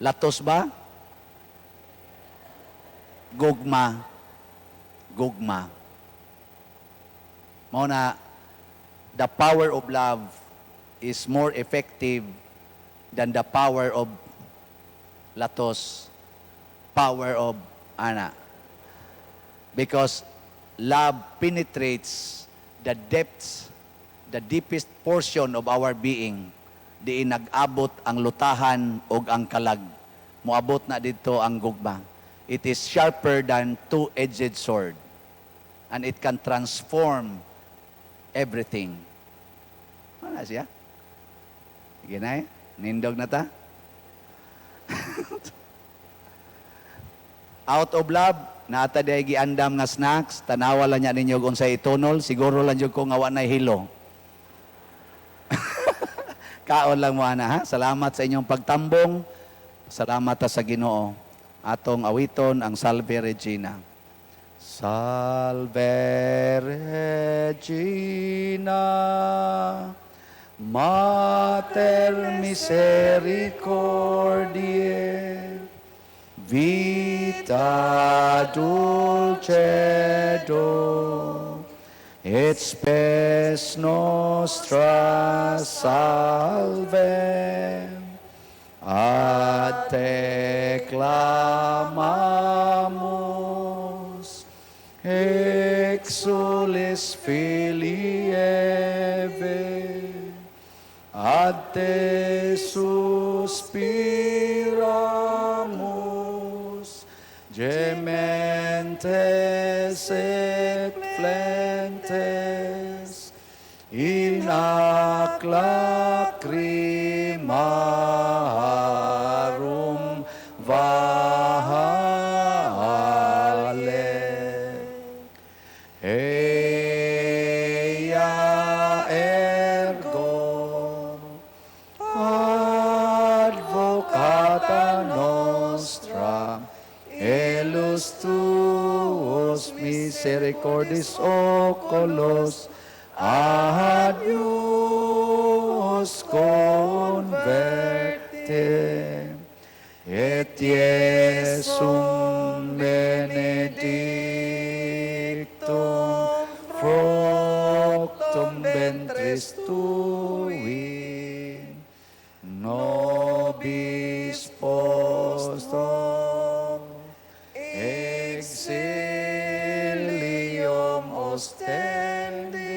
latos ba? Gugma. Mao na, the power of love is more effective than the power of latos, power of ana. Because love penetrates the depths, the deepest portion of our being. Di nag-abot ang lutahan o ang kalag. Moabot na dito ang gugma. It is sharper than two-edged sword. And it can transform everything. Ano siya? Sige na nindog na ta. Out of love, naata day giandam nga snacks, tanawa lang niya ninyo kung sa itunol, siguro lang yung kung awa na hilo. Kaon lang mo ana ha. Salamat sa inyong pagtambong. Salamat sa Ginoo. Atong awiton ang Salve Regina. Salve Regina, Mater Misericordiae, vita dulcedo, et spes nostra salve. Ad te clamamus, exulis filii Eve, ad te suspiramus, gementes et flentes, in ac lacrimarum vale. Eia ergo advocata nostra, elus tuos misericordis oculos adius converte, et Iesum benedictum fructum ventris tui, nobis post exilium ostendi,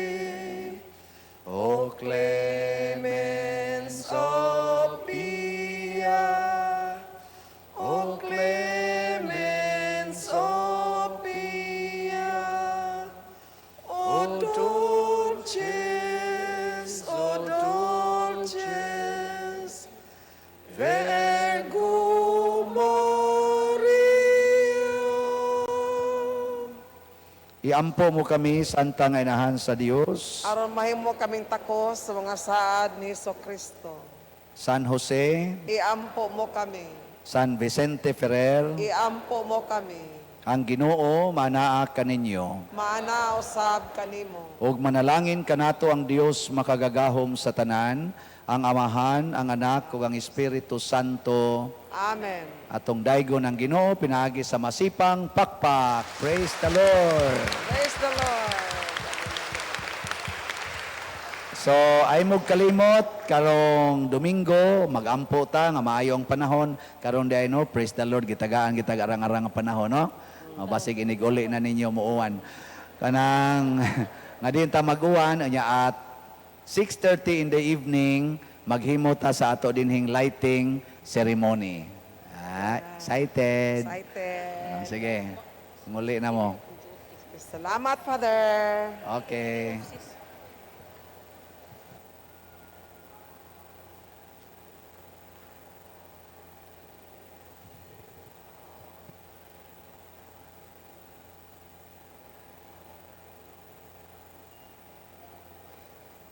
o clemens opia, o clemens opia, o dulces, Virgum Maria. Iampo mo kami, Santa nga Inahan sa Dios, Aron mahimo kaming takos sa mga saad ni Kristo. San Jose, Iampo mo kami. San Vicente Ferrer, Iampo mo kami. ang Ginoo manaa kaninyo. Maana usab kanimo. Ug manalangin kanato ang Dios makagagahom sa tanan, ang Amahan, ang Anak, ug ang Espiritu Santo. Amen. Atong daygon ang Ginoo pinaagi sa masipang pakpak. Praise the Lord. Praise the Lord. So, ay mo kalimot karong Domingo, magampo ta nga maayong panahon. Karon di ay no, praise the Lord, gitagaan gitagarang-arang ang panahon, no? Basig iniguli na ninyo muuwan. Kanang nga din ta mag-uwan anya at 6:30 in the evening maghimo ta sa ato dinhing lighting ceremony. Excited. Excited. Sige. Muli na mo. Salamat, Father. Okay.